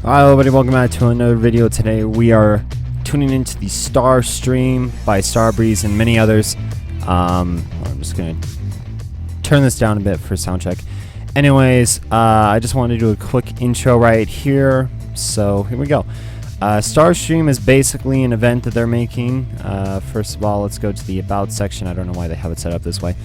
Alright everybody, welcome back to another video. Today we are tuning into the Star Stream by Starbreeze and many others. I'm just gonna turn this down a bit for sound check. Anyways, I just wanted to do a quick intro right here. So here we go. Star Stream is basically an event that they're making. First of all, let's go to the About section. I don't know why they have it set up this way.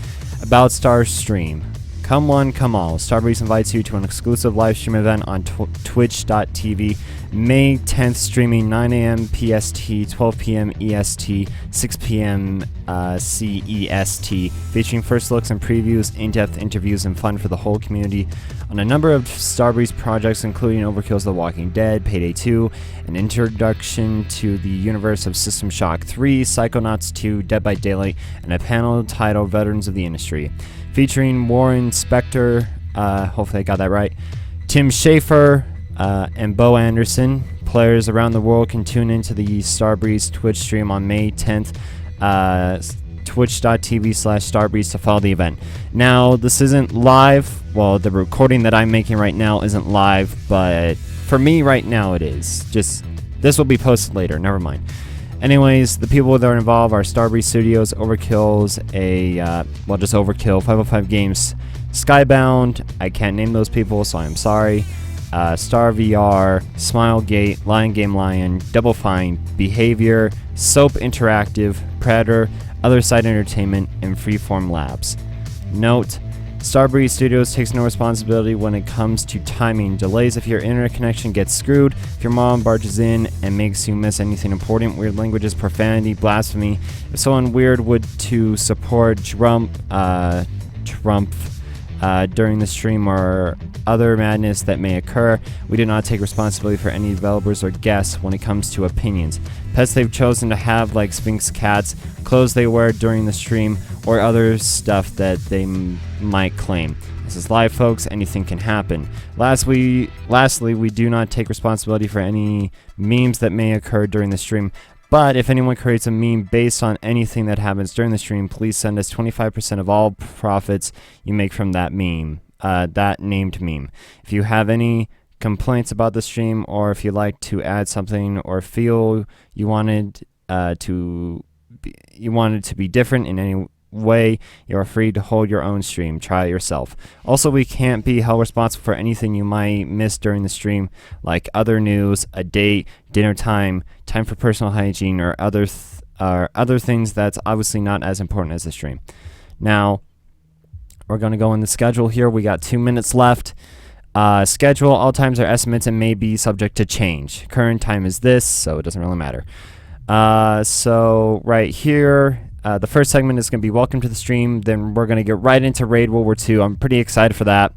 About Star Stream. Come one, come all. Starbreeze invites you to an exclusive live stream event on twitch.tv, May 10th, streaming 9 a.m. PST, 12 p.m. EST, 6 p.m. CEST, featuring first looks and previews, in-depth interviews, and fun for the whole community on a number of Starbreeze projects, including Overkill's The Walking Dead, Payday 2, an introduction to the universe of System Shock 3, Psychonauts 2, Dead by Daylight, and a panel titled Veterans of the Industry, featuring Warren Spector, hopefully I got that right, Tim Schafer, and Bo Anderson. Players around the world can tune into the Starbreeze Twitch stream on May 10th, twitch.tv/Starbreeze to follow the event. Now, this isn't live. Well, the recording that I'm making right now isn't live, but for me right now it is. Just, this will be posted later, never mind. Anyways, the people that are involved are Starbreeze Studios, Overkill's just Overkill, 505 Games, Skybound, I can't name those people, so I'm sorry, Star VR, Smilegate, Lion Game Lion, Double Fine, Behavior, Soap Interactive, Predator, Other Side Entertainment, and Freeform Labs. Note, Starbreeze Studios takes no responsibility when it comes to timing. Delays if your internet connection gets screwed, if your mom barges in and makes you miss anything important, weird languages, profanity, blasphemy. If someone weird would to support Trump during the stream or other madness that may occur, we do not take responsibility for any developers or guests when it comes to opinions. Pets they've chosen to have, like Sphinx cats, clothes they wear during the stream, or other stuff that they might claim. This is live, folks. Anything can happen. Lastly, we do not take responsibility for any memes that may occur during the stream. But if anyone creates a meme based on anything that happens during the stream, please send us 25% of all profits you make from that meme, that named meme. If you have any complaints about the stream, or if you'd like to add something, or feel you wanted to be different in any way, you are free to hold your own stream. Try it yourself. Also, we can't be held responsible for anything you might miss during the stream, like other news, a date, dinner time, time for personal hygiene, or other things that's obviously not as important as the stream. Now, we're going to go in the schedule here. We got 2 minutes left. Schedule, all times are estimates and may be subject to change. Current time is this, so it doesn't really matter. So right here, the first segment is going to be welcome to the stream. Then we're going to get right into Raid World War II. I'm pretty excited for that.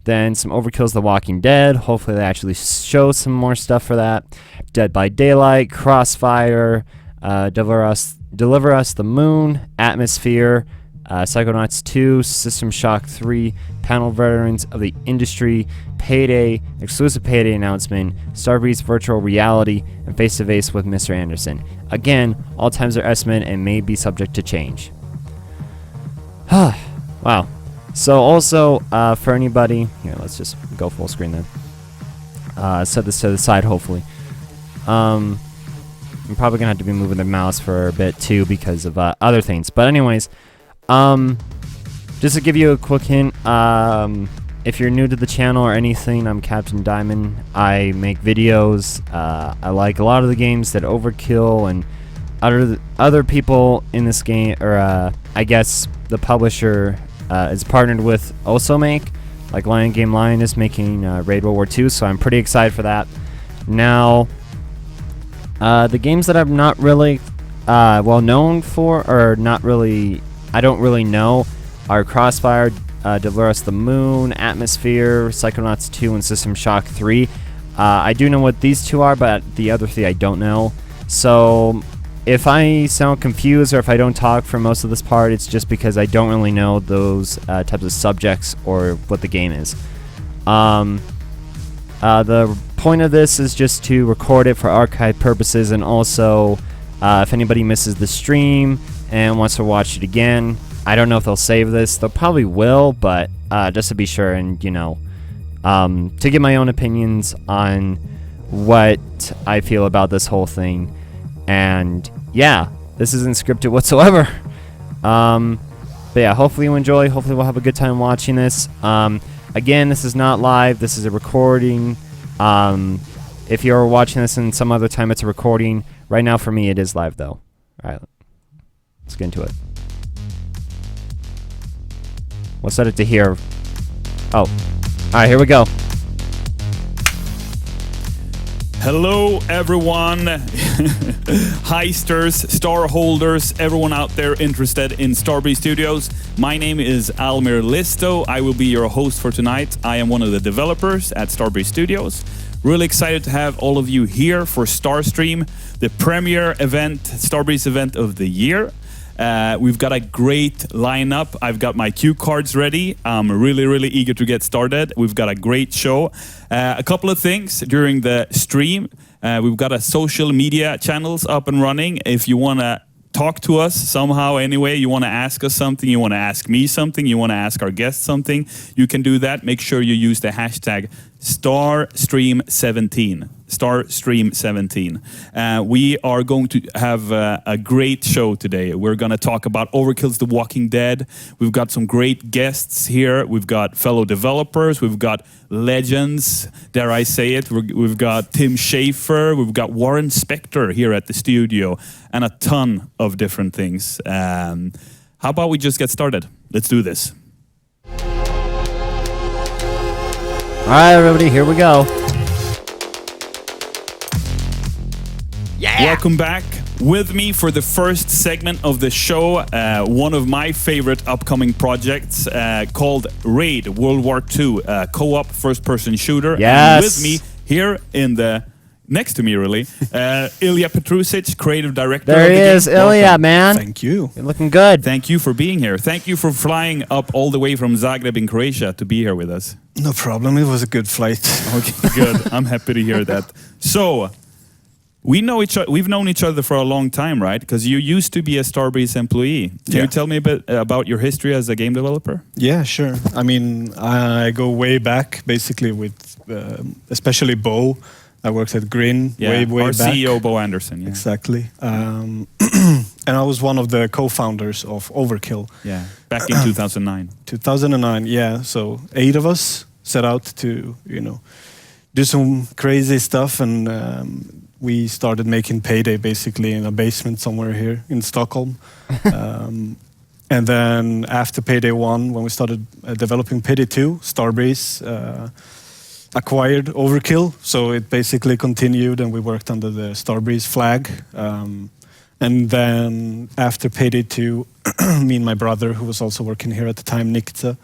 Then some Overkill's The Walking Dead. Hopefully they actually show some more stuff for that. Dead by Daylight, Crossfire, Deliver Us the Moon, Atmosphere, Psychonauts 2, System Shock 3, Panel Veterans of the Industry, Payday, exclusive Payday announcement, Starbreeze Virtual Reality, and Face to Face with Mr. Anderson. Again, all times are estimate and may be subject to change. Wow. So also, for anybody, here, let's just go full screen then. Set this to the side, hopefully. I'm probably gonna have to be moving the mouse for a bit too because of other things. But anyways, just to give you a quick hint, if you're new to the channel or anything, I'm Captain Diamond. I make videos. I like a lot of the games that Overkill and other people in this game, or I guess the publisher is partnered with, also make. Like Lion Game Lion is making Raid World War II, so I'm pretty excited for that. Now, the games that I'm not really well known for, or not really, I don't really know, are Crossfire, Deliver Us the Moon, Atmosphere, Psychonauts 2, and System Shock 3. I do know what these two are, but the other three I don't know. So if I sound confused or if I don't talk for most of this part, it's just because I don't really know those types of subjects or what the game is. The point of this is just to record it for archive purposes, and also if anybody misses the stream and wants to watch it again, I don't know if they'll save this. They'll probably will, but just to be sure, and you know, to give my own opinions on what I feel about this whole thing. And yeah, this isn't scripted whatsoever. But yeah, hopefully you enjoy. Hopefully we'll have a good time watching this. Again, this is not live. This is a recording. If you're watching this in some other time, it's a recording. Right now, for me, it is live, though. All right, let's get into it. We'll set it to here. Oh, all right, here we go. Hello, everyone. Heisters, star holders, everyone out there interested in Starbreeze Studios. My name is Almir Listo. I will be your host for tonight. I am one of the developers at Starbreeze Studios. Really excited to have all of you here for Starstream, the premier event, Starbreeze event of the year. We've got a great lineup. I've got my cue cards ready. I'm really eager to get started. We've got a great show. A couple of things during the stream. We've got a social media channels up and running. If you want to talk to us somehow anyway, you want to ask us something, you want to ask me something, you want to ask our guests something, you can do that. Make sure you use the hashtag Starstream17. Starstream17. We are going to have a great show today. We're going to talk about Overkill's The Walking Dead. We've got some great guests here. We've got fellow developers. We've got legends, dare I say it. We've got Tim Schafer. We've got Warren Spector here at the studio, and a ton of different things. How about we just get started? Let's do this. All right, everybody, here we go. Yeah. Welcome back. With me for the first segment of the show, one of my favorite upcoming projects called Raid World War II, co-op first-person shooter. Yes. And with me here next to me, really, Ilya Petrusic, creative director. There he is, Ilya, Welcome. man. Thank you. You're looking good. Thank you for being here. Thank you for flying up all the way from Zagreb in Croatia to be here with us. No problem. It was a good flight. Okay, good. I'm happy to hear that. So, we've known each other for a long time, right? Because you used to be a Starbreeze employee. Can you tell me a bit about your history as a game developer? Yeah, sure. I mean, I go way back, basically with especially Bo. I worked at Grin way our back. CEO, Bo Anderson. Yeah. Exactly. And I was one of the co-founders of Overkill. Yeah, back in 2009. 2009, yeah. So 8 of us set out to, do some crazy stuff, and we started making Payday basically in a basement somewhere here in Stockholm. And then after Payday 1, when we started developing Payday 2, Starbreeze acquired Overkill. So it basically continued, and we worked under the Starbreeze flag. And then after Payday 2, me and my brother, who was also working here at the time, Nikta,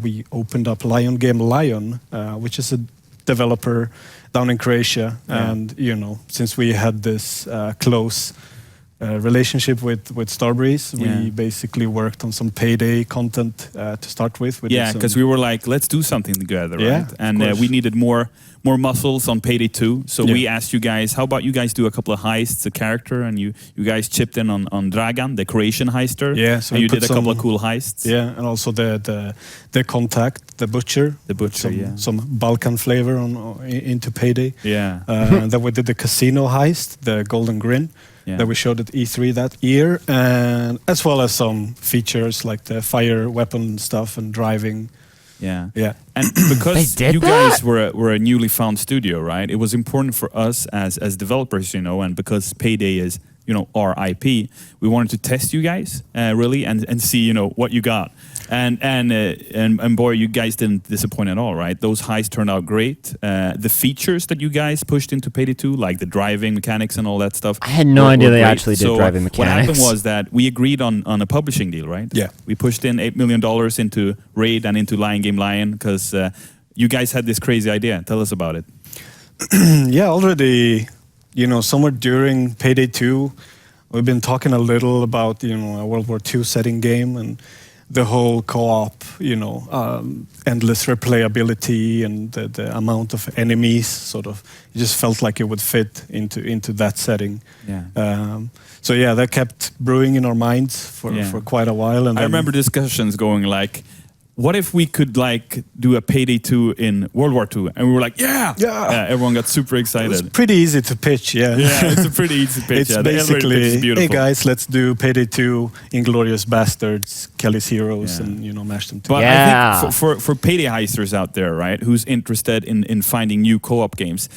we opened up Lion Game Lion, which is a developer down in Croatia. Yeah. And, since we had this close relationship with Starbreeze, we basically worked on some Payday content to start with. Yeah, because we were like, let's do something together, right? And we needed more muscles on Payday 2. So we asked you guys, how about you guys do a couple of heists, a character, and you guys chipped in on Dragan, the Croatian heister. Yeah, so and you did a couple of cool heists. Yeah, and also the contact, the butcher. The butcher, some Balkan flavor into Payday. Yeah. And then we did the casino heist, the Golden Grin. Yeah. That we showed at E3 that year, and as well as some features like the fire weapon stuff and driving. Yeah. And because you guys were a newly found studio, right? It was important for us as developers, and because Payday is, our IP, we wanted to test you guys really and see, what you got. And boy, you guys didn't disappoint at all, right? Those heists turned out great. The features that you guys pushed into Payday 2, like the driving mechanics and all that stuff. I had no idea they actually did driving mechanics. What happened was that we agreed on a publishing deal, right? Yeah. We pushed in $8 million into Raid and into Lion Game Lion because you guys had this crazy idea. Tell us about it. Yeah, already, somewhere during Payday 2, we've been talking a little about, a World War II setting game and the whole co-op, endless replayability and the amount of enemies, sort of, it just felt like it would fit into that setting. Yeah. So that kept brewing in our minds for quite a while. And I remember discussions going like, what if we could like do a Payday 2 in World War II? And we were like, yeah. Everyone got super excited. It's pretty easy to pitch, yeah. Yeah, it's a pretty easy pitch. It's The elevator pitch is basically, beautiful. hey guys, let's do Payday 2, Inglourious Bastards, Kelly's Heroes, and mash them together. But Yeah. I think for Payday heisters out there, right, who's interested in finding new co-op games,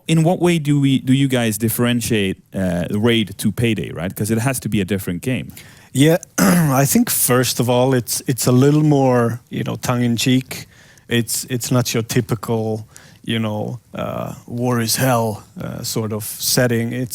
in what way do you guys differentiate Raid to Payday, right? Because it has to be a different game. Yeah, I think first of all, it's a little more, tongue in cheek. It's not your typical, war is hell sort of setting.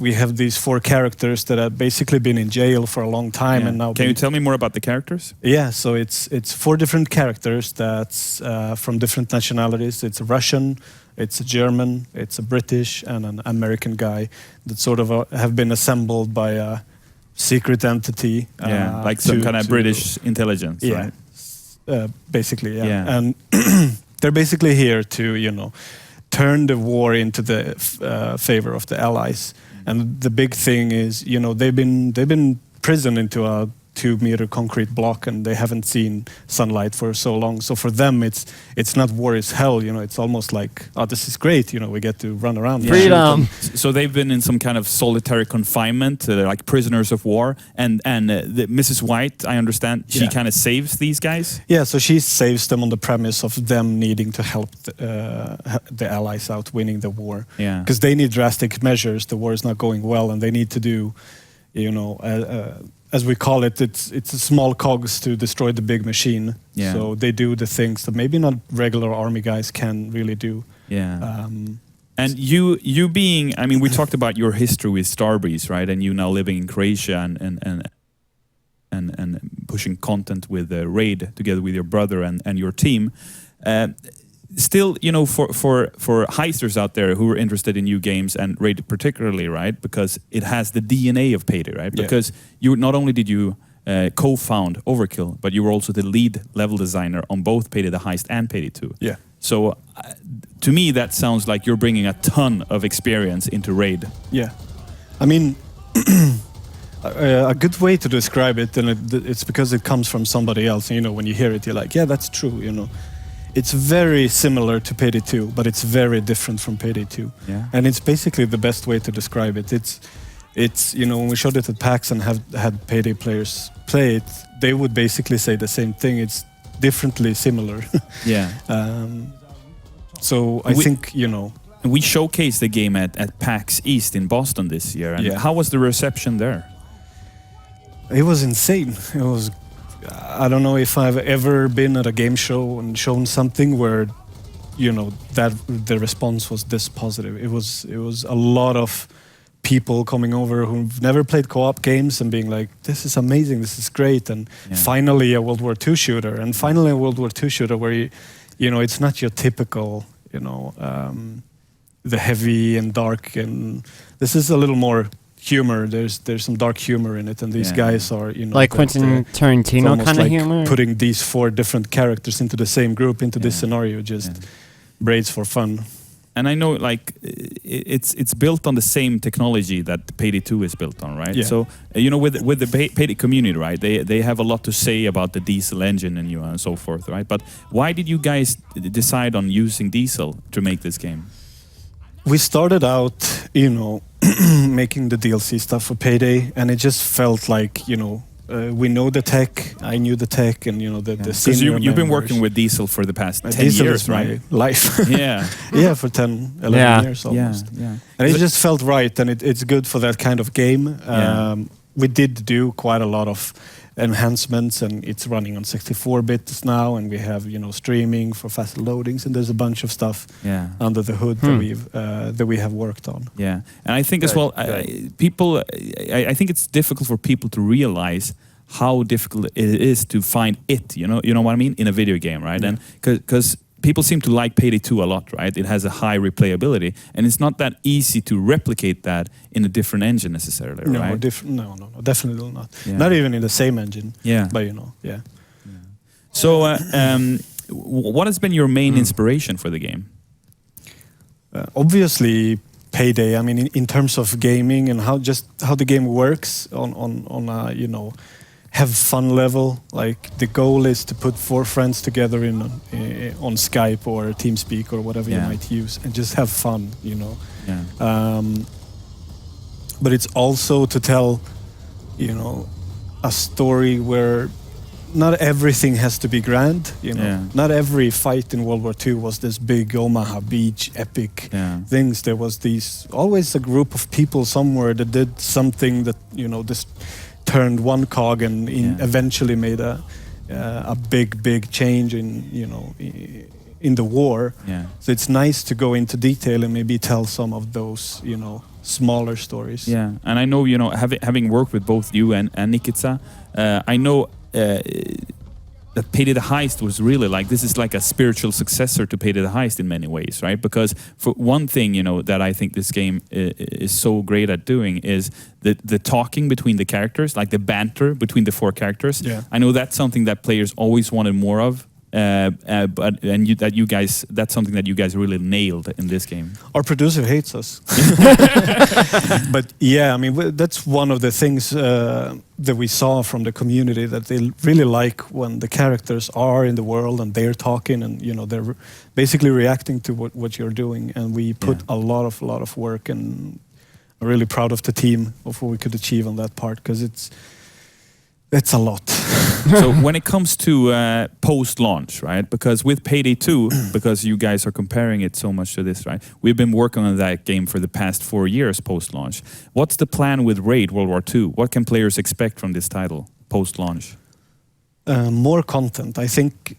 We have these 4 characters that have basically been in jail for a long time, and now. Can you tell me more about the characters? Yeah, so it's 4 different characters that's from different nationalities. It's a Russian, it's a German, it's a British, and an American guy that sort of have been assembled by a secret entity. Like some kind of British intelligence, right? Basically, and they're basically here to turn the war into the favor of the Allies. And the big thing is, they've been prisoned into a 2-meter concrete block, and they haven't seen sunlight for so long. So for them, it's not war is hell. It's almost like, oh, this is great. We get to run around. Freedom. So they've been in some kind of solitary confinement. They're like prisoners of war. And Mrs. White, I understand, she kind of saves these guys. Yeah, so she saves them on the premise of them needing to help the Allies out winning the war. Yeah. Because they need drastic measures. The war is not going well, and they need to do, as we call it, it's a small cogs to destroy the big machine. Yeah. So they do the things that maybe not regular army guys can really do. Yeah. And you being, I mean, we talked about your history with Starbreeze, right? And you now living in Croatia and pushing content with Raid together with your brother and your team. Still, for heisters out there who are interested in new games and Raid particularly, right? Because it has the DNA of Payday, right? Yeah. Because you not only did you co-found Overkill, but you were also the lead level designer on both Payday the Heist and Payday 2. Yeah. So to me, that sounds like you're bringing a ton of experience into Raid. Yeah. I mean, a good way to describe it, and it's because it comes from somebody else. When you hear it, you're like, yeah, that's true, It's very similar to Payday 2, but it's very different from Payday 2. Yeah. And it's basically the best way to describe it. It's when we showed it at PAX and had Payday players play it, they would basically say the same thing. It's differently similar. Yeah. So I think, We showcased the game at PAX East in Boston this year. And how was the reception there? It was insane. It was... I don't know if I've ever been at a game show and shown something where, that the response was this positive. It was a lot of people coming over who've never played co-op games and being like, this is amazing, this is great, and finally a World War II shooter, and finally a World War II shooter where it's not your typical, the heavy and dark, and this is a little more humor. There's some dark humor in it, and these guys are like Quentin Tarantino kind of like humor. Putting these 4 different characters into the same group into this scenario just braids for fun. And I know it's built on the same technology that Payday 2 is built on, right? Yeah. So with the Payday community, right? They have a lot to say about the diesel engine and so forth, right? But why did you guys decide on using diesel to make this game? We started out, making the DLC stuff for Payday, and it just felt like, we know the tech. I knew the tech, and the because you've been working with diesel for the past 10 diesel years, is right? My life. Yeah, for 10, 11 years almost. Yeah. And it just felt right, and it's good for that kind of game. We did do quite a lot of enhancements, and it's running on 64-bit now, and we have streaming for faster loadings, and there's a bunch of stuff under the hood that we have worked on. Yeah, and I think as well, I think it's difficult for people to realize how difficult it is to find it. You know what I mean, in a video game, right? Yeah. And because people seem to like Payday 2 a lot, right? It has a high replayability, and it's not that easy to replicate that in a different engine necessarily, right? No, definitely not. Yeah. Not even in the same engine. Yeah. But So, what has been your main inspiration for the game? Obviously, Payday. I mean, in terms of gaming and how the game works on a have fun level. Like the goal is to put 4 friends together on Skype or TeamSpeak or whatever you might use, and just have fun, you know. Yeah. But it's also to tell, you know, a story where not everything has to be grand, you know. Yeah. Not every fight in World War II was this big Omaha Beach epic things. There was always a group of people somewhere that did something that, you know, this turned one cog and eventually made a big change in, you know, in the war. Yeah. So it's nice to go into detail and maybe tell some of those, you know, smaller stories. Yeah, and I know, you know, having worked with both you and Nikita, I know that Payday the Heist was really like, this is like a spiritual successor to Payday the Heist in many ways, right? Because for one thing, you know, that I think this game is so great at doing is the talking between the characters, like the banter between the 4 characters. Yeah. I know that's something that players always wanted more of. That's something that you guys really nailed in this game. Our producer hates us. But yeah, I mean, that's one of the things that we saw from the community, that they really like when the characters are in the world and they're talking and, you know, they're basically reacting to what you're doing. And we put a lot of work, and I'm really proud of the team of what we could achieve on that part, because it's a lot. So when it comes to post-launch, right? Because with Payday 2, because you guys are comparing it so much to this, right? We've been working on that game for the past 4 years post-launch. What's the plan with Raid World War 2? What can players expect from this title post-launch? More content, I think,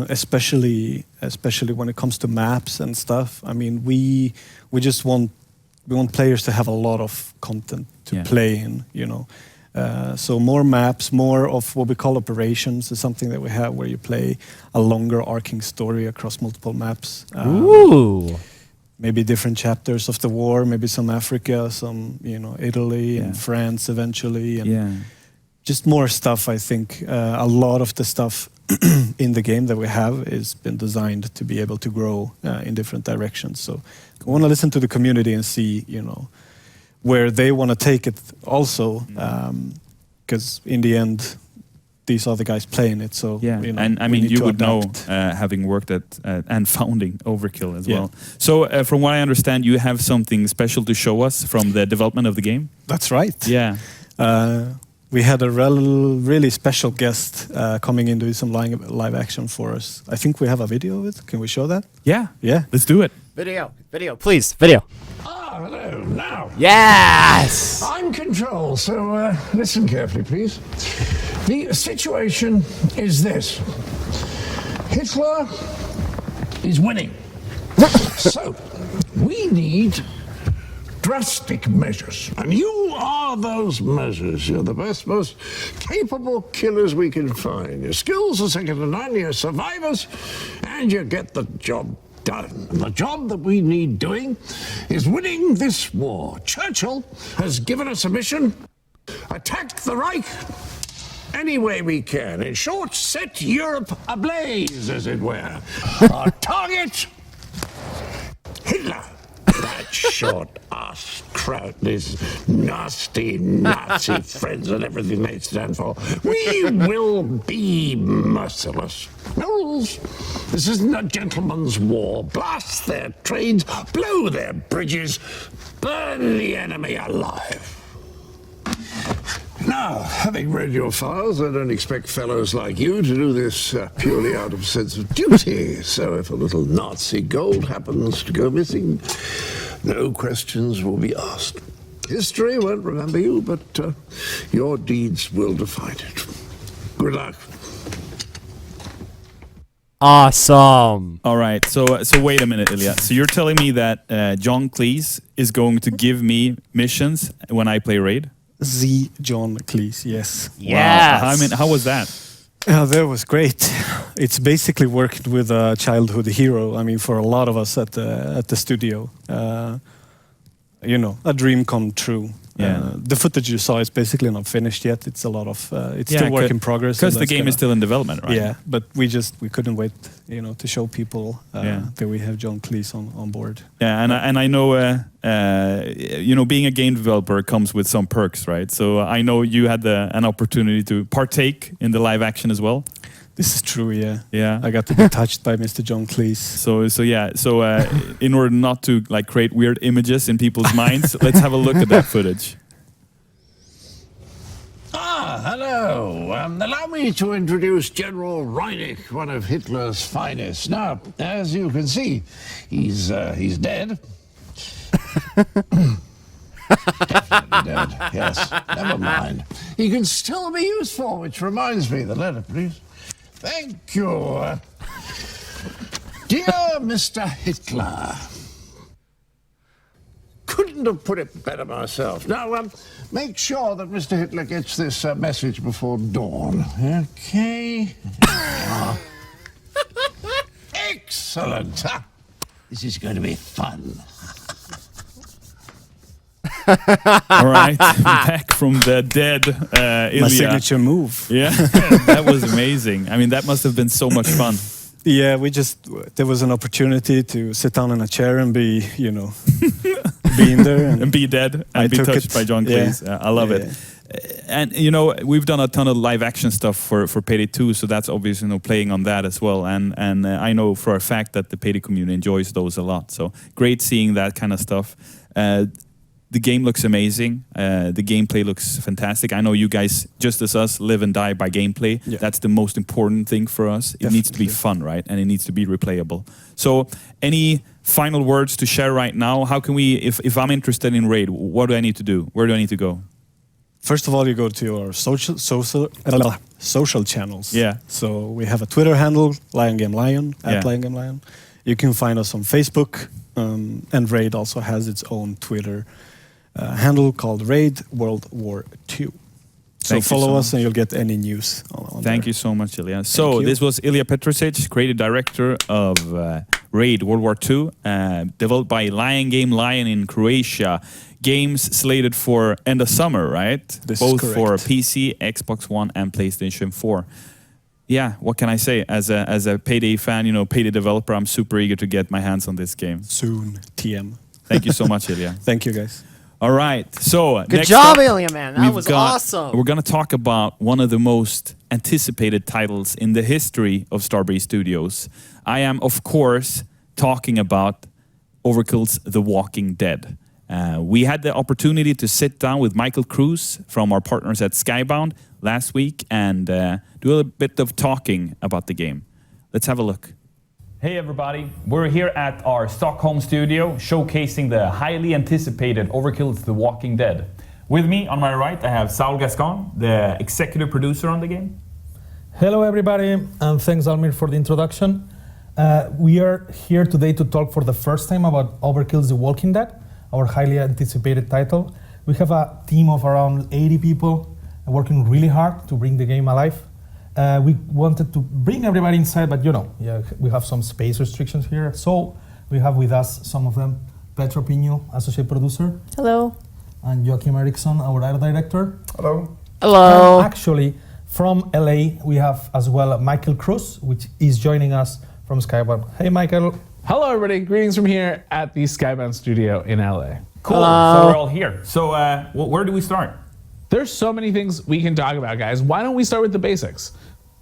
especially when it comes to maps and stuff. I mean, we just want players to have a lot of content to play in, you know. So more maps, more of what we call operations is something that we have, where you play a longer arcing story across multiple maps. Ooh. Maybe different chapters of the war, maybe some Africa, some, you know, Italy and France eventually. And just more stuff, I think. A lot of the stuff in the game that we have has been designed to be able to grow in different directions. So I want to listen to the community and see, you know, where they want to take it also, because in the end, these are the guys playing it. So you know, and I mean, you would know, having worked at and founding Overkill as well. So from what I understand, you have something special to show us from the development of the game. That's right. Yeah. We had a really special guest coming in doing some live action for us. I think we have a video of it. Can we show that? Yeah. Yeah. Let's do it. Video, please, video. Ah, hello, now. Yes! I'm Control, so listen carefully, please. The situation is this. Hitler is winning. So, we need drastic measures. And you are those measures. You're the best, most capable killers we can find. Your skills are second to none, you're survivors, and you get the job done. And the job that we need doing is winning this war. Churchill has given us a mission: attack the Reich any way we can. In short, set Europe ablaze, as it were. Our target, Hitler. That short-ass crowd, his nasty Nazi friends and everything they stand for. We will be merciless. No rules. This isn't a gentleman's war. Blast their trains, blow their bridges, burn the enemy alive. Now, having read your files, I don't expect fellows like you to do this purely out of sense of duty. So if a little Nazi gold happens to go missing, no questions will be asked. History won't remember you, but your deeds will define it. Good luck. Awesome. All right. So wait a minute, Ilya. So you're telling me that John Cleese is going to give me missions when I play Raid? Z. John Cleese, yes. Yes. Wow. I mean, how was that? That was great. It's basically worked with a childhood hero. I mean, for a lot of us at the studio, you know, a dream come true. The footage you saw is basically not finished yet. It's a lot of it's still work in progress. Because the game is still in development, right? Yeah, but we couldn't wait, to show people that we have John Cleese on board. Yeah, and I know, being a game developer comes with some perks, right? So I know you had an opportunity to partake in the live action as well. This is true, yeah. Yeah. I got to be touched by Mr. John Cleese. So in order not to create weird images in people's minds, let's have a look at that footage. Hello. Allow me to introduce General Reinig, one of Hitler's finest. Now, as you can see, he's dead. Definitely dead. Yes. Never mind. He can still be useful, which reminds me, the letter, please. Thank you. Dear Mr. Hitler. Couldn't have put it better myself. Now, make sure that Mr. Hitler gets this message before dawn. Okay. Excellent. This is going to be fun. All right, back from the dead Ilya. My signature move. Yeah, that was amazing. I mean, that must have been so much fun. Yeah, there was an opportunity to sit down in a chair and be, be in there. And be dead and be touched by John Cleese. Yeah. I love it. And, we've done a ton of live action stuff for Payday 2, so that's obviously playing on that as well. And I know for a fact that the Payday community enjoys those a lot. So great seeing that kind of stuff. The game looks amazing. The gameplay looks fantastic. I know you guys, just as us, live and die by gameplay. Yeah. That's the most important thing for us. It needs to be fun, right? And it needs to be replayable. So any final words to share right now? How can we, if I'm interested in Raid, what do I need to do? Where do I need to go? First of all, you go to our social channels. Yeah. So we have a Twitter handle, LionGameLion, at LionGameLion. You can find us on Facebook, and Raid also has its own Twitter handle called Raid World War II. So follow us and you'll get any news on Thank you so much, Ilya. So this was Ilya Petrosic, creative director of Raid World War II, developed by LionGameLion in Croatia. Games slated for end of summer, right? Both for PC, Xbox One, and PlayStation 4. Yeah, what can I say? As a Payday fan, Payday developer, I'm super eager to get my hands on this game. Soon, TM. Thank you so much, Ilya. Thank you, guys. All right, so good job, Ilya, man. That was awesome. We're going to talk about one of the most anticipated titles in the history of Starbreeze Studios. I am, of course, talking about Overkill's The Walking Dead. We had the opportunity to sit down with Michael Cruz from our partners at Skybound last week and do a bit of talking about the game. Let's have a look. Hey everybody, we're here at our Stockholm studio showcasing the highly anticipated Overkill's The Walking Dead. With me on my right I have Saul Gascon, the executive producer on the game. Hello everybody, and thanks Almir for the introduction. We are here today to talk for the first time about Overkill's The Walking Dead, our highly anticipated title. We have a team of around 80 people working really hard to bring the game alive. We wanted to bring everybody inside, but we have some space restrictions here. So we have with us some of them. Petra Pino, associate producer. Hello. And Joachim Eriksson, our art director. Hello. Hello. And actually, from LA, we have as well Michael Cruz, which is joining us from Skybound. Hey, Michael. Hello, everybody. Greetings from here at the Skybound studio in LA. Cool. Hello. So we're all here. So where do we start? There's so many things we can talk about, guys. Why don't we start with the basics?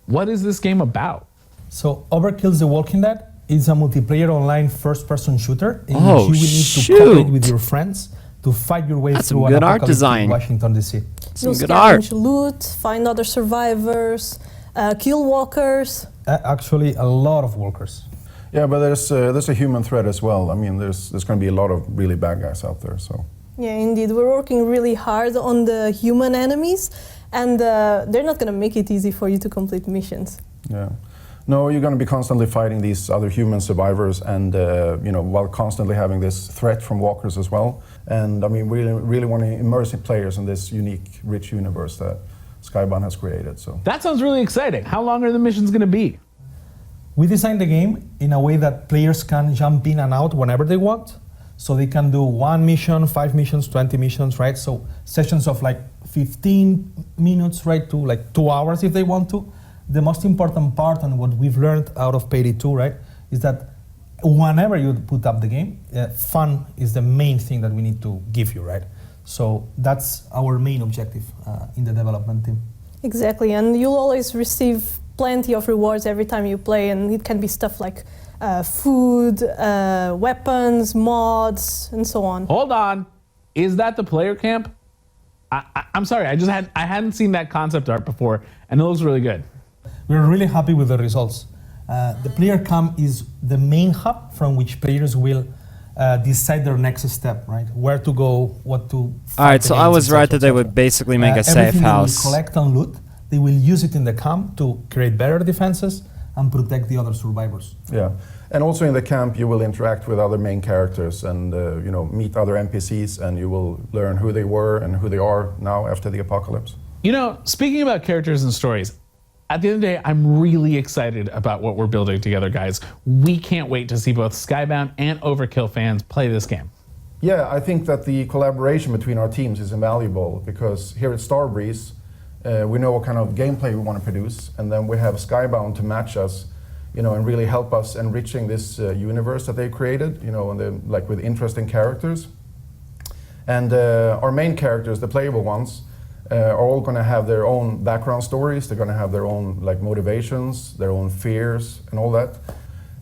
What is this game about? So Overkill's The Walking Dead is a multiplayer online first-person shooter in which you will need to cooperate with your friends to fight your way through an apocalyptic in Washington, D.C. Some good art. Loot, find other survivors, kill walkers. Actually, a lot of walkers. Yeah, but there's a human threat as well. I mean, there's going to be a lot of really bad guys out there. So. Yeah, indeed. We're working really hard on the human enemies, and they're not going to make it easy for you to complete missions. Yeah. No, you're going to be constantly fighting these other human survivors, and while constantly having this threat from walkers as well. And I mean, we really want to immerse players in this unique, rich universe that Skybound has created. So that sounds really exciting. How long are the missions going to be? We designed the game in a way that players can jump in and out whenever they want. So they can do 1 mission, 5 missions, 20 missions, right? So sessions of like 15 minutes, right, to like 2 hours if they want to. The most important part, and what we've learned out of Payday 2, right, is that whenever you put up the game, fun is the main thing that we need to give you, right? So that's our main objective in the development team. Exactly, and you'll always receive plenty of rewards every time you play, and it can be stuff like food, weapons, mods, and so on. Hold on. Is that the player camp? I'm sorry, I hadn't seen that concept art before, and it looks really good. We're really happy with the results. The player camp is the main hub from which players will decide their next step, right? Where to go, what to fight. All right, so I against, was etc., right that they etc. would basically make a safe Everything house. they will collect and loot, they will use it in the camp to create better defenses and protect the other survivors. Yeah, and also in the camp you will interact with other main characters and you know, meet other NPCs, and you will learn who they were and who they are now after the apocalypse. You know, speaking about characters and stories, at the end of the day, I'm really excited about what we're building together, guys. We can't wait to see both Skybound and Overkill fans play this game. Yeah, I think that the collaboration between our teams is invaluable, because here at Starbreeze, we know what kind of gameplay we want to produce, and then we have Skybound to match us, you know, and really help us enriching this universe that they created, you know, and like with interesting characters. And our main characters, the playable ones, are all going to have their own background stories. They're going to have their own like motivations, their own fears, and all that.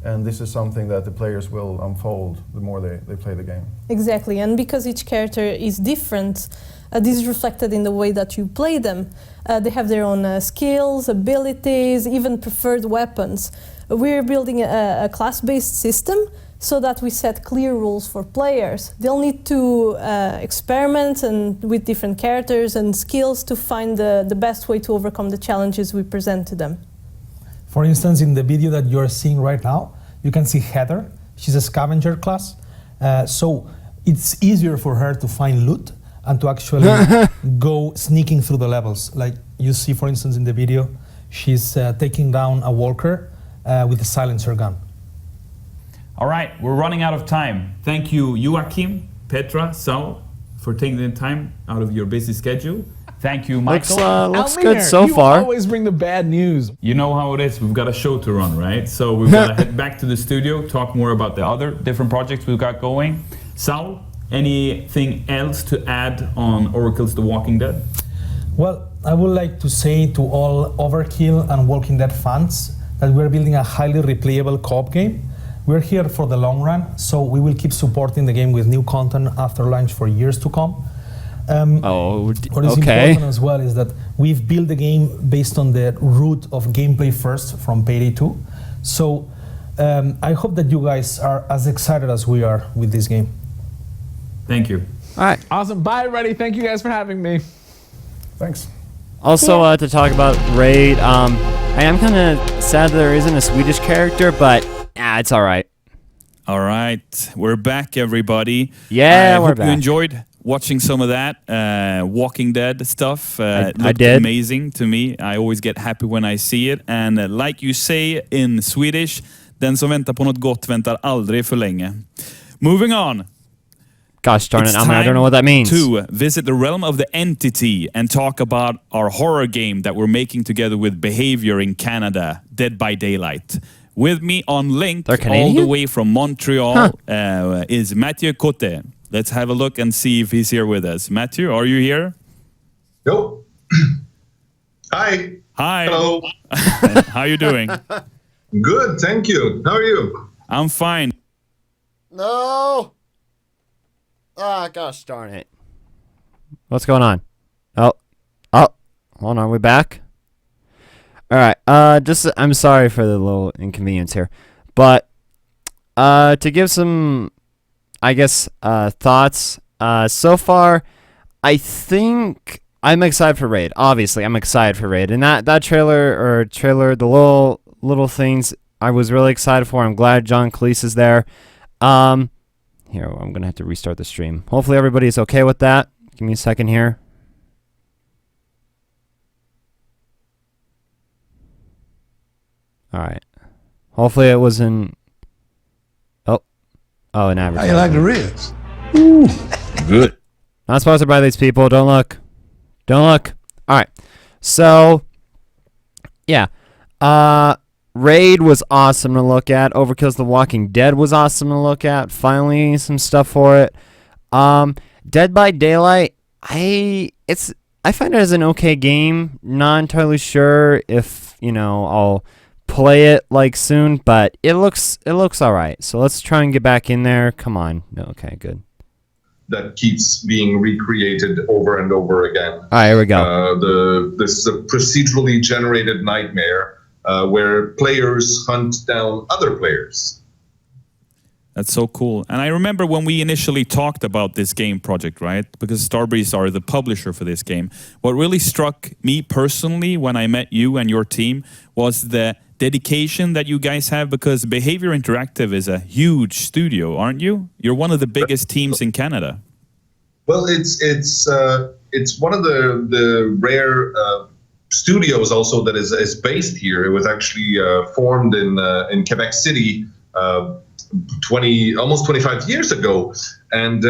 And this is something that the players will unfold the more they play the game. Exactly, and because each character is different, this is reflected in the way that you play them. They have their own skills, abilities, even preferred weapons. We're building a class-based system so that we set clear rules for players. They'll need to experiment and with different characters and skills to find the best way to overcome the challenges we present to them. For instance, in the video that you're seeing right now, you can see Heather. She's a scavenger class. So it's easier for her to find loot and to actually go sneaking through the levels. Like you see, for instance, in the video, she's taking down a walker with a silencer gun. All right, we're running out of time. Thank you, Joachim, Petra, Saul, for taking the time out of your busy schedule. Thank you, Michael. Looks Almir, good so you far. always bring the bad news. You know how it is, we've got a show to run, right? So we've got to head back to the studio, talk more about the other different projects we've got going. Saul, anything else to add on Oracle's The Walking Dead? Well, I would like to say to all Overkill and Walking Dead fans that we're building a highly replayable co-op game. We're here for the long run, so we will keep supporting the game with new content after launch for years to come. What is important as well is that we've built the game based on the root of gameplay first from Payday 2. So I hope that you guys are as excited as we are with this game. Thank you. All right. Awesome. Bye, everybody. Thank you guys for having me. Thanks. Also, to talk about Raid, I am kind of sad that there isn't a Swedish character, but it's all right. All right, we're back, everybody. Yeah, I we're hope back. you enjoyed watching some of that Walking Dead stuff. I It looked did. amazing to me. I always get happy when I see it. And like you say in Swedish, den som väntar på något gott väntar aldrig för länge. Moving on. Gosh darn It's it, I don't know what that time means. to visit the realm of the entity and talk about our horror game that we're making together with Behavior in Canada, Dead by Daylight. With me on link They're all Canadian? the way from Montreal is Mathieu Cote. Let's have a look and see if he's here with us. Mathieu, are you here? Yo. Hi. Hi. Hello. How you doing? Good, thank you. How are you? I'm fine. No! Ah, gosh darn it. What's going on? Oh, hold on, we back? Alright, I'm sorry for the little inconvenience here. But, to give some, I guess, thoughts, so far, I think I'm excited for Raid. Obviously, I'm excited for Raid. And that trailer, the little things I was really excited for. I'm glad John Cleese is there. Here, I'm going to have to restart the stream. Hopefully everybody's okay with that. Give me a second here. Alright. Hopefully it wasn't... Oh. Oh, an How advertisement. you like the ribs? Good. Not sponsored by these people. Don't look. Don't look. All right. So, yeah. Raid was awesome to look at. Overkill's The Walking Dead was awesome to look at. Finally, some stuff for it. Dead by Daylight, I find it as an okay game. Not entirely sure if, I'll play it like soon, but it looks all right. So let's try and get back in there. Come on. No, okay, good. That keeps being recreated over and over again. All right, here we go. This is a procedurally generated nightmare where players hunt down other players. That's so cool. And I remember when we initially talked about this game project, right? Because Starbreeze are the publisher for this game. What really struck me personally when I met you and your team was the dedication that you guys have, because Behavior Interactive is a huge studio, aren't you? You're one of the biggest teams in Canada. Well, it's one of the rare studios also that is based here. It was actually formed in Quebec City almost 25 years ago, and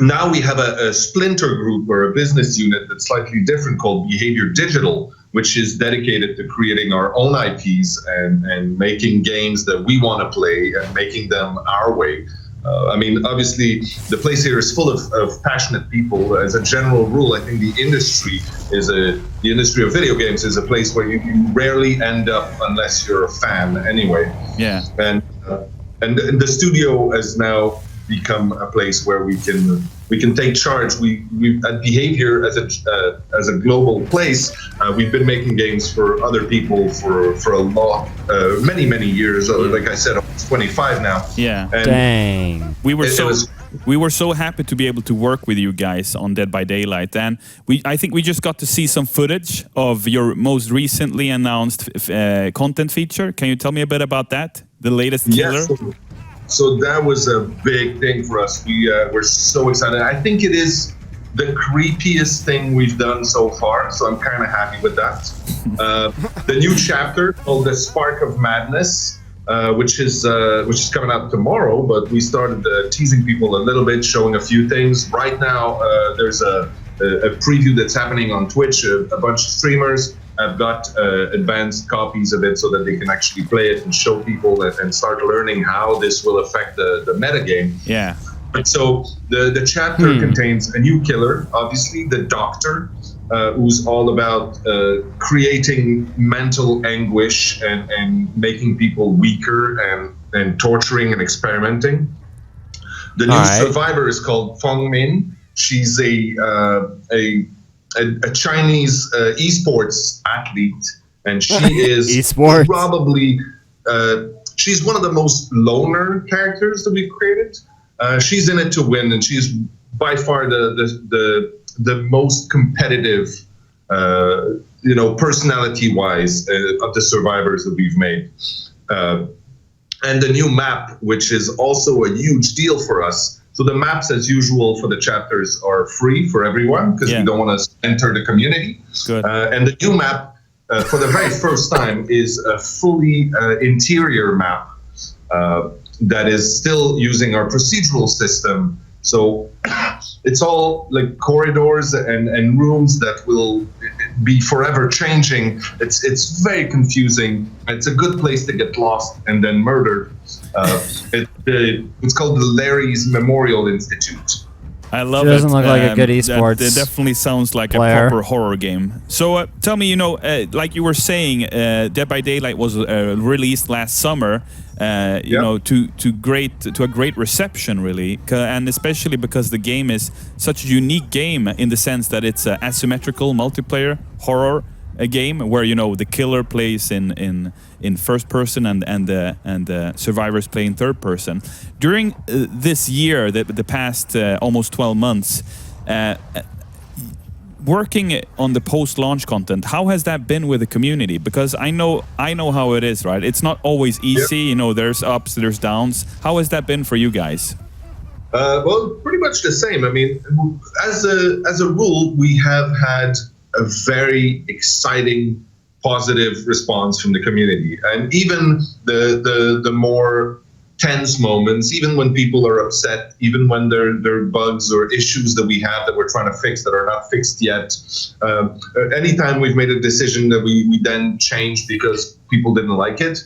now we have a splinter group or a business unit that's slightly different called Behavior Digital, which is dedicated to creating our own IPs and making games that we want to play and making them our way. Obviously, the place here is full of passionate people. As a general rule, I think the industry of video games is a place where you rarely end up unless you're a fan anyway. Yeah. And the studio has now become a place where we can take charge. We at Behavior as a global place, we've been making games for other people for a lot, many years. Like I said, almost 25 now. Yeah. And Dang. We were so happy to be able to work with you guys on Dead by Daylight, and I think we just got to see some footage of your most recently announced content feature. Can you tell me a bit about that? The latest killer? Yes. So that was a big thing for us. We're so excited. I think it is the creepiest thing we've done so far, so I'm kind of happy with that. The new chapter called The Spark of Madness, which is coming out tomorrow, but we started teasing people a little bit, showing a few things. Right now, there's a preview that's happening on Twitch. A bunch of streamers have got advanced copies of it so that they can actually play it and show people and start learning how this will affect the metagame. Yeah. And so the chapter contains a new killer, obviously, the Doctor, who's all about creating mental anguish and making people weaker and torturing and experimenting. The new survivor is called Fong Min. She's a Chinese esports athlete, and she is Esports. probably she's one of the most loner characters that we've created. She's in it to win, and she's by far the most competitive, personality-wise, of the survivors that we've made. And the new map, which is also a huge deal for us. So the maps, as usual, for the chapters are free for everyone because we don't want to enter the community. Good. And the new map, for the very first time, is a fully interior map that is still using our procedural system. So it's all like corridors and rooms that will be forever changing. It's very confusing. It's a good place to get lost and then murdered. It's called the Larry's Memorial Institute. I love it. Doesn't look like a good esports It definitely sounds like player. a proper horror game. So tell me, like you were saying, Dead by Daylight was released last summer. To a great reception, really, and especially because the game is such a unique game in the sense that it's an asymmetrical multiplayer horror game where the killer plays in first person and the survivors play in third person. During this year, the past almost 12 months, working on the post-launch content, how has that been with the community? Because I know how it is, right? It's not always easy. There's ups, there's downs. How has that been for you guys? Well, pretty much the same. I mean, as a rule, we have had a very exciting, positive response from the community, and even the more tense moments, even when people are upset, even when there are bugs or issues that we have that we're trying to fix that are not fixed yet. Anytime we've made a decision that we then change because people didn't like it,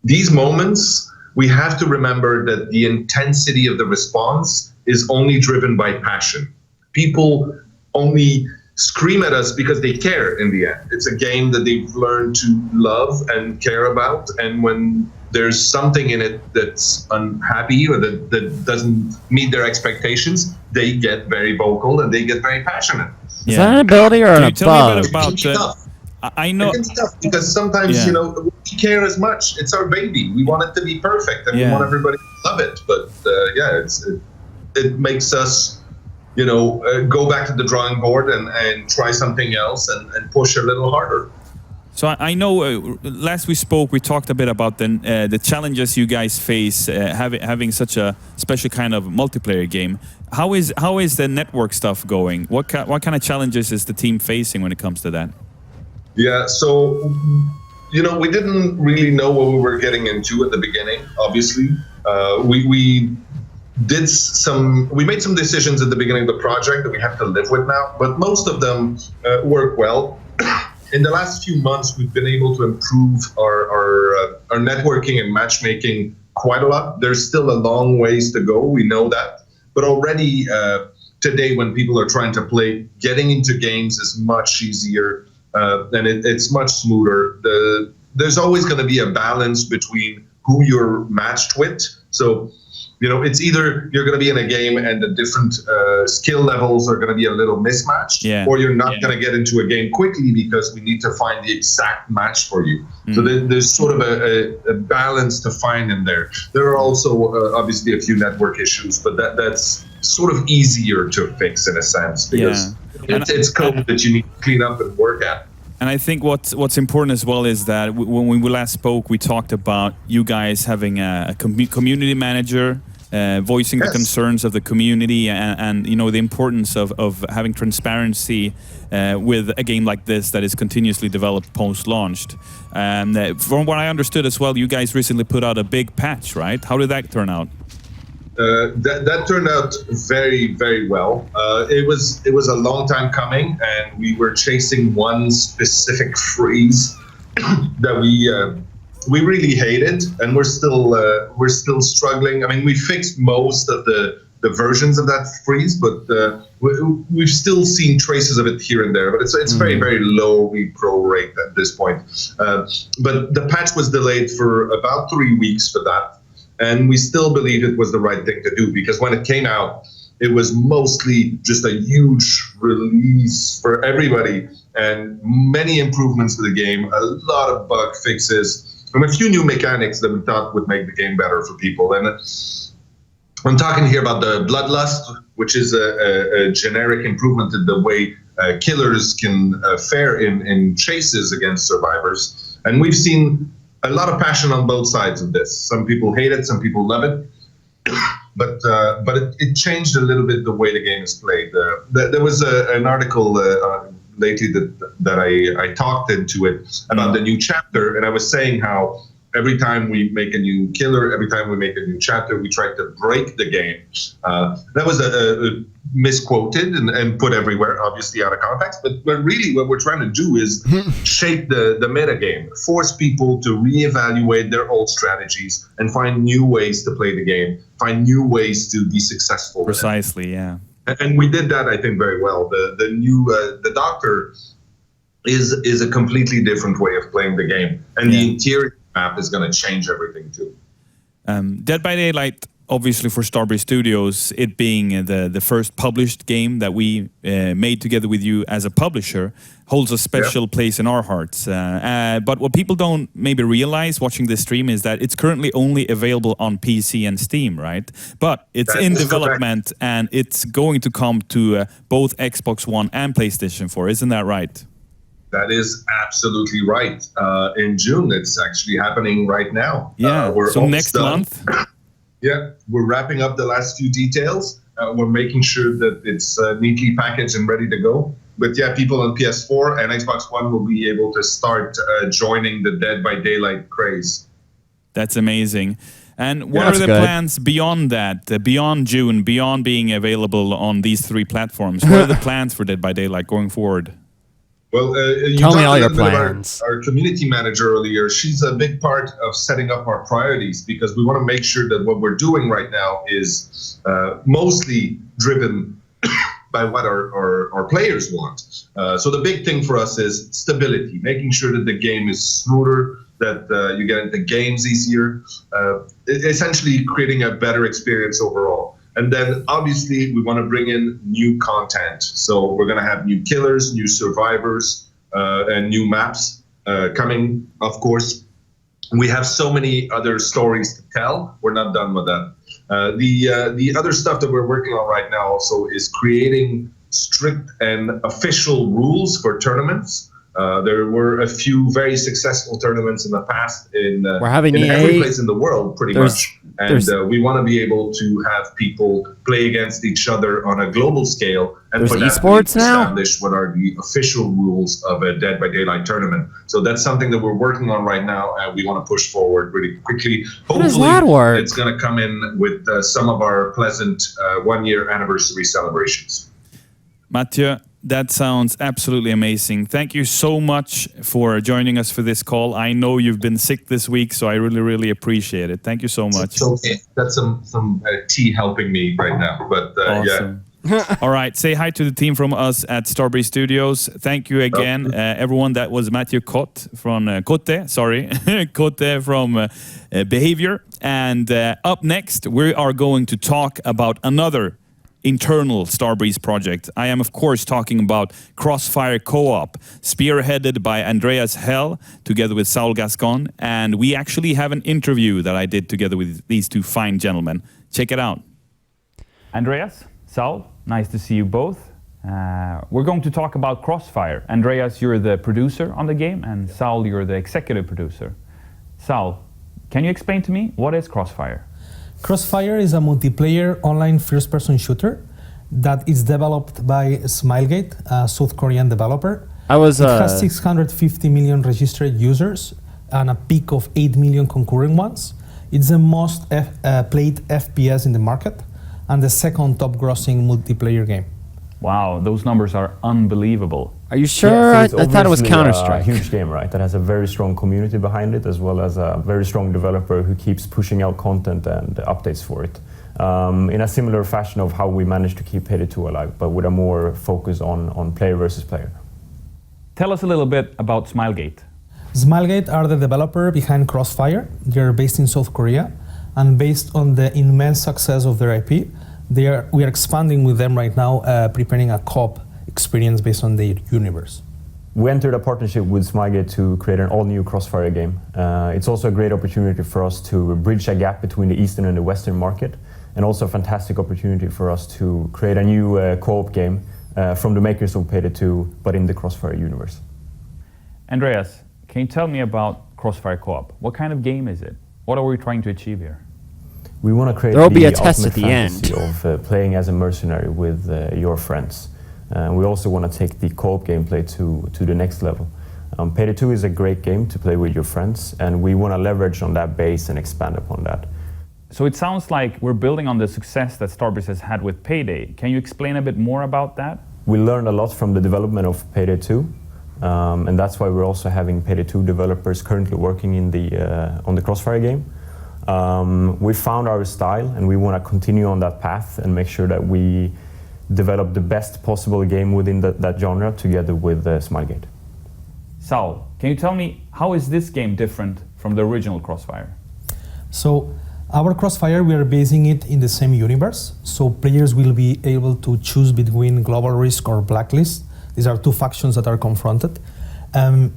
these moments, we have to remember that the intensity of the response is only driven by passion. People only scream at us because they care in the end. It's a game that they've learned to love and care about, and when there's something in it that's unhappy or that doesn't meet their expectations, they get very vocal and they get very passionate. Is that an ability or a bug? I know. It's tough because sometimes, we care as much. It's our baby. We want it to be perfect and we want everybody to love it. But it makes us, go back to the drawing board and try something else and push a little harder. So I know last we spoke, we talked a bit about the challenges you guys face having such a special kind of multiplayer game. How is the network stuff going? What kind of challenges is the team facing when it comes to that? Yeah, so we didn't really know what we were getting into at the beginning. Obviously, we made some decisions at the beginning of the project that we have to live with now, but most of them work well. In the last few months, we've been able to improve our networking and matchmaking quite a lot. There's still a long ways to go. We know that, but already today, when people are trying to play, getting into games is much easier. And it's much smoother. There's always going to be a balance between who you're matched with. So, it's either you're going to be in a game and the different skill levels are going to be a little mismatched, or you're not going to get into a game quickly because we need to find the exact match for you. So there's sort of a balance to find in there. There are also obviously a few network issues, but that's sort of easier to fix in a sense because it's code that you need to clean up and work at. And I think what's important as well is that when we last spoke, we talked about you guys having a community manager, voicing the concerns of the community, and the importance of having transparency with a game like this that is continuously developed post-launched. From what I understood as well, you guys recently put out a big patch, right? How did that turn out? That turned out very, very well. It was a long time coming, and we were chasing one specific freeze that we really hated, and we're still struggling. I mean, we fixed most of the versions of that freeze, but we've still seen traces of it here and there. But it's very, very low repro rate at this point. But the patch was delayed for about 3 weeks for that. And we still believe it was the right thing to do because when it came out, it was mostly just a huge release for everybody and many improvements to the game, a lot of bug fixes, and a few new mechanics that we thought would make the game better for people. And I'm talking here about the Bloodlust, which is a generic improvement in the way killers can fare in chases against survivors. And we've seen a lot of passion on both sides of this. Some people hate it, some people love it, but it changed a little bit the way the game is played. There was an article lately that I talked into it about the new chapter, and I was saying how every time we make a new killer, every time we make a new chapter, we try to break the game. That was a misquoted and put everywhere, obviously out of context. But really what we're trying to do is shape the meta game, force people to reevaluate their old strategies and find new ways to play the game, find new ways to be successful. Precisely, yeah. And we did that, I think, very well. The new the Doctor is a completely different way of playing the game, and the interior map is going to change everything too. Dead by Daylight, obviously for Starbreeze Studios, it being the first published game that we made together with you as a publisher, holds a special place in our hearts. But what people don't maybe realize watching this stream is that it's currently only available on PC and Steam, right? But it's in development and it's going to come to both Xbox One and PlayStation 4. Isn't that right? That is absolutely right. In June, it's actually happening right now. Yeah, so next month? Yeah, we're wrapping up the last few details. We're making sure that it's neatly packaged and ready to go. But yeah, people on PS4 and Xbox One will be able to start joining the Dead by Daylight craze. That's amazing. And what That's are the good. plans beyond that, beyond June, beyond being available on these 3 platforms? What are the plans for Dead by Daylight going forward? Well, you Tell me talked all a your little bit about plans. our community manager earlier. She's a big part of setting up our priorities because we want to make sure that what we're doing right now is mostly driven by what our players want. So the big thing for us is stability, making sure that the game is smoother, that you get into games easier, essentially creating a better experience overall. And then obviously we want to bring in new content. So we're going to have new killers, new survivors, and new maps coming, of course. We have so many other stories to tell. We're not done with that. The other stuff that we're working on right now also is creating strict and official rules for tournaments. There were a few very successful tournaments in the past in We're having every EA. place in the world, pretty much. And we want to be able to have people play against each other on a global scale. And There's for that, esports we now? establish what are the official rules of a Dead by Daylight tournament. So that's something that we're working on right now, and we want to push forward really quickly. How does Hopefully, that work? it's going to come in with some of our pleasant 1-year anniversary celebrations. Mathieu, that sounds absolutely amazing. Thank you so much for joining us for this call. I know you've been sick this week, so I really, really appreciate it. Thank you so much. It's okay. That's some tea helping me right now. But Awesome. All right, say hi to the team from us at Starbreeze Studios. Thank you again, everyone. That was Mathieu Cotte from Cotte from Behavior. And up next, we are going to talk about another internal Starbreeze project. I am, of course, talking about Crossfire Co-op, spearheaded by Andreas Hell, together with Saul Gascon. And we actually have an interview that I did together with these 2 fine gentlemen. Check it out. Andreas, Saul, nice to see you both. We're going to talk about Crossfire. Andreas, you're the producer on the game, and Saul, you're the executive producer. Saul, can you explain to me what is Crossfire? Crossfire is a multiplayer online first-person shooter that is developed by Smilegate, a South Korean developer. It has 650 million registered users and a peak of 8 million concurrent ones. It's the most played FPS in the market and the second top-grossing multiplayer game. Wow, those numbers are unbelievable. Are you sure? Yeah, so I thought it was Counter-Strike. A huge game, right? That has a very strong community behind it, as well as a very strong developer who keeps pushing out content and updates for it. In a similar fashion of how we managed to keep Payday 2 alive, but with a more focus on player versus player. Tell us a little bit about Smilegate. Smilegate are the developer behind Crossfire. They're based in South Korea, and based on the immense success of their IP, we are expanding with them right now, preparing a co-op experience based on their universe. We entered a partnership with Smilegate to create an all-new Crossfire game. It's also a great opportunity for us to bridge a gap between the Eastern and the Western market, and also a fantastic opportunity for us to create a new co-op game from the makers of Payday 2, but in the Crossfire universe. Andreas, can you tell me about Crossfire Co-op? What kind of game is it? What are we trying to achieve here? We want to create There'll be the a test ultimate at the fantasy end. of playing as a mercenary with your friends. We also want to take the co-op gameplay to the next level. Payday 2 is a great game to play with your friends, and we want to leverage on that base and expand upon that. So it sounds like we're building on the success that Starbreeze has had with Payday. Can you explain a bit more about that? We learned a lot from the development of Payday 2, and that's why we're also having Payday 2 developers currently working in on the Crossfire game. We found our style, and we want to continue on that path and make sure that we develop the best possible game within that genre together with Smilegate. Saul, can you tell me how is this game different from the original Crossfire? So our Crossfire, we are basing it in the same universe, so players will be able to choose between Global Risk or Blacklist. These are 2 factions that are confronted. The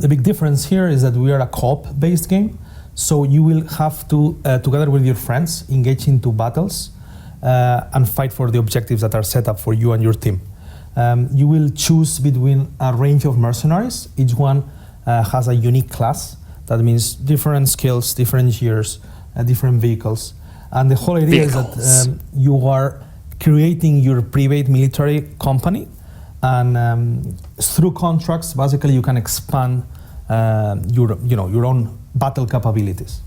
big difference here is that we are a co-op-based game, so you will have to, together with your friends, engage into battles and fight for the objectives that are set up for you and your team. You will choose between a range of mercenaries. Each one has a unique class. That means different skills, different years, different vehicles. And the whole idea is that you are creating your private military company, and through contracts, basically you can expand your own battle capabilities.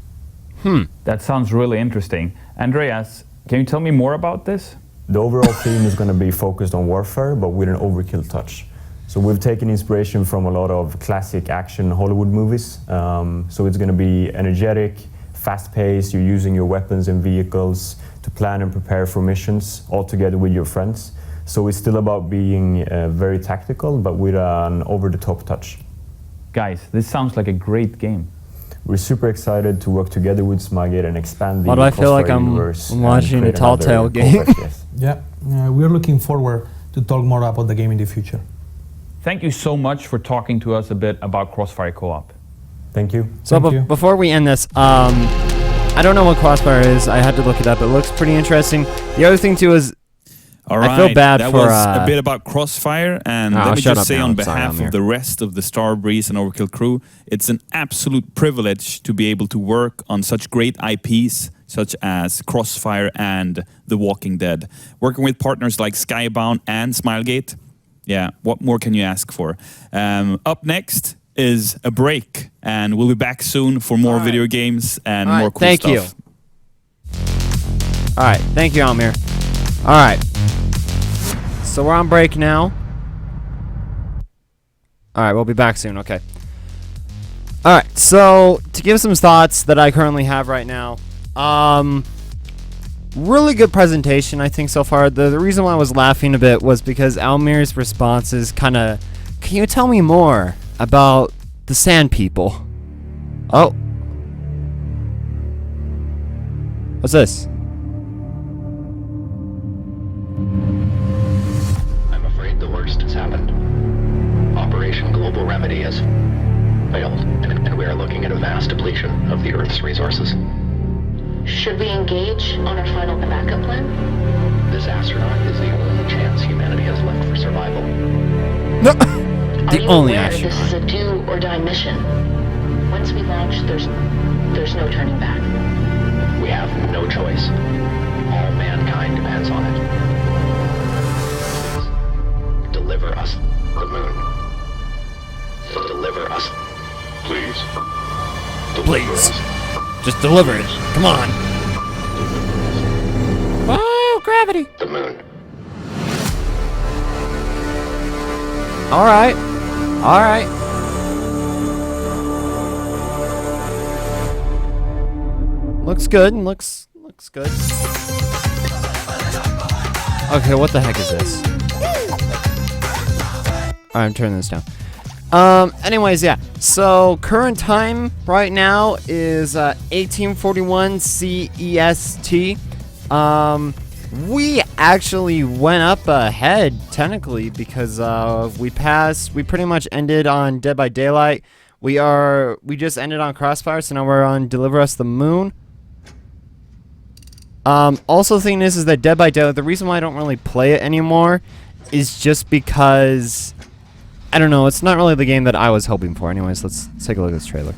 That sounds really interesting. Andreas, can you tell me more about this? The overall theme is going to be focused on warfare, but with an overkill touch. So we've taken inspiration from a lot of classic action Hollywood movies. So it's going to be energetic, fast-paced. You're using your weapons and vehicles to plan and prepare for missions, all together with your friends. So it's still about being very tactical, but with an over-the-top touch. Guys, this sounds like a great game. We're super excited to work together with Smugate and expand the Why do I feel like I'm watching a Telltale game? Yeah, we're looking forward to talk more about the game in the future. Thank you so much for talking to us a bit about Crossfire Co-op. Thank you. So before we end this, I don't know what Crossfire is. I had to look it up. It looks pretty interesting. The other thing too is, all right, I feel bad that for. was a bit about Crossfire, and let me just say on behalf of the rest of the Starbreeze and Overkill crew, it's an absolute privilege to be able to work on such great IPs such as Crossfire and The Walking Dead. Working with partners like Skybound and Smilegate, yeah, what more can you ask for? Up next is a break, and we'll be back soon for more video games and more cool stuff. Thank you. All right, thank you, Almir. All right. So we're on break now. Alright, we'll be back soon, okay. Alright, so to give some thoughts that I currently have right now. Really good presentation, I think, so far. The reason why I was laughing a bit was because Almir's responses kind of... Can you tell me more about the Sand People? Oh. What's this? Has happened. Operation Global Remedy has failed, and we are looking at a vast depletion of the Earth's resources. Should we engage on our final backup plan? This astronaut is the only chance humanity has left for survival. No, the only astronaut. This is a do or die mission. Once we launch, there's no turning back. We have no choice. All mankind depends on it. Deliver us the moon. Deliver us. Please. Please. Just deliver it. Come on. Oh, gravity. The moon. Alright. Alright. Looks good. Looks good. Okay, what the heck is this? I'm turning this down. Anyways, yeah. So current time right now is 1841 CEST. We actually went up ahead technically because we pretty much ended on Dead by Daylight. We just ended on Crossfire, so now we're on Deliver Us the Moon. Also the thing is that Dead by Daylight, the reason why I don't really play it anymore is just because I don't know, it's not really the game that I was hoping for. Anyways, let's take a look at this trailer.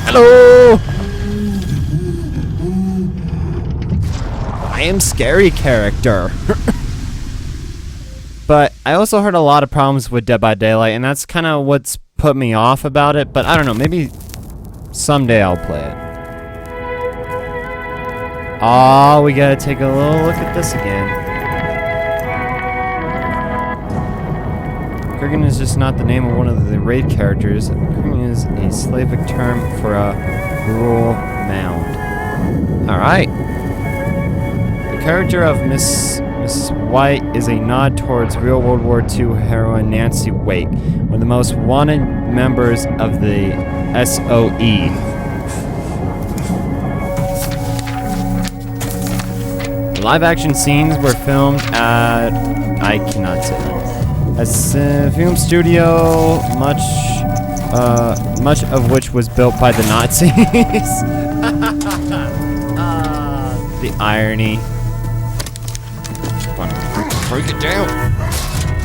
Hello! I am scary character. But I also heard a lot of problems with Dead by Daylight, and that's kind of what's put me off about it. But I don't know, maybe someday I'll play it. Oh, we gotta take a little look at this again. Kurgan is just not the name of one of the raid characters. Kurgan is a Slavic term for a rural mound. Alright. The character of Miss White is a nod towards real World War II heroine Nancy Wake, one of the most wanted members of the SOE. Live action scenes were filmed at, I cannot say that, a film studio, much of which was built by the Nazis. The irony. Break it down.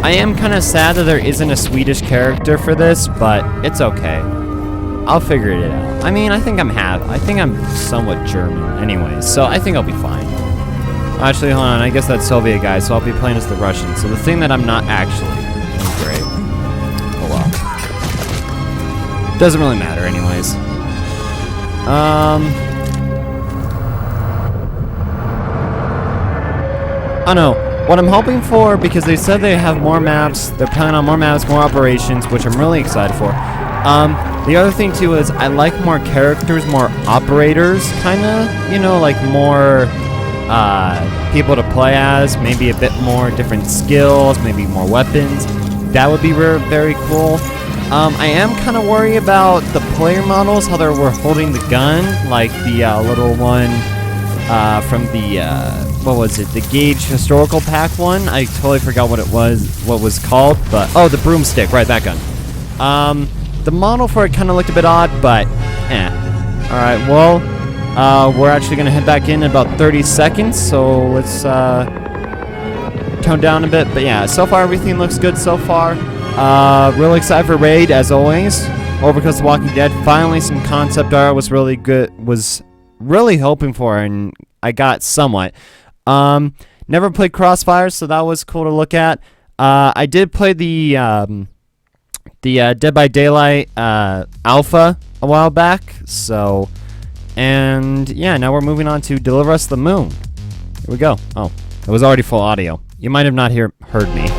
I am kind of sad that there isn't a Swedish character for this, but it's okay. I'll figure it out. I mean, I think I'm somewhat German anyway, so I think I'll be fine. Actually, hold on. I guess that's Soviet guy, so I'll be playing as the Russian. So the thing that I'm not actually. Oh, great. Oh, well. Doesn't really matter anyways. I don't know. What I'm hoping for, because they said they have more maps, they're planning on more maps, more operations, which I'm really excited for. The other thing too is I like more characters, more operators, kinda, you know, like more people to play as, maybe a bit more different skills, maybe more weapons. That would be very cool. I am kind of worried about the player models, how they were holding the gun, like the little one from the, what was it, the Gauge Historical Pack one? I totally forgot what it was called, but, oh, the broomstick, right, that gun. The model for it kind of looked a bit odd, but, Alright, well, we're actually going to head back in about 30 seconds, so let's tone down a bit, but yeah, so far everything looks good so far. Really excited for Raid, as always. Overcooked The Walking Dead, finally some concept art was really good, was really hoping for, and I got somewhat. Never played Crossfire, so that was cool to look at. I did play the Dead by Daylight alpha a while back, so, and yeah, now we're moving on to Deliver Us the Moon. Here we go. Oh, it was already full audio. You might have not heard me.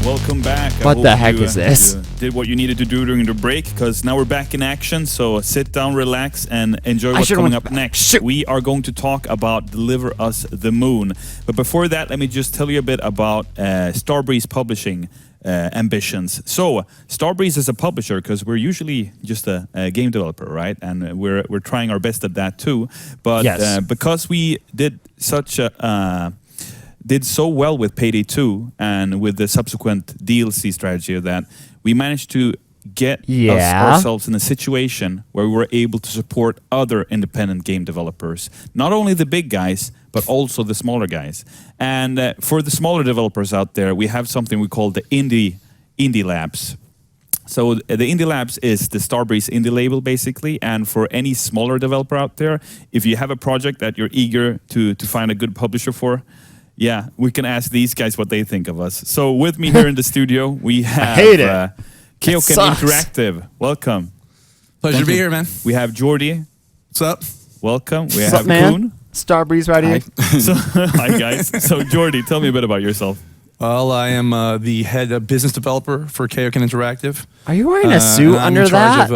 Welcome back. What the heck is this? You did what you needed to do during the break, because now we're back in action. So sit down, relax, and enjoy what's coming up next. Shoot. We are going to talk about Deliver Us the Moon. But before that, let me just tell you a bit about Starbreeze Publishing ambitions. So Starbreeze is a publisher, because we're usually just a game developer, right? And we're trying our best at that too. But yes. Because we did so well with Payday 2 and with the subsequent DLC strategy of that, we managed to get ourselves in a situation where we were able to support other independent game developers. Not only the big guys, but also the smaller guys. And for the smaller developers out there, we have something we call the Indie Labs. So the Indie Labs is the Starbreeze indie label, basically. And for any smaller developer out there, if you have a project that you're eager to find a good publisher for, yeah, we can ask these guys what they think of us. So with me here in the studio, we have Keoken Interactive. Welcome. Pleasure to be here, man. We have Jordy. What's up? Welcome. We What's have up, man? Koen. Starbreeze right here. So, hi, guys. So, Jordy, tell me a bit about yourself. Well, I am the head of business developer for Keoken Interactive. Are you wearing a suit under that?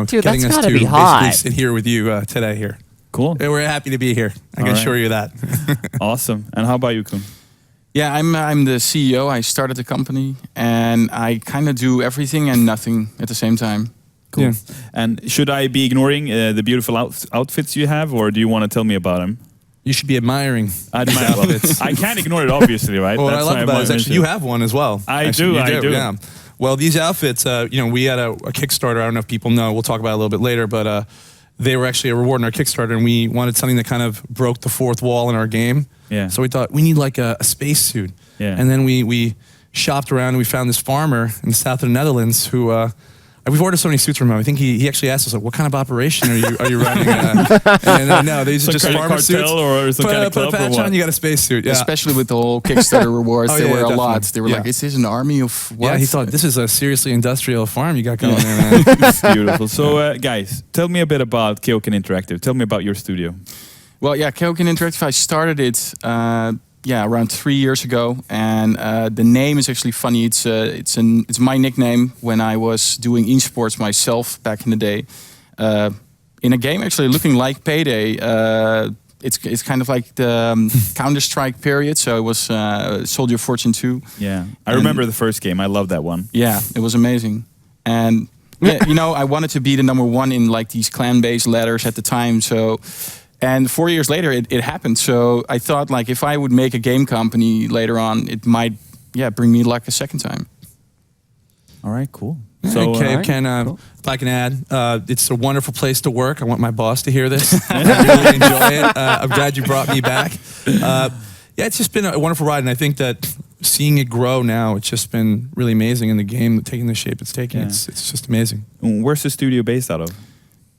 Dude, that's gotta be hot. Basically sit here with you today here. Cool. Yeah, we're happy to be here. I can assure you that. Awesome. And how about you, Koen? Yeah, I'm the CEO. I started the company, and I kind of do everything and nothing at the same time. Cool. Yeah. And should I be ignoring the beautiful outfits you have, or do you want to tell me about them? You should be admiring outfits. I can't ignore it, obviously, right? Well, what I love about it is actually you have one as well. I do. Yeah. Well, these outfits, we had a Kickstarter. I don't know if people know. We'll talk about it a little bit later, but they were actually a reward in our Kickstarter, and we wanted something that kind of broke the fourth wall in our game. Yeah. So we thought we need like a spacesuit. Yeah. And then we shopped around and we found this farmer in the south of the Netherlands who we've ordered so many suits from him. I think he actually asked us, like, what kind of operation are you running? No, these are just farmer suits. Or some kind of club, put a patch on, you got a spacesuit. Yeah. Especially with the whole Kickstarter rewards, there were a definitely. lot. They were like, is this an army of what? Yeah, he thought, this is a seriously industrial farm you got going there, man. It's beautiful. So, guys, tell me a bit about Keoken Interactive. Tell me about your studio. Well, yeah, Keoken Interactive, I started it around 3 years ago, and the name is actually funny. It's my nickname when I was doing esports myself back in the day. In a game actually looking like Payday. It's kind of like the Counter-Strike period. So it was Soldier of Fortune 2. Yeah, I remember the first game. I love that one. Yeah, it was amazing. And yeah, I wanted to be the number one in like these clan-based ladders at the time. So. And 4 years later, it happened. So I thought, like, if I would make a game company later on, it might, bring me luck a second time. All right, cool. So, if I can add, it's a wonderful place to work. I want my boss to hear this. I really enjoy it. I'm glad you brought me back. It's just been a wonderful ride, and I think that seeing it grow now, it's just been really amazing. And the game taking the shape it's taking, it's just amazing. Where's the studio based out of?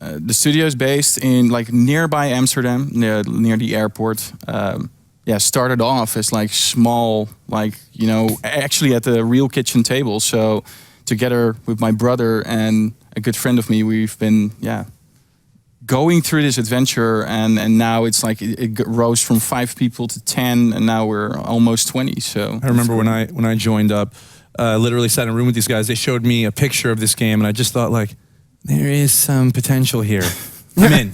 The studio is based in like nearby Amsterdam, near the airport. Started off as like small, like, you know, actually at the real kitchen table. So together with my brother and a good friend of me, we've been, going through this adventure, and now it's like it rose from 5 people to 10, and now we're almost 20. So I remember when I joined up, literally sat in a room with these guys. They showed me a picture of this game, and I just thought, like, there is some potential here. I'm in.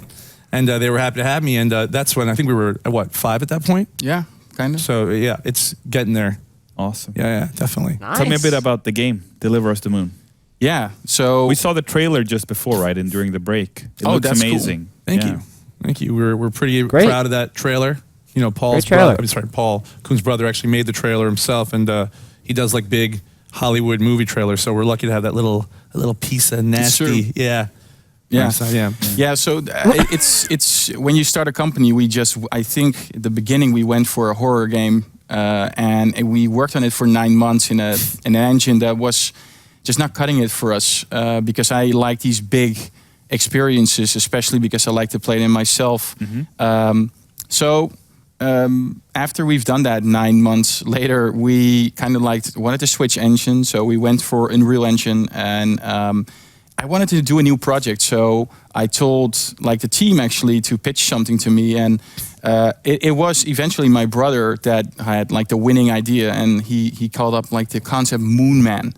And they were happy to have me, and that's when I think we were at, what, 5 at that point? Yeah, kind of. So yeah, it's getting there. Awesome. Yeah, definitely. Nice. Tell me a bit about the game, Deliver Us the Moon. Yeah, so we saw the trailer just before, right, and during the break. It looks that's amazing. Cool. Thank you. We're pretty proud of that trailer. You know, Paul Koon's brother actually made the trailer himself, and he does like big Hollywood movie trailers. So we're lucky to have that little piece of nasty. Yeah. So it's when you start a company, I think at the beginning we went for a horror game, and we worked on it for 9 months in an engine that was just not cutting it for us, because I like these big experiences, especially because I like to play them myself. After we've done that 9 months later, we kind of wanted to switch engine, so we went for Unreal Engine, and I wanted to do a new project, so I told like the team actually to pitch something to me, and it was eventually my brother that had like the winning idea, and he called up like the concept Moon Man,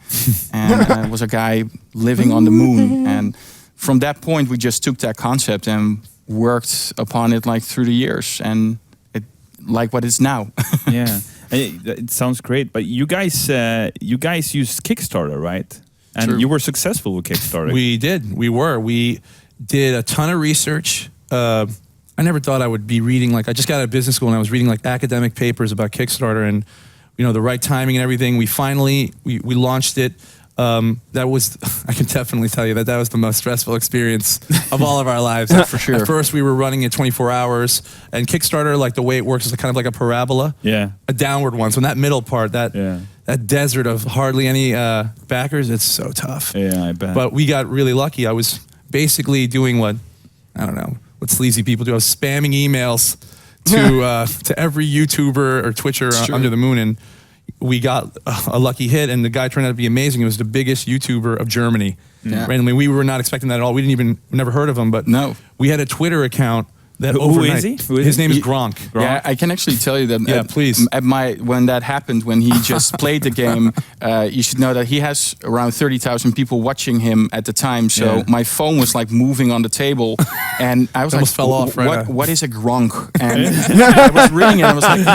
and it was a guy living on the moon, and from that point we just took that concept and worked upon it like through the years, and it like what it's now. Yeah, it sounds great, but you guys used Kickstarter, right? And True. you were successful with Kickstarter. We did. We did a ton of research. I never thought I would be reading, like, I just got out of business school and I was reading like academic papers about Kickstarter and, you know, the right timing and everything. We finally, we launched it. That was, I can definitely tell you that was the most stressful experience of all of our lives. For sure. At first we were running it 24 hours, and Kickstarter, like the way it works is kind of like a parabola. Yeah. A downward one. So in that middle part, that desert of hardly any backers, it's so tough. Yeah, I bet. But we got really lucky. I was basically doing what sleazy people do. I was spamming emails to every YouTuber or Twitcher under the moon, and we got a lucky hit, and the guy turned out to be amazing. It was the biggest YouTuber of Germany. Yeah. Randomly, we were not expecting that at all. We never heard of him, but we had a Twitter account that Who overnight. is he? His name is Gronk. Yeah, I can actually tell you that. Yeah, please. When that happened, when he just played the game, you should know that he has around 30,000 people watching him at the time. So my phone was like moving on the table, and I was almost fell off. Right? What is a Gronk? And I was reading it. And I was like,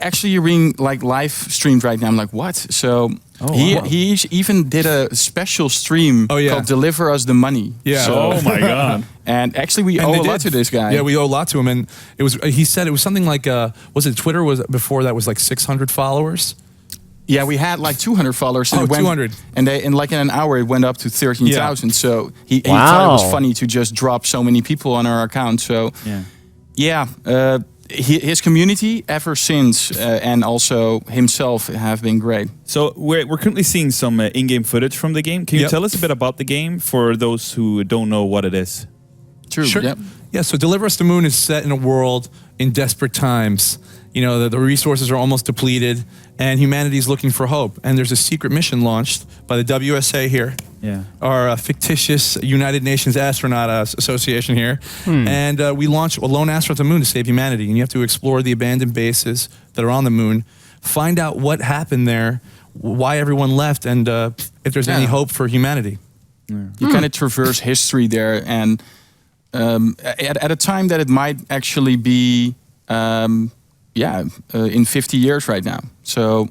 actually, you're being like live streamed right now. I'm like, what? So. He even did a special stream called "Deliver Us the Money." Yeah. So, oh my god! And actually, we owe a lot to this guy. Yeah, we owe a lot to him, and it was. He said it was something like, was it Twitter? Was before that was like 600 followers. Yeah, we had like 200 followers. And 200. And in an hour, it went up to 13,000. So he Wow. thought it was funny to just drop so many people on our account. So his community ever since, and also himself, have been great. So we're currently seeing some in-game footage from the game. Can you tell us a bit about the game for those who don't know what it is? True. Sure. Yep. Yeah. So Deliver Us the Moon is set in a world in desperate times. You know, the resources are almost depleted, and humanity is looking for hope. And there's a secret mission launched by the WSA here. Yeah. Our fictitious United Nations Astronaut Association here. And we launch a lone astronaut to the moon to save humanity. And you have to explore the abandoned bases that are on the moon, find out what happened there, why everyone left, and if there's any hope for humanity. You kind of traverse history there, and at a time that it might actually be, in 50 years right now. So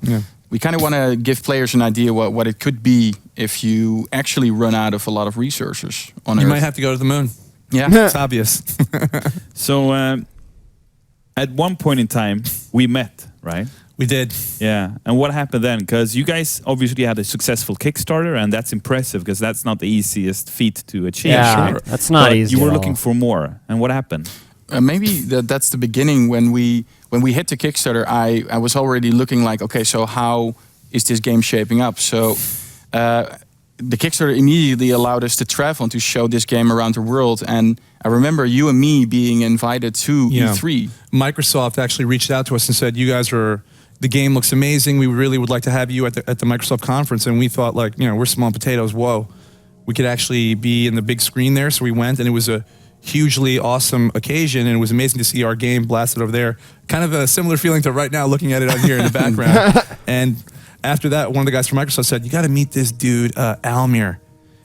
we kind of want to give players an idea what it could be if you actually run out of a lot of resources on Earth. You might have to go to the moon. Yeah, it's obvious. So at one point in time, we met, right? We did. Yeah. And what happened then? Because you guys obviously had a successful Kickstarter, and that's impressive because that's not the easiest feat to achieve. Yeah, right? that's not easy You were at looking all. for more. And what happened? Maybe that's the beginning when we when we hit the Kickstarter, I was already looking like, okay, so how is this game shaping up? So the Kickstarter immediately allowed us to travel and to show this game around the world. And I remember you and me being invited to E3. Microsoft actually reached out to us and said, the game looks amazing. We really would like to have you at the Microsoft conference. And we thought, like, we're small potatoes. Whoa, we could actually be in the big screen there. So we went, and it was a hugely awesome occasion, and it was amazing to see our game blasted over there. Kind of a similar feeling to right now looking at it out here in the background. And after that, one of the guys from Microsoft said, you got to meet this dude, Almir.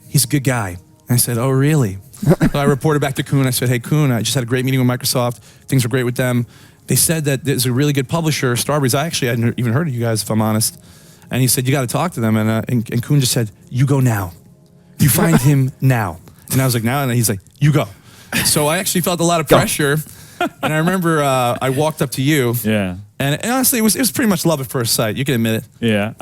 He's a good guy. And I said, oh, really? So I reported back to Koen. I said, hey, Koen, I just had a great meeting with Microsoft. Things were great with them. They said that there's a really good publisher, Starbreeze. I actually hadn't even heard of you guys, if I'm honest. And he said, you got to talk to them. And Koen just said, you go now. You find him now. And I was like, now? And he's like, you go. So I actually felt a lot of pressure. And I remember I walked up to you. Yeah. And honestly, it was pretty much love at first sight. You can admit it. Yeah.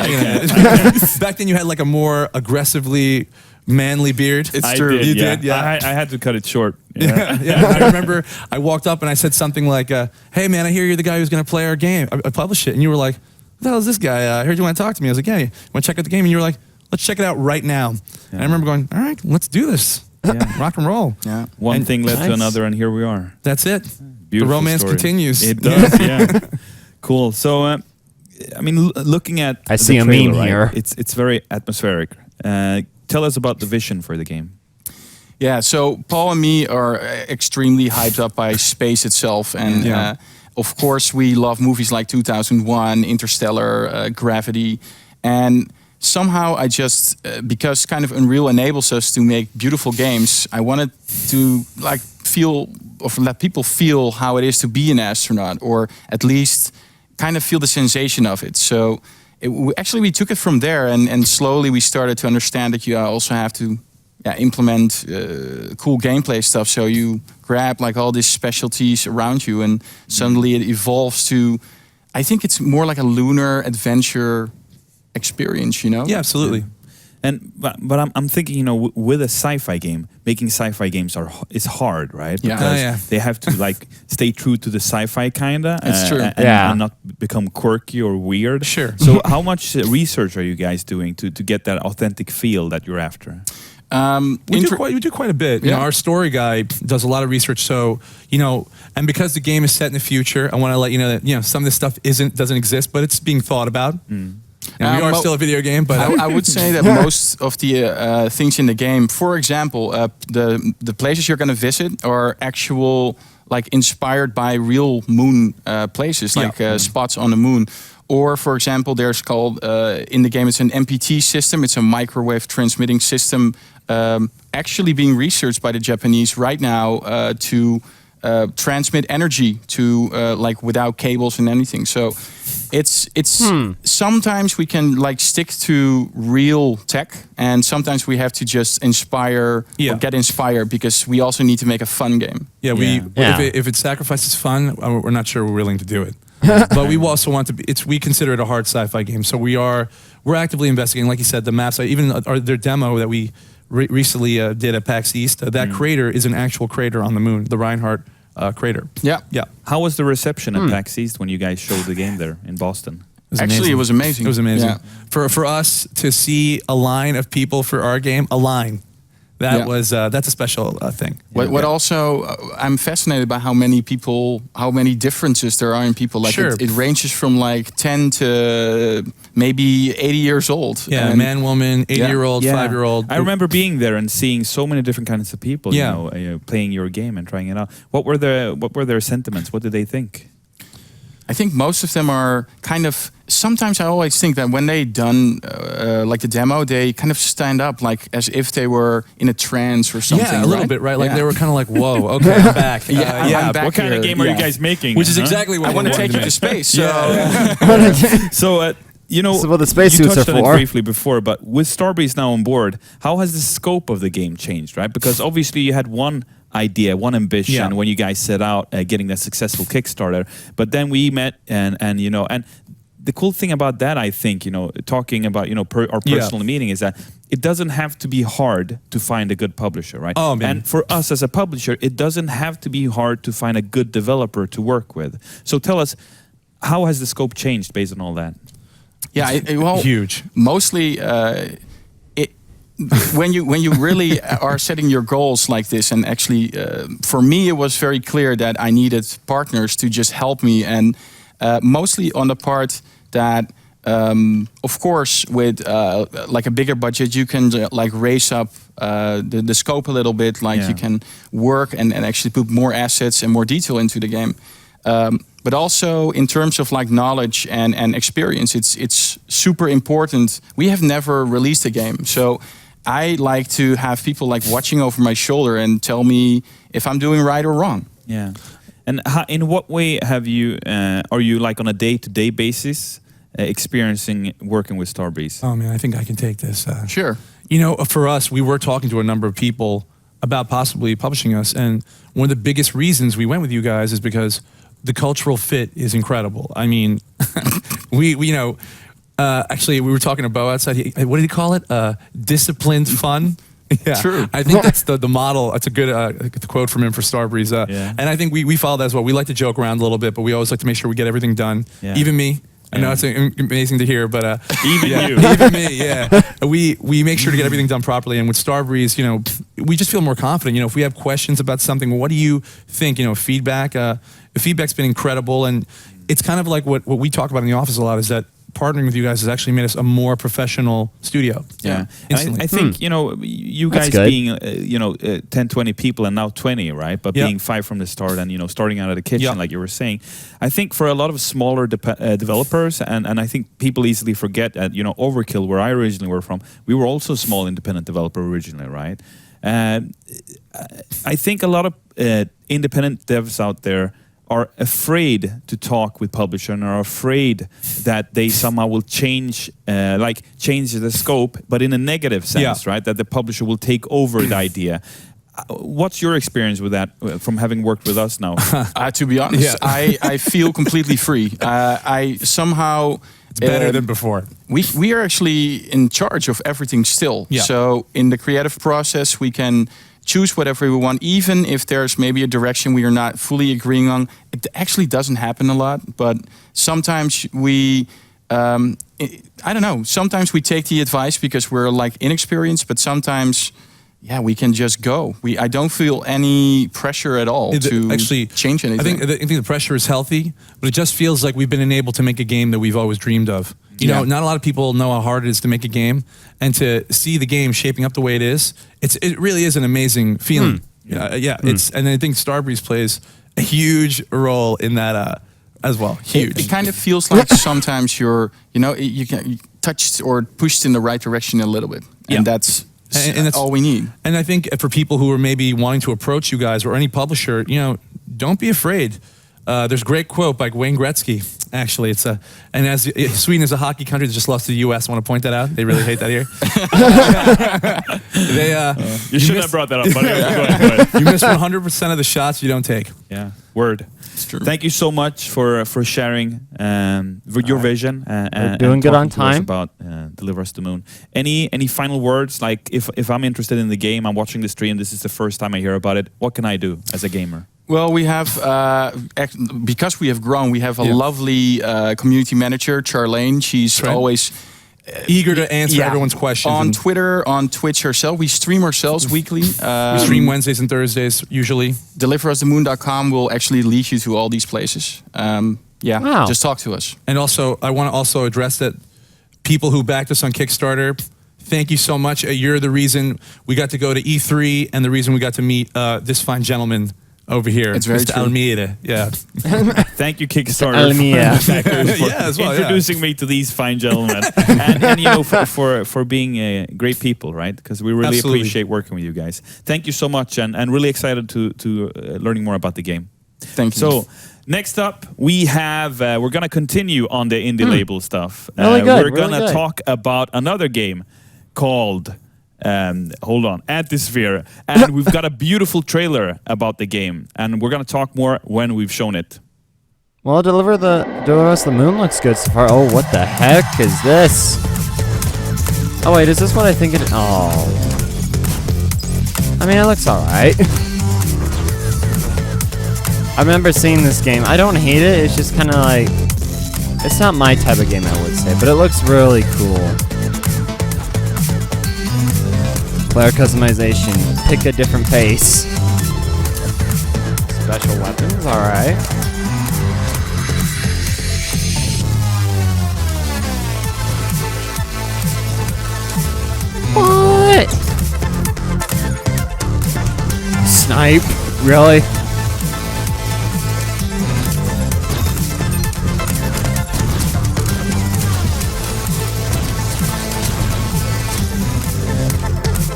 Back then, you had like a more aggressively manly beard. It's true. You did, yeah. I had to cut it short. Yeah. I remember I walked up and I said something like, hey, man, I hear you're the guy who's going to play our game. I published it. And you were like, what the hell is this guy? I heard you want to talk to me. I was like, yeah, you want to check out the game? And you were like, let's check it out right now. And I remember going, all right, let's do this. Yeah. Rock and roll. Yeah. One thing led to another, and here we are. That's it. Beautiful the romance story. continues. It does, yeah. Cool. So, I mean, looking at I see the a trailer, meme here. It's very atmospheric. Tell us about the vision for the game. Yeah, so Paul and me are extremely hyped up by space itself. And of course, we love movies like 2001, Interstellar, Gravity. And somehow I just, because kind of Unreal enables us to make beautiful games, I wanted to like feel, or let people feel how it is to be an astronaut, or at least kind of feel the sensation of it. So we took it from there, and slowly we started to understand that you also have to implement cool gameplay stuff. So you grab like all these specialties around you, and suddenly it evolves to, I think it's more like a lunar adventure experience, you know? Yeah, absolutely. And but I'm thinking, with a sci-fi game, making sci-fi games is hard, right? Yeah. Because they have to like stay true to the sci-fi kinda. It's true. And not become quirky or weird. Sure. So how much research are you guys doing to get that authentic feel that you're after? We do quite a bit. You know, our story guy does a lot of research. So, and because the game is set in the future, I want to let you know that some of this stuff doesn't exist, but it's being thought about. We are still a video game, but I would say that most of the things in the game, for example, the places you're going to visit are actual, like inspired by real moon places, like spots on the moon. Or, for example, there's called in the game, it's an MPT system. It's a microwave transmitting system, actually being researched by the Japanese right now to transmit energy to like without cables and anything. So it's sometimes we can like stick to real tech, and sometimes we have to just inspire or get inspired, because we also need to make a fun game. If it sacrifices fun, we're not sure we're willing to do it. But we also want to be. We consider it a hard sci-fi game, so we're actively investigating. Like you said, the maps. Even their demo that we recently did at PAX East. That crater is an actual crater on the moon, the Reinhardt crater. Yeah. How was the reception at PAX East when you guys showed the game there in Boston? It was amazing. It was amazing. Yeah. For us to see a line of people for our game, that's a special thing. What also, I'm fascinated by how many differences there are in people. Like it ranges from like 10 to maybe 80 years old. Yeah, and man, woman, 80-year-old, 5-year-old. I remember being there and seeing so many different kinds of people, playing your game and trying it out. What were their sentiments? What did they think? I think most of them are kind of. Sometimes I always think that when they done like the demo, they kind of stand up like as if they were in a trance or something. Yeah, a little bit, right? Like they were kind of like, "Whoa, okay, I'm back." I'm back. What kind of game are you guys making? Which is exactly what I want to take you to space. So, so what the spacesuits you touched are on for. it briefly before, but with Starbreeze now on board, how has the scope of the game changed? Right, because obviously you had one idea, one ambition when you guys set out getting that successful Kickstarter, but then we met and the cool thing about that, I think, talking about, our personal meeting, is that it doesn't have to be hard to find a good publisher, right? Oh, man. And for us as a publisher, it doesn't have to be hard to find a good developer to work with. So tell us, how has the scope changed based on all that? Yeah, well, huge. Mostly, when you really are setting your goals like this, and actually, for me, it was very clear that I needed partners to just help me, and mostly on the part that, of course, with like a bigger budget, you can like raise up the scope a little bit. Like you can work and actually put more assets and more detail into the game. But also in terms of like knowledge and experience, it's super important. We have never released a game, so I like to have people like watching over my shoulder and tell me if I'm doing right or wrong. Yeah. And in what way have you, are you like on a day-to-day basis experiencing working with Starbreeze? Oh man, I think I can take this. Sure. For us, we were talking to a number of people about possibly publishing us, and one of the biggest reasons we went with you guys is because the cultural fit is incredible. I mean, actually, we were talking to Bo outside. What did he call it? Disciplined fun. Yeah, true. I think that's the model. That's a good quote from him for Starbreeze. And I think we follow that as well. We like to joke around a little bit, but we always like to make sure we get everything done. Yeah. Even me. I know it's amazing to hear, but even me, we make sure to get everything done properly. And with Starbreeze, we just feel more confident. If we have questions about something, what do you think? Feedback. Feedback's been incredible, and it's kind of like what we talk about in the office a lot is that partnering with you guys has actually made us a more professional studio. Yeah. I think, you guys being, 10, 20 people and now 20, right? But being 5 from the start and, starting out of the kitchen, like you were saying, I think for a lot of smaller developers, and I think people easily forget that, Overkill, where I originally were from, we were also a small independent developer originally, right? I think a lot of independent devs out there are afraid to talk with publisher and are afraid that they somehow will change the scope, but in a negative sense, right? That the publisher will take over the idea. What's your experience with that from having worked with us now? To be honest, I feel completely free. I somehow... It's better than before. We are actually in charge of everything still. Yeah. So in the creative process, we can choose whatever we want, even if there's maybe a direction we are not fully agreeing on. It actually doesn't happen a lot, but sometimes we, I don't know, sometimes we take the advice because we're like inexperienced, but sometimes, we can just go. I don't feel any pressure at all to actually change anything. I think the pressure is healthy, but it just feels like we've been able to make a game that we've always dreamed of. Not a lot of people know how hard it is to make a game, and to see the game shaping up the way it is, it really is an amazing feeling. And I think Starbreeze plays a huge role in that as well. Huge. It kind of feels like sometimes you're touched or pushed in the right direction a little bit, and that's all we need. And I think for people who are maybe wanting to approach you guys or any publisher, don't be afraid. There's a great quote by Wayne Gretzky. Actually, and as Sweden is a hockey country that just lost to the U.S. I want to point that out. They really hate that here. You shouldn't have brought that up, buddy. Go ahead. You miss 100% of the shots you don't take. Yeah, word. It's true. Thank you so much for sharing your vision. We're doing good on time. About Deliver Us the Moon. Any final words? Like if I'm interested in the game, I'm watching the stream. This is the first time I hear about it. What can I do as a gamer? Well, we have, because we have grown, we have a lovely community manager, Charlene. She's always eager to answer everyone's questions. On Twitter, on Twitch herself. We stream ourselves weekly. We stream Wednesdays and Thursdays, usually. DeliverUsTheMoon.com will actually lead you to all these places. Just talk to us. And also, I want to also address that people who backed us on Kickstarter, thank you so much. You're the reason we got to go to E3 and the reason we got to meet this fine gentleman over here, it's very Mr. true. Almeida. Yeah. Thank you, Kickstarter, for introducing me to these fine gentlemen, and for being great people, right? Because we really appreciate working with you guys. Thank you so much, and really excited to learning more about the game. Thank you. So next up, we have we're gonna continue on the indie label stuff. Really good. We're gonna talk about another game called. Antisphere, and we've got a beautiful trailer about the game, and we're gonna talk more when we've shown it. Well, Deliver Us the Moon looks good so far. Oh, what the heck is this? Oh wait, is this what I think it is? Oh. I mean, it looks alright. I remember seeing this game. I don't hate it, it's just kind of like... It's not my type of game, I would say, but it looks really cool. Player customization. Pick a different face. Special weapons, alright. What? Snipe? Really?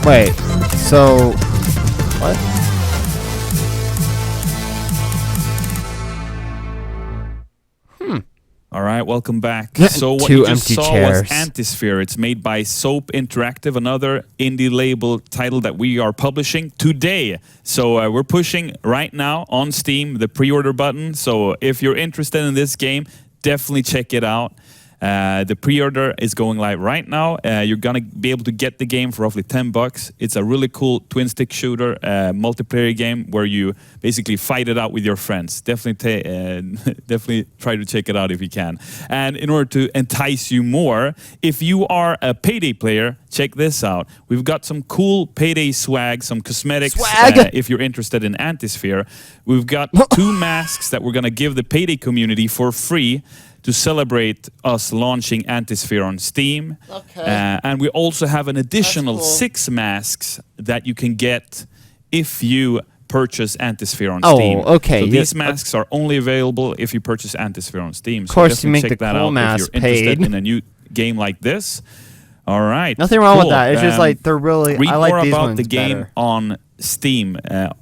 Wait, so... What? All right, welcome back. So what you just saw was Antisphere. It's made by Soap Interactive, another indie label title that we are publishing today. So we're pushing right now on Steam the pre-order button. So if you're interested in this game, definitely check it out. The pre-order is going live right now. You're gonna be able to get the game for roughly $10. It's a really cool twin-stick shooter, multiplayer game where you basically fight it out with your friends. Definitely try to check it out if you can. And in order to entice you more, if you are a Payday player, check this out. We've got some cool Payday swag, some cosmetics. If you're interested in Antisphere, we've got 2 masks that we're gonna give the Payday community for free to celebrate us launching Antisphere on Steam. Okay. And we also have an additional 6 masks that you can get if you purchase Antisphere on Steam. Oh, okay. So these masks are only available if you purchase Antisphere on Steam. Of course, so you make check the that cool out mask if you're interested paid. in a new game like this. All right. Nothing wrong with that. It's just like they're really... Read I like more these about ones the game better. on Steam.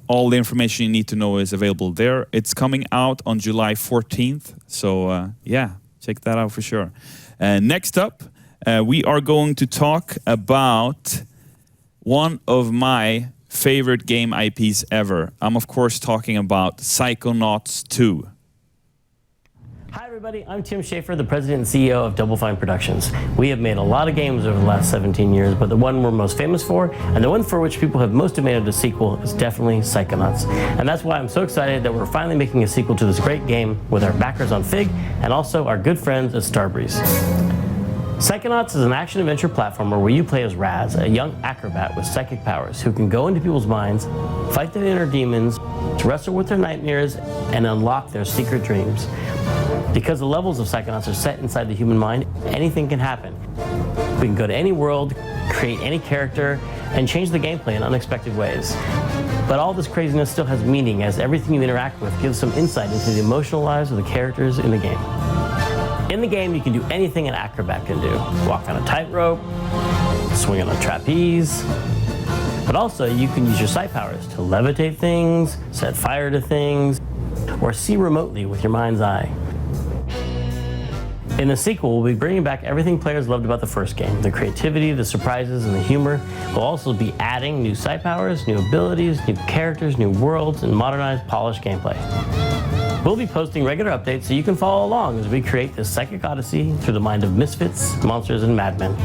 All the information you need to know is available there. It's coming out on July 14th. So, yeah, check that out for sure. Next up, we are going to talk about one of my favorite game IPs ever. I'm, of course, talking about Psychonauts 2. Hi everybody, I'm Tim Schafer, the president and CEO of Double Fine Productions. We have made a lot of games over the last 17 years, but the one we're most famous for, and the one for which people have most demanded a sequel, is definitely Psychonauts. And that's why I'm so excited that we're finally making a sequel to this great game with our backers on Fig, and also our good friends at Starbreeze. Psychonauts is an action-adventure platformer where you play as Raz, a young acrobat with psychic powers who can go into people's minds, fight their inner demons, wrestle with their nightmares, and unlock their secret dreams. Because the levels of Psychonauts are set inside the human mind, anything can happen. We can go to any world, create any character, and change the gameplay in unexpected ways. But all this craziness still has meaning, as everything you interact with gives some insight into the emotional lives of the characters in the game. In the game, you can do anything an acrobat can do. Walk on a tightrope, swing on a trapeze, but also you can use your sight powers to levitate things, set fire to things, or see remotely with your mind's eye. In the sequel, we'll be bringing back everything players loved about the first game. The creativity, the surprises, and the humor. We'll also be adding new sight powers, new abilities, new characters, new worlds, and modernized, polished gameplay. We'll be posting regular updates so you can follow along as we create this psychic odyssey through the mind of misfits, monsters, and madmen.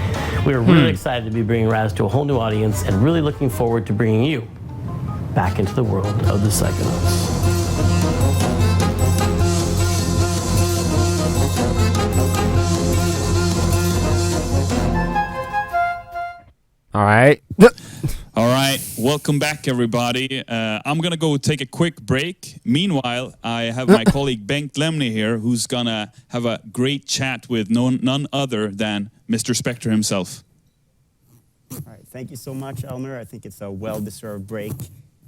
We are really excited to be bringing Raz to a whole new audience and really looking forward to bringing you back into the world of the Psychonauts. All right. All right, welcome back, everybody. I'm gonna go take a quick break. Meanwhile, I have my colleague Bengt Lemne here, who's gonna have a great chat with none other than Mr. Spectre himself. All right, thank you so much, Elmer. I think it's a well-deserved break.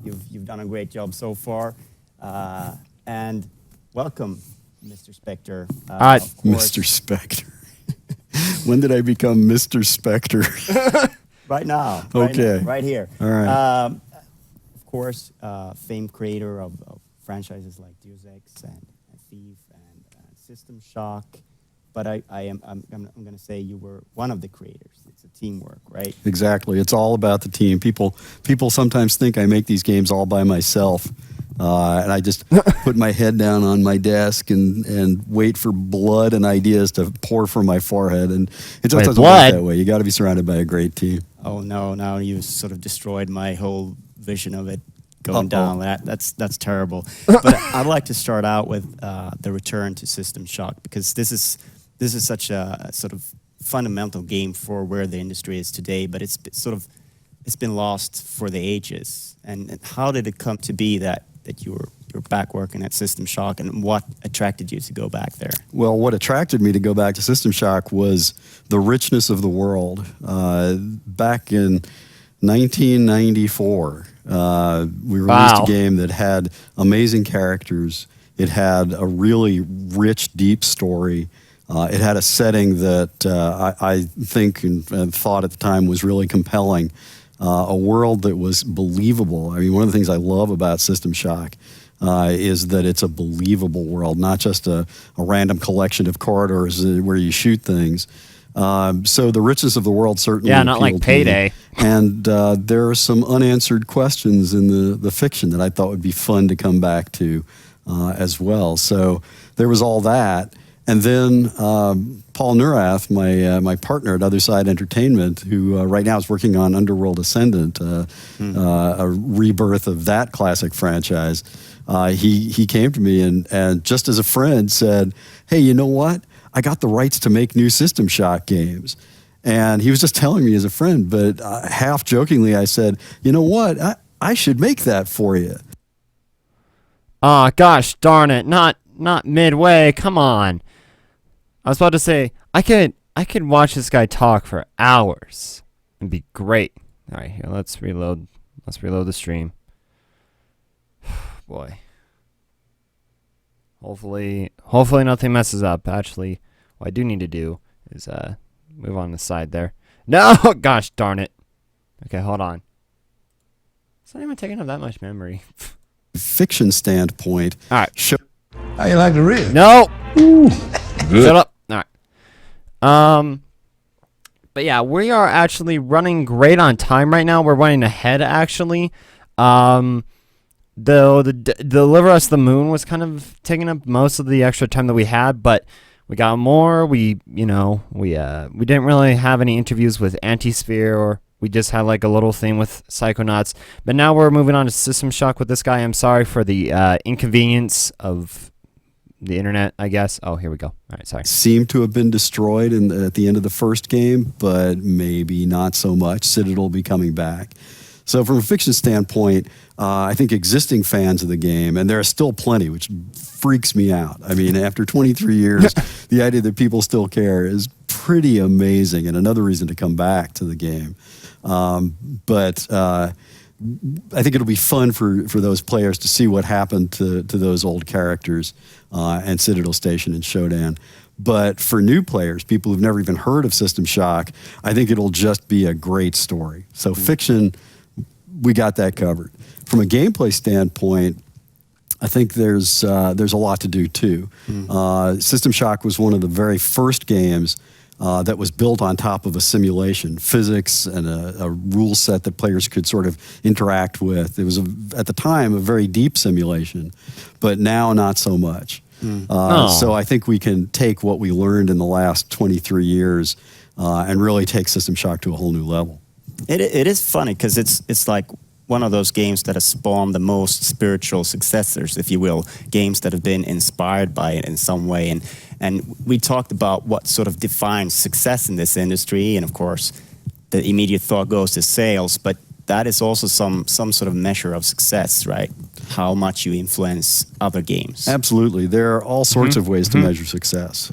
You've done a great job so far, and welcome, Mr. Spectre. Mr. Spectre. When did I become Mr. Spectre? Right now. Okay. Right here. All right. Of course, famed creator of franchises like Deus Ex and Thief and System Shock. But I'm going to say you were one of the creators. It's a teamwork, right? Exactly. It's all about the team. People sometimes think I make these games all by myself. And I just put my head down on my desk and wait for blood and ideas to pour from my forehead. And it just doesn't work that way. You got to be surrounded by a great team. Oh no! Now you sort of destroyed my whole vision of it going down. That's terrible. But I'd like to start out with the return to System Shock, because this is such a sort of fundamental game for where the industry is today. But it's been lost for the ages. And how did it come to be that you're back working at System Shock, and what attracted you to go back there? Well, what attracted me to go back to System Shock was the richness of the world. Back in 1994, we released a game that had amazing characters. It had a really rich, deep story. It had a setting that I think and thought at the time was really compelling. A world that was believable. I mean, one of the things I love about System Shock is that it's a believable world, not just a random collection of corridors where you shoot things. So the richness of the world certainly not like Payday. And there are some unanswered questions in the fiction that I thought would be fun to come back to as well. So there was all that. And then Paul Neurath, my partner at Other Side Entertainment, who right now is working on Underworld Ascendant, a rebirth of that classic franchise, he came to me and just as a friend said, hey, you know what? I got the rights to make new System Shock games. And he was just telling me as a friend, but half jokingly I said, you know what? I should make that for you. Oh, gosh darn it. Not midway. Come on. I was about to say, I could watch this guy talk for hours and be great. All right, here, let's reload the stream. Boy. Hopefully nothing messes up. Actually, what I do need to do is move on the side there. No, gosh darn it. Okay, hold on. It's not even taking up that much memory. Fiction standpoint. All right. How you like to read? No. Ooh. Good. Shut up. All right. But yeah, we are actually running great on time right now. We're running ahead actually. Though the Deliver Us the Moon was kind of taking up most of the extra time that we had, but we got more. We didn't really have any interviews with Antisphere, or we just had like a little thing with Psychonauts. But now we're moving on to System Shock with this guy. I'm sorry for the inconvenience of the internet, I guess. Oh, here we go. All right, sorry. Seemed to have been destroyed at the end of the first game, but maybe not so much. Citadel will be coming back. So from a fiction standpoint, I think existing fans of the game, and there are still plenty, which freaks me out. I mean, after 23 years, the idea that people still care is pretty amazing, and another reason to come back to the game. But I think it'll be fun for those players to see what happened to those old characters and Citadel Station and Shodan. But for new players, people who've never even heard of System Shock, I think it'll just be a great story. So fiction, we got that covered. From a gameplay standpoint, I think there's a lot to do too. System Shock was one of the very first games that was built on top of a simulation, physics and a rule set that players could sort of interact with. It was, at the time, a very deep simulation, but now not so much. So I think we can take what we learned in the last 23 years and really take System Shock to a whole new level. It is funny because it's like one of those games that has spawned the most spiritual successors, if you will, games that have been inspired by it in some way. And we talked about what sort of defines success in this industry, and of course, the immediate thought goes to sales, but that is also some sort of measure of success, right? How much you influence other games. Absolutely. There are all sorts of ways to measure success.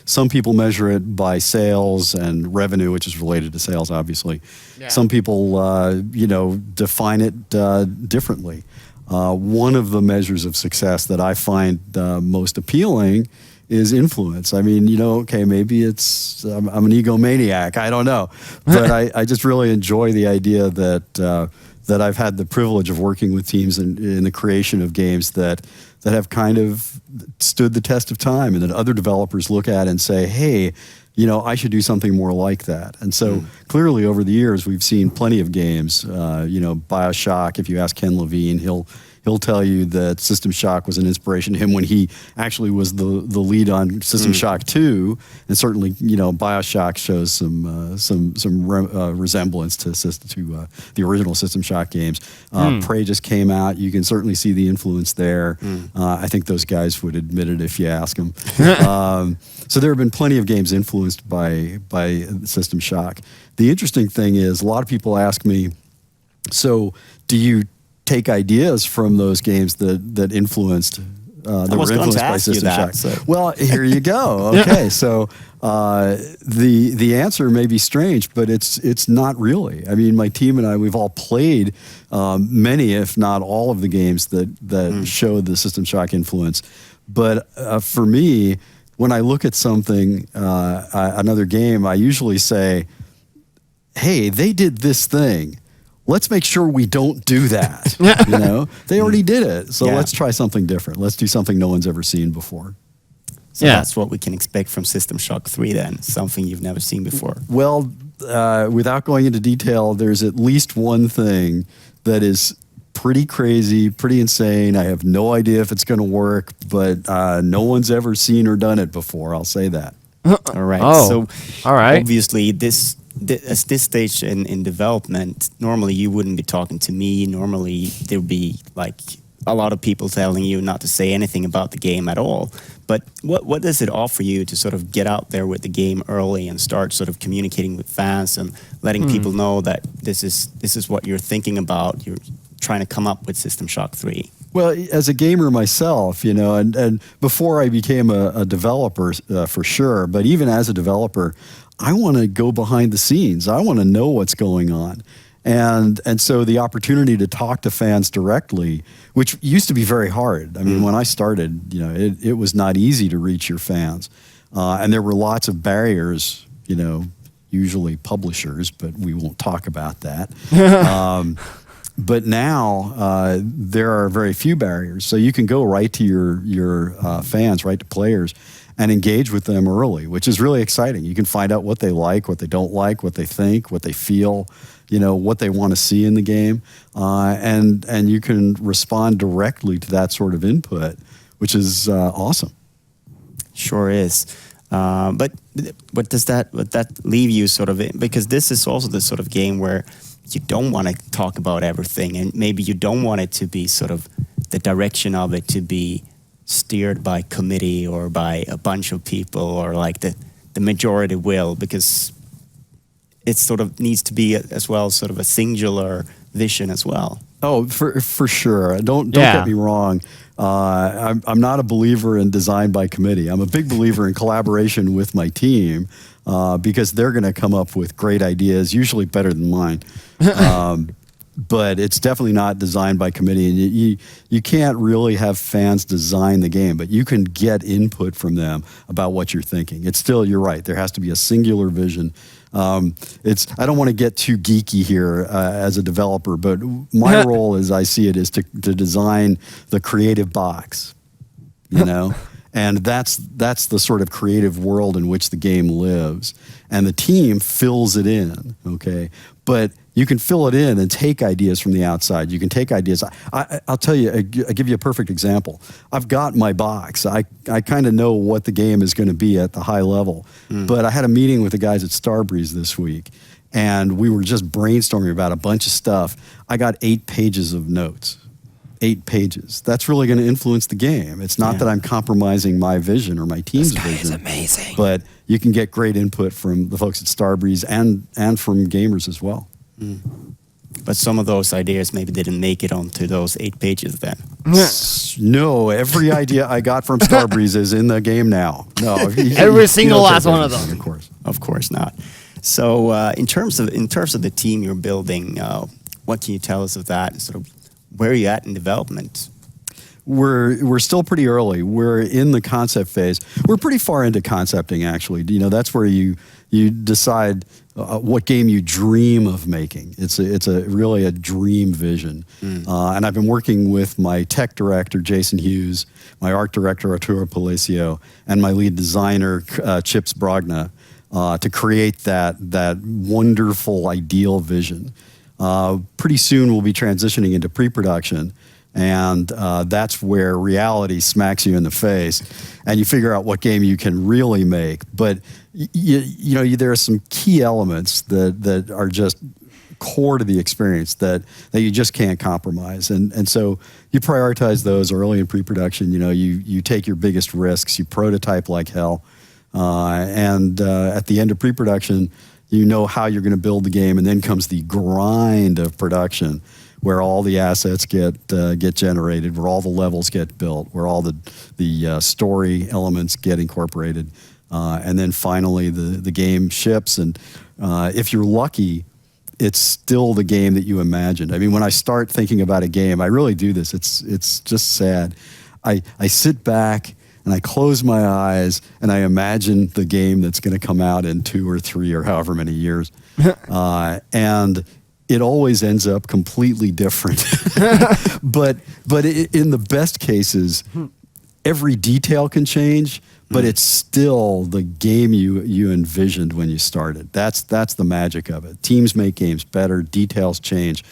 Some people measure it by sales and revenue, which is related to sales, obviously. Yeah. Some people, define it differently. One of the measures of success that I find most appealing is influence. I mean, maybe it's, I'm an egomaniac, I don't know. But I just really enjoy the idea that I've had the privilege of working with teams in the creation of games that have kind of stood the test of time, and that other developers look at and say, hey, I should do something more like that. And so clearly over the years, we've seen plenty of games, BioShock. If you ask Ken Levine, he'll he'll tell you that System Shock was an inspiration to him when he actually was the lead on System Shock 2, and certainly BioShock shows some resemblance to the original System Shock games. Prey just came out. You can certainly see the influence there. I think those guys would admit it if you ask them. So there have been plenty of games influenced by System Shock. The interesting thing is, a lot of people ask me, so do you take ideas from those games that influenced that were influenced by System Shock? So. Well, here you go. Okay, so the answer may be strange, but it's not really. I mean, my team and I, we've all played many, if not all, of the games that showed the System Shock influence. But for me, when I look at something, another game, I usually say, hey, they did this thing. Let's make sure we don't do that. They already did it. So let's try something different. Let's do something no one's ever seen before. So that's what we can expect from System Shock 3 then, something you've never seen before. Well, without going into detail, there's at least one thing that is pretty crazy, pretty insane. I have no idea if it's going to work, but no one's ever seen or done it before. I'll say that. All right. So obviously at this stage in development, normally you wouldn't be talking to me. Normally there would be like a lot of people telling you not to say anything about the game at all. But what does it offer you to sort of get out there with the game early and start sort of communicating with fans and letting people know that this is what you're thinking about? You're trying to come up with System Shock 3. Well, as a gamer myself, and before I became a developer, for sure, but even as a developer, I want to go behind the scenes. I want to know what's going on. And so the opportunity to talk to fans directly, which used to be very hard. I mean, when I started, it was not easy to reach your fans. And there were lots of barriers, usually publishers, but we won't talk about that. But now there are very few barriers. So you can go right to your fans, right to players, and engage with them early, which is really exciting. You can find out what they like, what they don't like, what they think, what they feel, what they want to see in the game. And you can respond directly to that sort of input, which is awesome. Sure is. But what does that leave you sort of in? Because this is also the sort of game where you don't want to talk about everything, and maybe you don't want it to be sort of the direction of it to be steered by committee or by a bunch of people or like the majority will, because it sort of needs to be as well sort of a singular vision as well. Oh, for sure. Don't get me wrong. I'm not a believer in design by committee. I'm a big believer in collaboration with my team because they're going to come up with great ideas, usually better than mine. But it's definitely not designed by committee. And you can't really have fans design the game, but you can get input from them about what you're thinking. It's still, you're right, there has to be a singular vision. I don't want to get too geeky here as a developer, but my role as I see it is to design the creative box, and that's the sort of creative world in which the game lives, and the team fills it in, okay? But you can fill it in and take ideas from the outside. You can take ideas. I'll tell you, I'll give you a perfect example. I've got my box. I kind of know what the game is going to be at the high level. But I had a meeting with the guys at Starbreeze this week, and we were just brainstorming about a bunch of stuff. I got 8 pages of notes. 8 pages. That's really going to influence the game. It's not that I'm compromising my vision or my team's vision. This guy is amazing. But you can get great input from the folks at Starbreeze and from gamers as well. But some of those ideas maybe didn't make it onto those 8 pages then. No, every idea I got from Starbreeze is in the game now. No, every single last one of them. Of course not. So in terms of the team you're building, what can you tell us of that? Sort of where are you at in development? We're still pretty early. We're in the concept phase. We're pretty far into concepting, actually. That's where you decide what game you dream of making. It's really a dream vision. And I've been working with my tech director, Jason Hughes, my art director, Arturo Palacio, and my lead designer, Chips Brogna, to create that wonderful, ideal vision. Pretty soon we'll be transitioning into pre-production. And that's where reality smacks you in the face, and you figure out what game you can really make. But there are some key elements that are just core to the experience that you just can't compromise. And so you prioritize those early in pre-production. You take your biggest risks. You prototype like hell, and at the end of pre-production, you know how you're going to build the game, and then comes the grind of production, where all the assets get generated, where all the levels get built, where all the story elements get incorporated, and then finally the game ships. And if you're lucky, it's still the game that you imagined. I mean, when I start thinking about a game, I really do this. It's just sad. I sit back and I close my eyes and I imagine the game that's going to come out in 2 or 3 or however many years, and it always ends up completely different. but in the best cases, every detail can change, but it's still the game you envisioned when you started. That's the magic of it. Teams make games better, details change,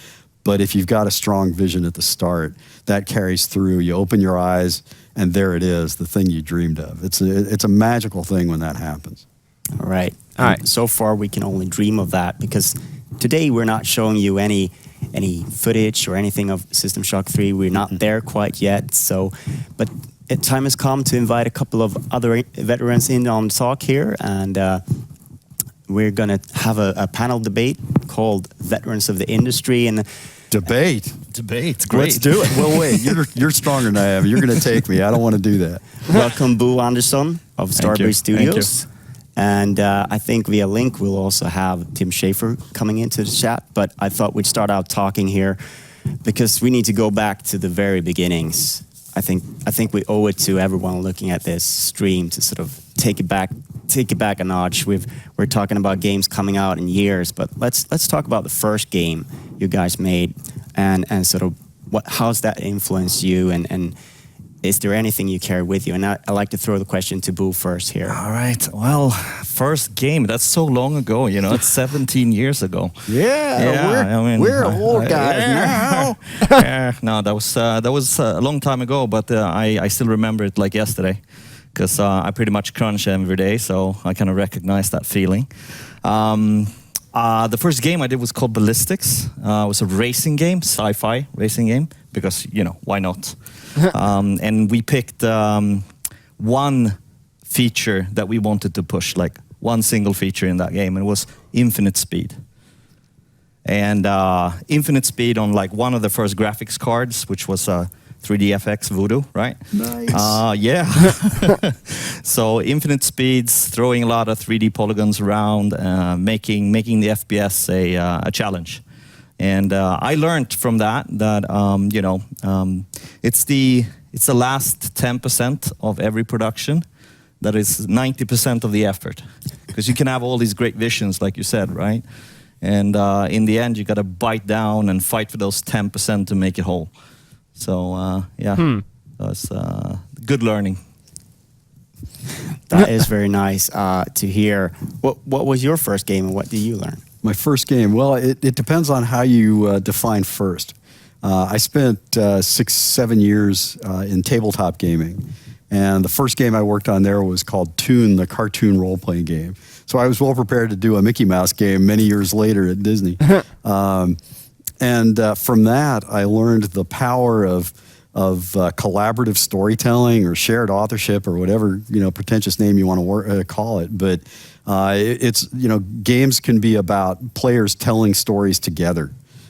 but if you've got a strong vision at the start, that carries through. You open your eyes, and there it is, the thing you dreamed of. It's a magical thing when that happens. All right. So far, we can only dream of that, because today we're not showing you any footage or anything of System Shock 3. We're not there quite yet. But time has come to invite a couple of other veterans in on talk here, and we're going to have a panel debate called Veterans of the Industry. And Debate, great. Let's do it. Well, wait, you're stronger than I am. You're going to take me. I don't want to do that. Welcome, Bo Andersson of Starbreeze Studios. And I think via link we'll also have Tim Schafer coming into the chat. But I thought we'd start out talking here because we need to go back to the very beginnings. I think we owe it to everyone looking at this stream to sort of take it back a notch. We're talking about games coming out in years, but let's talk about the first game you guys made and sort of how's that influenced you, and is there anything you carry with you? And I like to throw the question to Boo first here. All right. Well, first game, that's so long ago, it's 17 years ago. We're old guys now. No, that was a long time ago, but I still remember it like yesterday, because I pretty much crunch every day, so I kind of recognize that feeling. The first game I did was called Ballistics. It was a racing game, sci-fi racing game, because, why not? And we picked one feature that we wanted to push, like one single feature in that game, and it was infinite speed. And infinite speed on like one of the first graphics cards, which was 3DFX Voodoo, right? Nice. Yeah. So infinite speeds, throwing a lot of 3D polygons around, making the FPS a challenge. And I learned from that it's the last 10% of every production that is 90% of the effort, because you can have all these great visions, like you said, right? And in the end, you got to bite down and fight for those 10% to make it whole. So that's good learning. That is very nice to hear. What was your first game, and what did you learn? My first game, well, it depends on how you define first. I spent 6-7 years in tabletop gaming, and the first game I worked on there was called Toon, the cartoon role-playing game. So I was well prepared to do a Mickey Mouse game many years later at Disney. And from that, I learned the power of collaborative storytelling or shared authorship or whatever pretentious name you want to call it. But it's games can be about players telling stories together,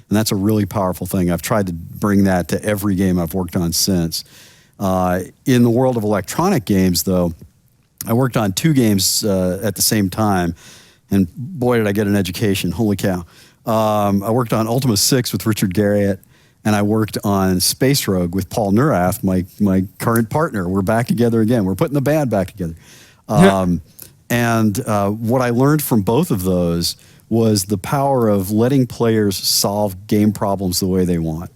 and that's a really powerful thing. I've tried to bring that to every game I've worked on since. In the world of electronic games, though, I worked on 2 games at the same time, and boy, did I get an education! Holy cow! I worked on Ultima 6 with Richard Garriott, and I worked on Space Rogue with Paul Neurath, my current partner. We're back together again. We're putting the band back together. And what I learned from both of those was the power of letting players solve game problems the way they want.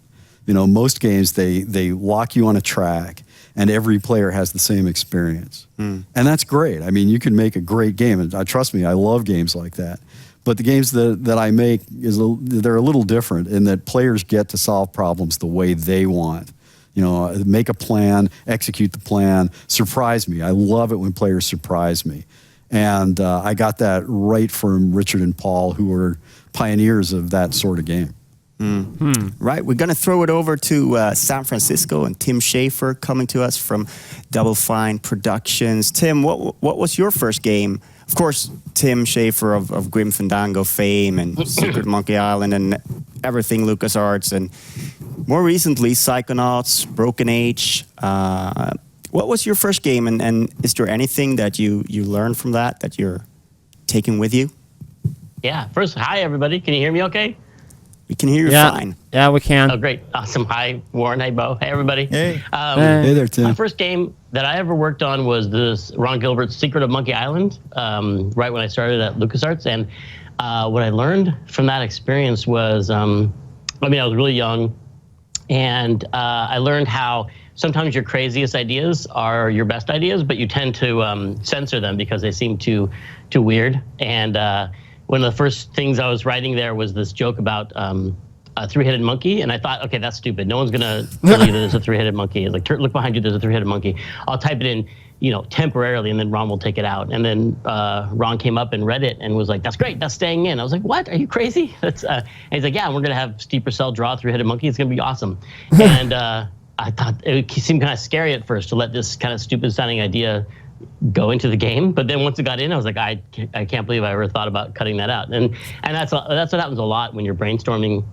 Most games, they lock you on a track, and every player has the same experience. And that's great. I mean, you can make a great game, and trust me, I love games like that. But the games that I make, they're a little different in that players get to solve problems the way they want. make a plan, execute the plan, surprise me. I love it when players surprise me. And I got that right from Richard and Paul, who were pioneers of that sort of game. Right, we're going to throw it over to San Francisco and Tim Schafer coming to us from Double Fine Productions. Tim, what was your first game? Of course, Tim Schafer of Grim Fandango fame and Secret Monkey Island and everything LucasArts, and more recently Psychonauts, Broken Age. What was your first game, and is there anything that you learned from that you're taking with you? Yeah, first, hi everybody. Can you hear me okay? We can hear you fine. Yeah, we can. Oh, great. Awesome. Hi, Warren. Hey, Bo. Hey, everybody. Hey. Hey there, Tim. My first game that I ever worked on was this Ron Gilbert's Secret of Monkey Island, right when I started at LucasArts. And what I learned from that experience was, I was really young, and I learned how sometimes your craziest ideas are your best ideas, but you tend to censor them because they seem too weird. And one of the first things I was writing there was this joke about a three-headed monkey, and I thought, okay, that's stupid. No one's gonna tell you that there's a three-headed monkey. It's like, look behind you, there's a three-headed monkey. I'll type it in, temporarily, and then Ron will take it out. And then Ron came up and read it and was like, that's great, that's staying in. I was like, what? Are you crazy? And he's like, yeah, we're gonna have Steve Purcell draw a three-headed monkey. It's gonna be awesome. And I thought it seemed kind of scary at first to let this kind of stupid-sounding idea go into the game, but then once it got in, I was like, I can't believe I ever thought about cutting that out. And that's what happens a lot when you're brainstorming.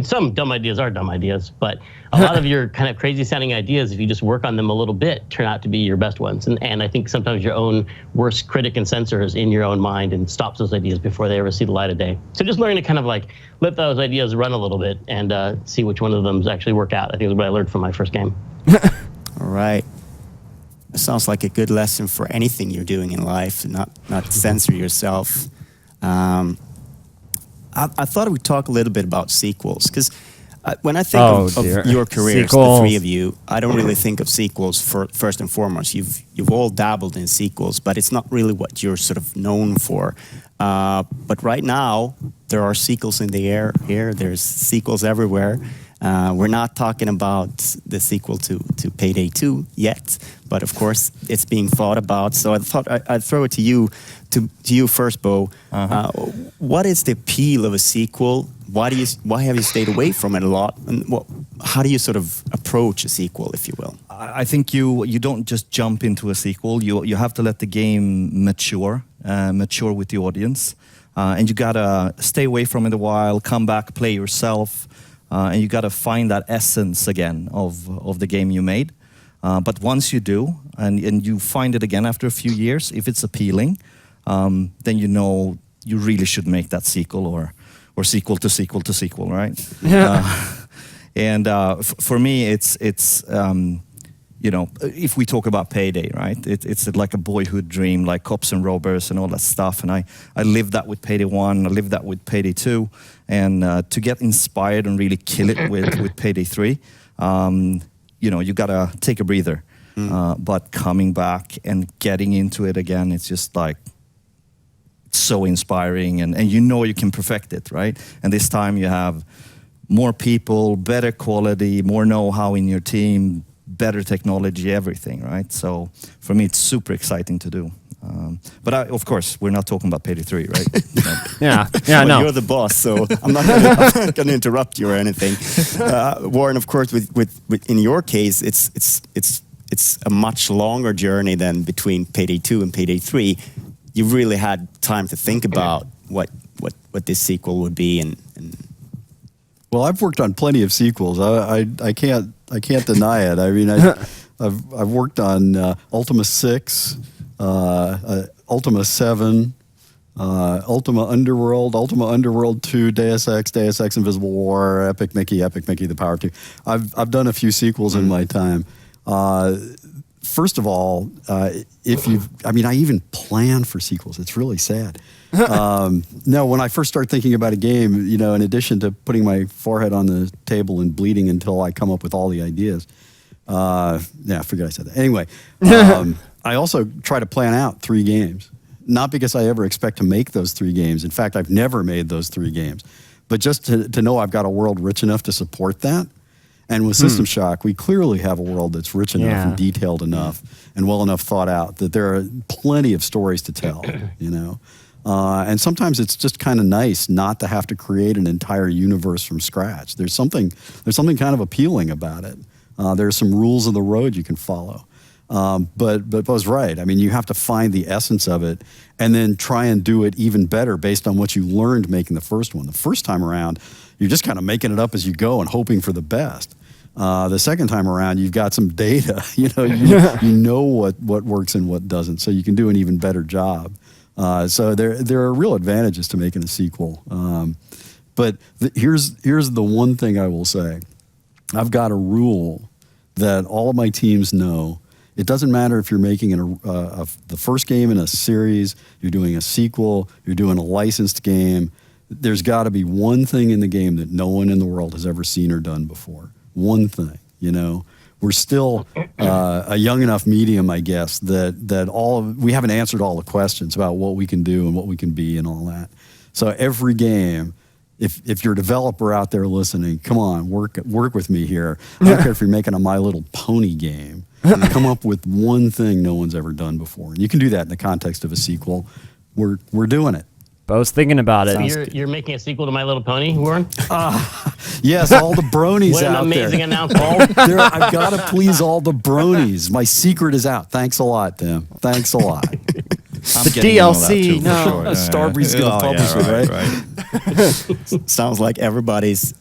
Some dumb ideas are dumb ideas, but a lot of your kind of crazy sounding ideas, if you just work on them a little bit, turn out to be your best ones. And I think sometimes your own worst critic and censor is in your own mind and stops those ideas before they ever see the light of day. So just learning to kind of like let those ideas run a little bit and see which one of them actually work out, I think is what I learned from my first game. All right. It sounds like a good lesson for anything you're doing in life, not censor yourself. I thought we'd talk a little bit about sequels, because when I think of your careers, the three of you, I don't really think of sequels first and foremost. You've all dabbled in sequels, but it's not really what you're sort of known for. But right now, there are sequels in the air here. There's sequels everywhere. We're not talking about the sequel to Payday 2 yet, but of course it's being thought about. So I thought I'd throw it to you first, Bo. What is the appeal of a sequel? Why have you stayed away from it a lot? And how do you sort of approach a sequel, if you will? I think you don't just jump into a sequel. You have to let the game mature with the audience, and you gotta stay away from it a while, come back, play yourself. And you got to find that essence again of the game you made. But once you do, and you find it again after a few years, if it's appealing, then you really should make that sequel or sequel to sequel to sequel, right? Yeah. For me, it's if we talk about Payday, right? It's like a boyhood dream, like cops and robbers and all that stuff. And I lived that with Payday 1, I lived that with Payday 2. And to get inspired and really kill it with Payday 3, you gotta take a breather. But coming back and getting into it again, it's just like so inspiring, and you can perfect it, right? And this time you have more people, better quality, more know-how in your team, better technology, everything, right? So for me, it's super exciting to do. But of course, we're not talking about Payday 3, right? Well, no. You're the boss, so I'm not going to interrupt you or anything. Warren, of course, with in your case, it's a much longer journey than between Payday 2 and Payday 3. You really had time to think about what this sequel would be, and well, I've worked on plenty of sequels. I can't deny it. I mean, I've worked on Ultima 6. Ultima 7, Ultima Underworld, Ultima Underworld 2, Deus Ex Invisible War, Epic Mickey, The Power 2. I've done a few sequels in my time. First of all, I even plan for sequels. It's really sad. No, when I first start thinking about a game, in addition to putting my forehead on the table and bleeding until I come up with all the ideas. Forget I said that. Anyway, I also try to plan out 3 games. Not because I ever expect to make those 3 games. In fact, I've never made those 3 games. But just to know I've got a world rich enough to support that. And with System Shock, we clearly have a world that's rich enough and detailed enough and well enough thought out that there are plenty of stories to tell, and sometimes it's just kind of nice not to have to create an entire universe from scratch. There's something kind of appealing about it. There's some rules of the road you can follow. But Bo's right. I mean, you have to find the essence of it and then try and do it even better based on what you learned making the first one. The first time around, you're just kind of making it up as you go and hoping for the best. The second time around, you've got some data. You know what works and what doesn't, so you can do an even better job. So there are real advantages to making a sequel. But here's the one thing I will say. I've got a rule that all of my teams know. It doesn't matter if you're making the first game in a series, you're doing a sequel, you're doing a licensed game. There's got to be one thing in the game that no one in the world has ever seen or done before. One thing, We're still a young enough medium, I guess, that we haven't answered all the questions about what we can do and what we can be and all that. So every game, if you're a developer out there listening, come on, work with me here. I don't care if you're making a My Little Pony game. Come up with one thing no one's ever done before. And you can do that in the context of a sequel. We're doing it. Bo's thinking about it. So you're making a sequel to My Little Pony, Warren? Yes, all the bronies what an out there. amazing announcement. I've got to please all the bronies. My secret is out. Thanks a lot, Tim. Thanks a lot. The DLC, Starbreeze's going to publish it, right? Sounds like everybody's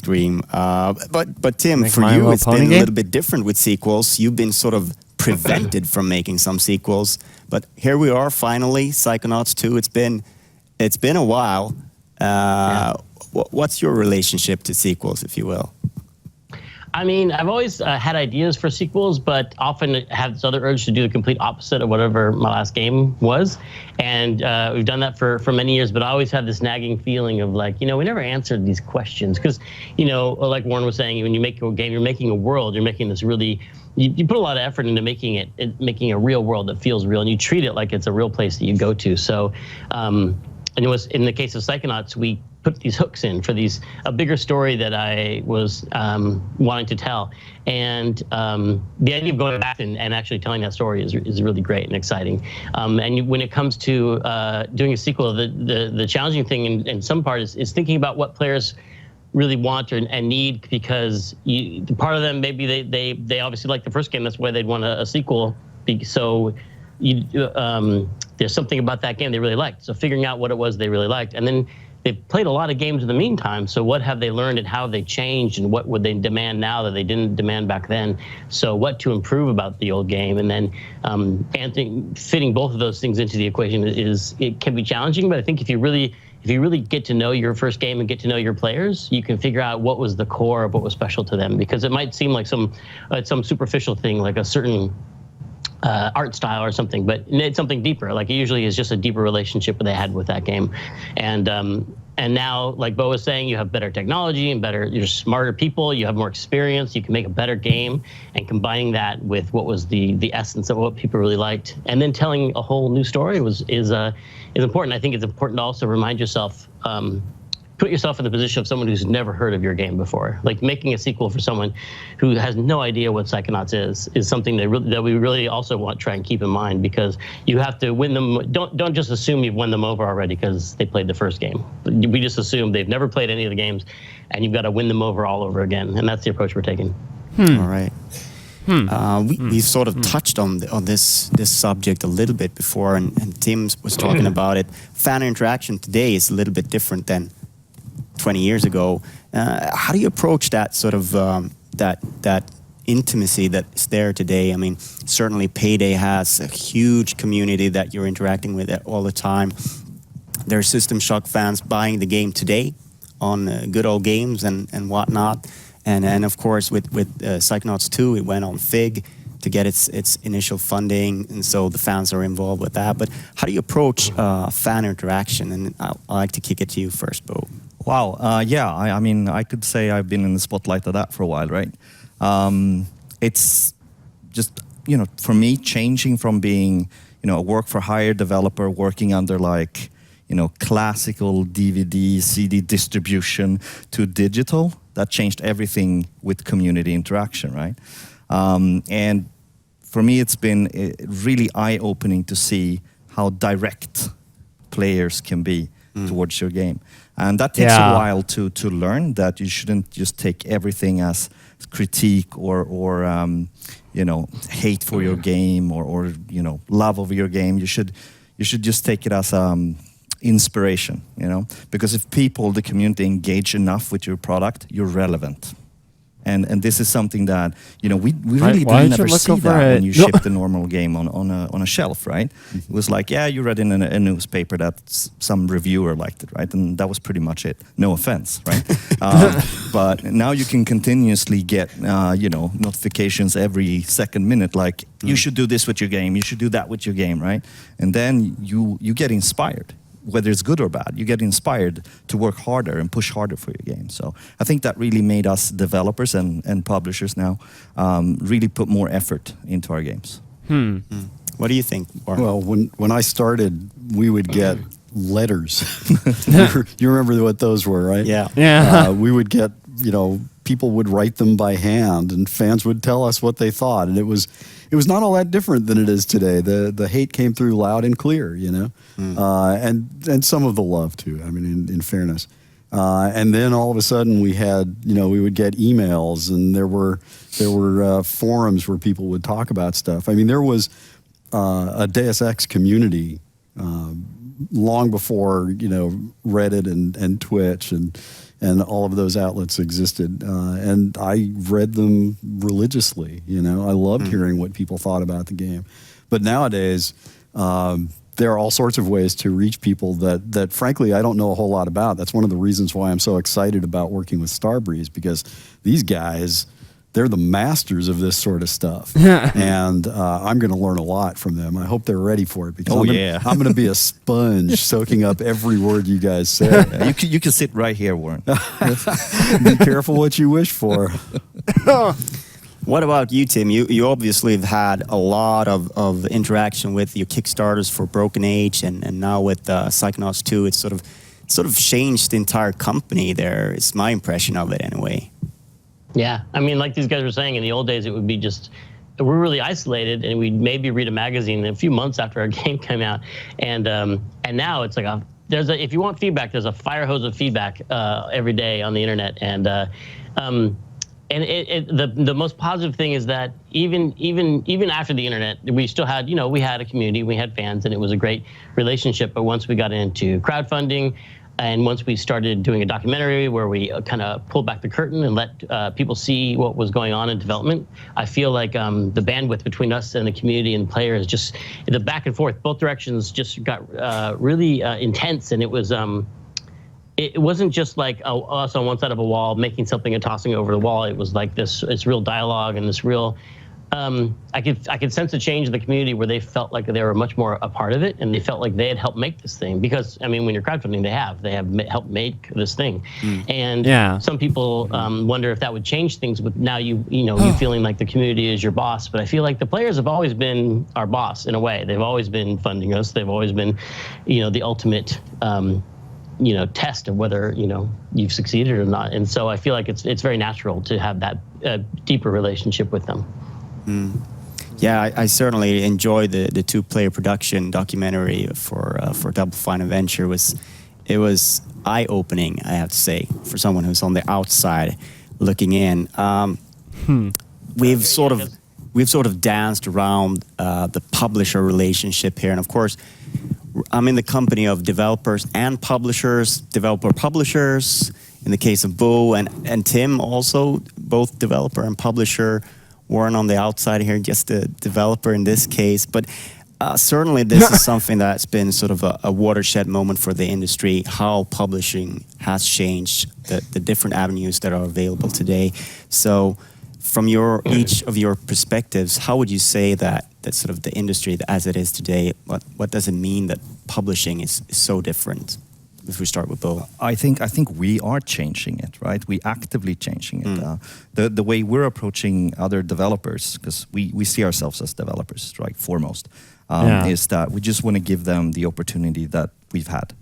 dream. But Tim, Make for My you, Little it's Pony been game? a little bit different with sequels. You've been sort of prevented from making some sequels, but here we are finally, Psychonauts 2. It's been a while. What's your relationship to sequels, if you will? I mean, I've always had ideas for sequels, but often have this other urge to do the complete opposite of whatever my last game was. And we've done that for many years, but I always had this nagging feeling of like, we never answered these questions. Because, like Warren was saying, when you make a game, you're making a world, you're making this really, you put a lot of effort into making a real world that feels real, and you treat it like it's a real place that you go to. So, and it was, in the case of Psychonauts, we put these hooks in for a bigger story that I was wanting to tell. And the idea of going back and actually telling that story is really great and exciting. And when it comes to doing a sequel, the challenging thing in some part is thinking about what players really want and need, because part of them, maybe they obviously like the first game, that's why they'd want a sequel. So there's something about that game they really liked. So figuring out what it was they really liked, and then they've played a lot of games in the meantime. So what have they learned and how have they changed, and what would they demand now that they didn't demand back then? So what to improve about the old game, and then fitting both of those things into the equation it can be challenging. But I think if you really get to know your first game and get to know your players, you can figure out what was the core of what was special to them, because it might seem like some superficial thing, like a certain art style or something, but it's something deeper. Like it usually is just a deeper relationship that they had with that game. And now, like Bo was saying, you have better technology and you're smarter people, you have more experience, you can make a better game, and combining that with what was the essence of what people really liked, and then telling a whole new story is important. I think it's important to also remind yourself, put yourself in the position of someone who's never heard of your game before. Like making a sequel for someone who has no idea what Psychonauts is something that we really also want to try and keep in mind, because you have to win them. Don't just assume you've won them over already because they played the first game. We just assume they've never played any of the games, and you've got to win them over all over again. And that's the approach we're taking. All right. We sort of touched on this subject a little bit before, and Tim was talking about it. Fan interaction today is a little bit different than 20 years ago. How do you approach that sort of that intimacy that's there today? I mean, certainly Payday has a huge community that you're interacting with all the time. There are System Shock fans buying the game today on good old games and whatnot. And of course, with Psychonauts 2, it went on Fig to get its initial funding, and so the fans are involved with that. But how do you approach fan interaction? And I'd like to kick it to you first, Bo. Wow. I mean, I could say I've been in the spotlight of that for a while, right? It's just, for me, changing from being, a work-for-hire developer working under classical DVD, CD distribution to digital That changed everything with community interaction, right? And for me, it's been really eye-opening to see how direct players can be towards your game. And that takes a while to learn, that you shouldn't just take everything as critique or hate for your game or love of your game. You should just take it as inspiration, because if people, the community, engage enough with your product, you're relevant. And this is something that we really didn't never see that when you ship the normal game on a shelf, right? It was like, you read in a newspaper that some reviewer liked it, right? And that was pretty much it. No offense, right? But now you can continuously get notifications every second minute, like you should do this with your game, you should do that with your game, right? And then you get inspired. Whether it's good or bad, you get inspired to work harder and push harder for your game. So I think that really made us developers and publishers now really put more effort into our games. What do you think, Warren? Well, when I started, we would get letters. You remember what those were, right? Yeah. We would get, people would write them by hand, and fans would tell us what they thought, and it was not all that different than it is today. The hate came through loud and clear, and some of the love too. I mean, in fairness. And then all of a sudden we had, we would get emails, and there were forums where people would talk about stuff. I mean, there was a Deus Ex community long before Reddit and Twitch and all of those outlets existed, and I read them religiously. I loved hearing what people thought about the game. But nowadays, there are all sorts of ways to reach people that frankly I don't know a whole lot about. That's one of the reasons why I'm so excited about working with Starbreeze, because these guys, they're the masters of this sort of stuff. And I'm going to learn a lot from them. I hope they're ready for it, because I'm going to be a sponge soaking up every word you guys say. You can sit right here, Warren. Be careful what you wish for. What about you, Tim? You obviously have had a lot of interaction with your Kickstarters for Broken Age, and now with Psychonauts 2, it's sort of changed the entire company there. It's my impression of it anyway. Yeah, I mean, like these guys were saying, in the old days, it would be just, we're really isolated, and we'd maybe read a magazine a few months after our game came out, and now it's like if you want feedback, there's a fire hose of feedback every day on the internet, and the most positive thing is that even after the internet, we still had we had a community, we had fans, and it was a great relationship. But once we got into crowdfunding, and once we started doing a documentary where we kind of pulled back the curtain and let people see what was going on in development, I feel like the bandwidth between us and the community and players, just the back and forth, both directions, just got really intense. And it was it wasn't just like us on one side of a wall making something and tossing it over the wall. It was like this real dialogue and this real. I could sense a change in the community where they felt like they were much more a part of it, and they felt like they had helped make this thing. Because I mean, when you're crowdfunding, they have helped make this thing, and some people wonder if that would change things. With now you feeling like the community is your boss, but I feel like the players have always been our boss in a way. They've always been funding us. They've always been, the ultimate. Test of whether you've succeeded or not, and so I feel like it's very natural to have that deeper relationship with them. Yeah, I certainly enjoyed the two-player production documentary for Double Fine Adventure. It was eye-opening, I have to say, for someone who's on the outside looking in. We've sort of danced around the publisher relationship here, and of course, I'm in the company of developers and publishers, developer-publishers, in the case of Bo and Tim also, both developer and publisher. Warren on the outside here, just a developer in this case. But certainly this is something that's been sort of a watershed moment for the industry, how publishing has changed, the different avenues that are available today. So from each of your perspectives, how would you say that sort of the industry as it is today, what does it mean that publishing is so different? If we start with Bo. I think we are changing it, right? We actively changing it. The way we're approaching other developers, because we see ourselves as developers, right, foremost, is that we just want to give them the opportunity that we've had,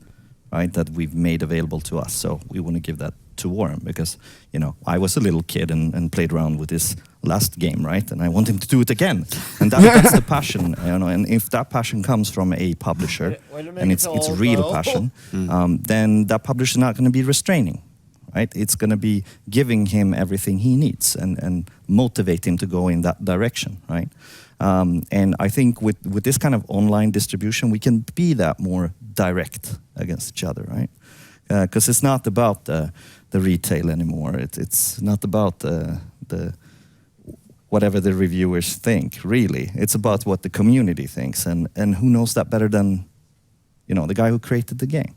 right, that we've made available to us. So we want to give that to Warren, because I was a little kid and played around with this last game, right? And I want him to do it again, and that's the passion, And if that passion comes from a publisher, and it's real passion, then that publisher is not going to be restraining, right? It's going to be giving him everything he needs and motivate him to go in that direction, right? And I think with this kind of online distribution, we can be that more direct against each other, right? Because it's not about the retail anymore. It's not about the whatever the reviewers think, really. It's about what the community thinks, and who knows that better than the guy who created the game.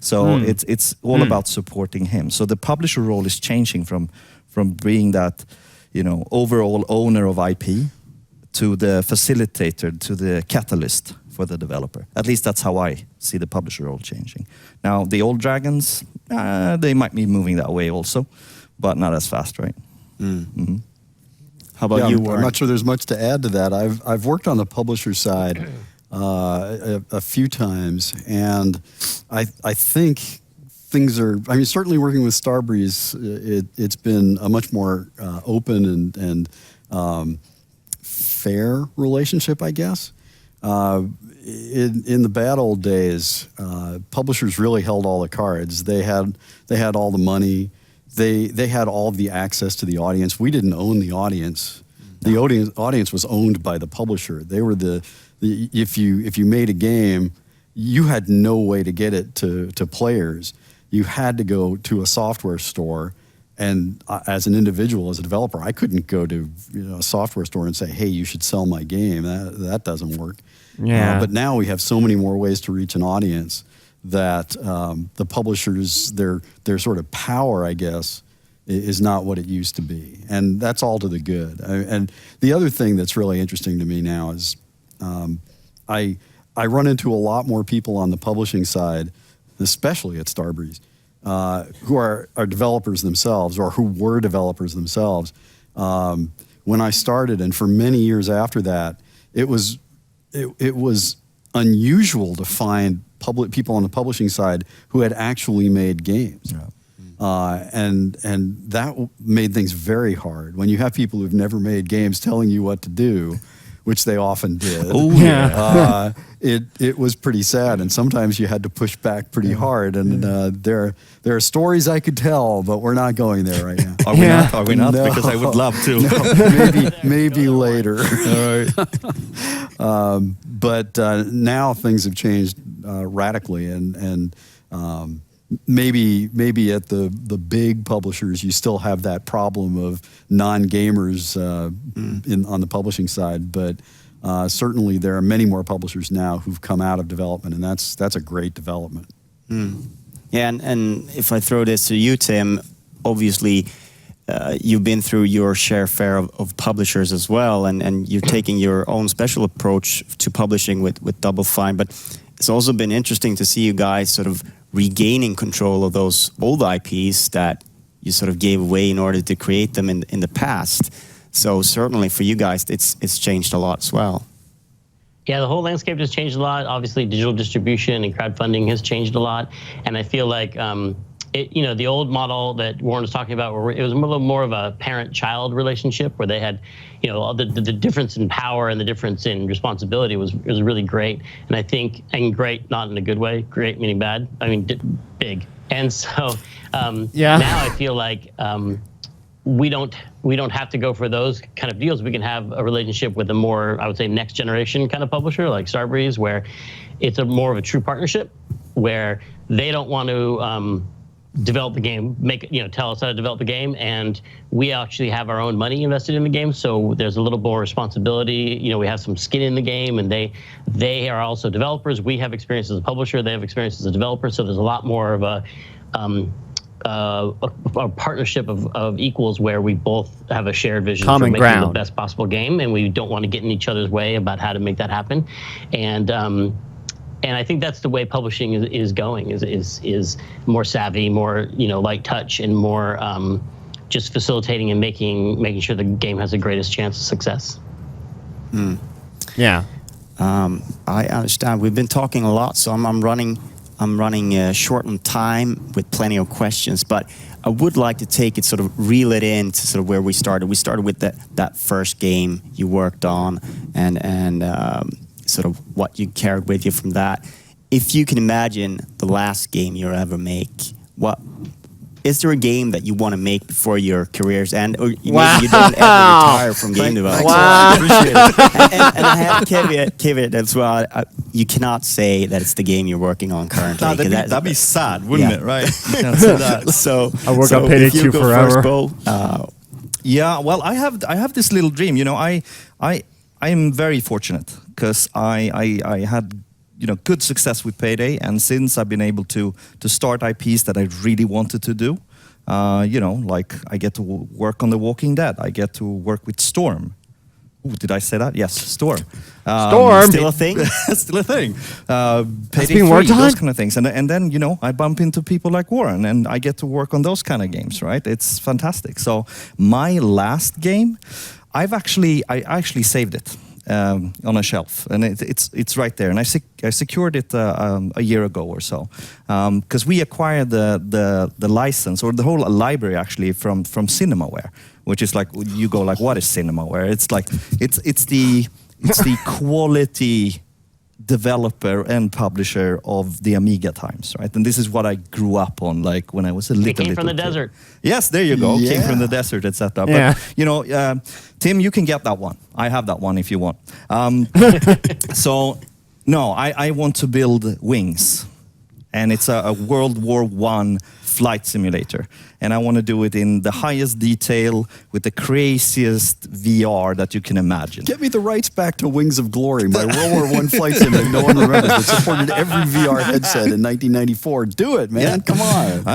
So it's all about supporting him. So the publisher role is changing from being that overall owner of IP to the facilitator, to the catalyst for the developer. At least that's how I see the publisher role changing. Now, the old dragons, they might be moving that way also, but not as fast, right? Mm-hmm. How about you, Warren? I'm not sure there's much to add to that. I've worked on the publisher side a few times, and I think things are, certainly working with Starbreeze, it's been a much more open and fair relationship, I guess. In the bad old days, publishers really held all the cards. They had all the money. They had all the access to the audience. We didn't own the audience. The audience was owned by the publisher. They were if you made a game, you had no way to get it to players. You had to go to a software store. And as an individual, as a developer, I couldn't go to a software store and say, "Hey, you should sell my game." That doesn't work. Yeah. But now we have so many more ways to reach an audience that the publishers, their sort of power, I guess, is not what it used to be, and that's all to the good. And the other thing that's really interesting to me now is I run into a lot more people on the publishing side, especially at Starbreeze, who are developers themselves, or who were developers themselves. When I started, and for many years after that, it was unusual to find people on the publishing side who had actually made games. Yeah. And that made things very hard. When you have people who've never made games telling you what to do, which they often did, it was pretty sad. And sometimes you had to push back pretty hard. And there are stories I could tell, but we're not going there right now. Are we not? Are we not? No. Because I would love to. No, maybe later. All right. But now things have changed radically, and maybe at the big publishers you still have that problem of non-gamers on the publishing side, but certainly there are many more publishers now who've come out of development, and that's a great development. Yeah, and if I throw this to you, Tim, obviously you've been through your share of publishers as well, and you're taking your own special approach to publishing with Double Fine, but it's also been interesting to see you guys sort of regaining control of those old IPs that you sort of gave away in order to create them in the past. So certainly for you guys, it's changed a lot as well. Yeah, the whole landscape has changed a lot. Obviously, digital distribution and crowdfunding has changed a lot, and I feel like the old model that Warren was talking about, where it was a little more of a parent-child relationship, where they had, the difference in power and the difference in responsibility was really great. And I think, and great not in a good way, great meaning bad. I mean, big. And so now I feel like we don't have to go for those kind of deals. We can have a relationship with a more, I would say, next generation kind of publisher like Starbreeze, where it's a more of a true partnership, where they don't want to develop the game, tell us how to develop the game, and we actually have our own money invested in the game, so there's a little more responsibility. We have some skin in the game, and they are also developers. We have experience as a publisher, they have experience as a developer, so there's a lot more of a partnership of equals, where we both have a shared vision for making the best possible game, and we don't want to get in each other's way about how to make that happen. And I think that's the way publishing is going, is more savvy, more light touch, and more just facilitating and making sure the game has the greatest chance of success. Yeah, I understand. We've been talking a lot, so I'm running short on time with plenty of questions. But I would like to take it, sort of reel it in to sort of where we started. We started with that first game you worked on, and sort of what you carried with you from that. If you can imagine the last game you'll ever make, what is there a game that you want to make before your career's end, or maybe you don't ever retire from game development? Wow. I appreciate it. And I have a caveat as well. You cannot say that it's the game you're working on currently. No, that'd be sad, wouldn't it? Right? You can't say that. So I work on Payday 2 forever. Yeah, well, I have this little dream. You know, I am very fortunate because I had good success with Payday, and since I've been able to start IPs that I really wanted to do, like I get to work on The Walking Dead, I get to work with Storm. Ooh, did I say that? Yes, Storm. Storm, still a thing. Still a thing. Payday being 3, worked on? those kind of things, and then I bump into people like Warren, and I get to work on those kind of games. Right? It's fantastic. So my last game, I actually saved it. On a shelf, and it's right there, and I secured it a year ago or so, because we acquired the license or the whole library actually from Cinemaware, which is like, you go like, what is Cinemaware? It's like it's the quality developer and publisher of the Amiga times, right? And this is what I grew up on, like when I was a little. It came from the kid. desert. Yes, there you go. Yeah. Came from the desert, etc. Yeah. But Tim, you can get that one. I have that one if you want. So, no, I want to build Wings, and it's a World War I flight simulator, and I want to do it in the highest detail with the craziest VR that you can imagine. Get me the rights back to Wings of Glory, my World War I flight sim that no one remembers, that supported every VR headset in 1994. Do it, man. Yeah. Come on.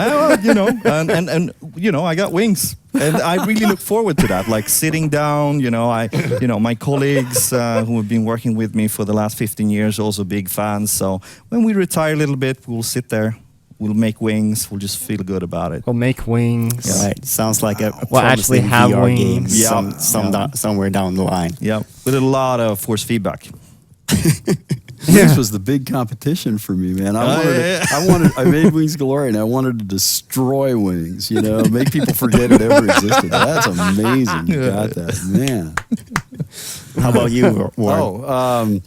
I got Wings. And I really look forward to that, like sitting down, my colleagues who have been working with me for the last 15 years, also big fans. So when we retire a little bit, we'll sit there, we'll make Wings, we'll just feel good about it. We'll make Wings. Yeah, right. Sounds like a We'll actually promising have VR wings. game somewhere down the line. Yeah, with a lot of force feedback. Wings was the big competition for me, man. I made Wings Glory, and I wanted to destroy Wings. Make people forget it ever existed. That's amazing. You got that, man. How about you, Warren?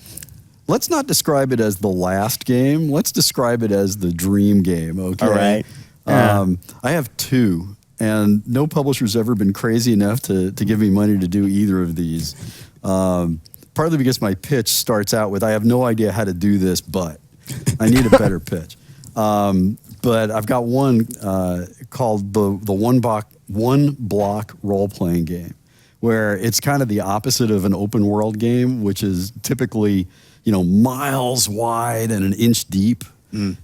Let's not describe it as the last game. Let's describe it as the dream game. Okay. All right. I have two, and no publisher's ever been crazy enough to give me money to do either of these. Partly because my pitch starts out with, I have no idea how to do this, but I need a better pitch. But I've got one called the one block role-playing game, where it's kind of the opposite of an open world game, which is typically, miles wide and an inch deep. And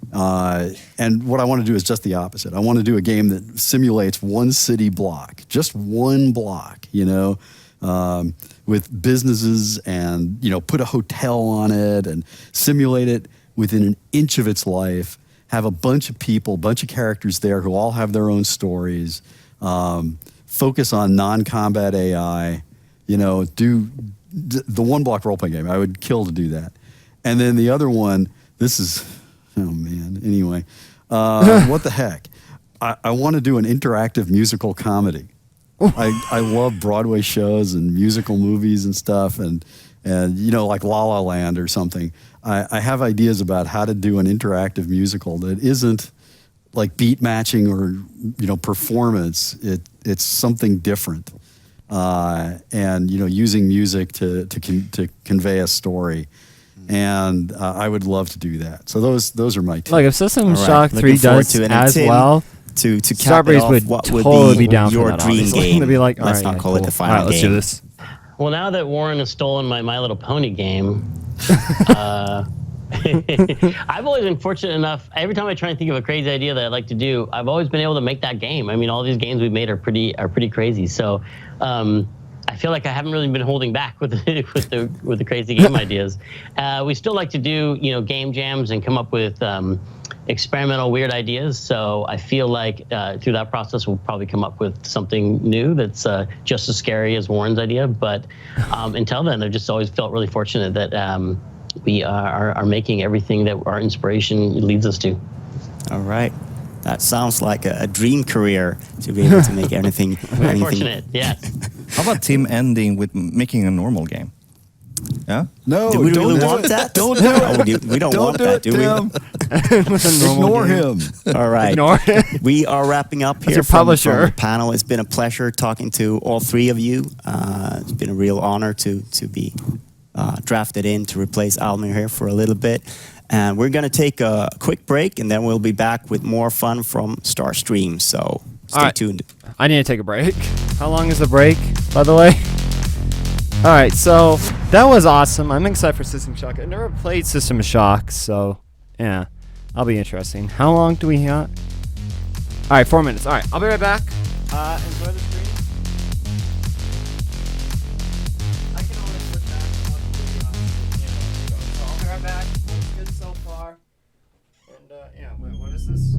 what I want to do is just the opposite. I want to do a game that simulates one city block, just one block, with businesses, and put a hotel on it and simulate it within an inch of its life, have a bunch of people, bunch of characters there who all have their own stories, focus on non-combat AI, do the one block role-playing game. I would kill to do that. And then the other one, anyway, what the heck? I want to do an interactive musical comedy. I love Broadway shows and musical movies and stuff, and like La La Land or something. I have ideas about how to do an interactive musical that isn't like beat matching or performance. It's something different, and using music to convey a story. And I would love to do that. So those are my two. Like if System Shock 3 does as well. To cap it Starbreeze off, would what totally would be be down your for that, dream obviously. game? They'd be like, let's all not right, call it cool. the final All right, let's game. do this. Well, now that Warren has stolen my My Little Pony game, I've always been fortunate enough. Every time I try and think of a crazy idea that I'd like to do, I've always been able to make that game. I mean, all these games we've made are pretty crazy. So I feel like I haven't really been holding back with the crazy game ideas. We still like to do game jams and come up with experimental weird ideas. So I feel like through that process we'll probably come up with something new that's just as scary as Warren's idea. But until then, I've just always felt really fortunate that we are making everything that our inspiration leads us to. All right. That sounds like a dream career to be able to make anything. Very fortunate, yes. How about Tim ending with making a normal game? Yeah? No, Do we don't really do want it. that? Don't do No, it. we don't Don't want do that, it, do Tim. we? Ignore him. All right. Ignore him. We are wrapping up here your from publisher. the panel. It's been a pleasure talking to all three of you. It's been a real honor to be drafted in to replace Almir here for a little bit. And we're going to take a quick break, and then we'll be back with more fun from Starstream. So stay tuned. I need to take a break. How long is the break, by the way? All right, so that was awesome. I'm excited for System Shock. I've never played System Shock, so yeah, that'll be interesting. How long do we got? All right, 4 minutes. All right, I'll be right back. Enjoy the stream. I can always put that on the so I'll be right back. Looks good so far. And yeah, wait, what is this?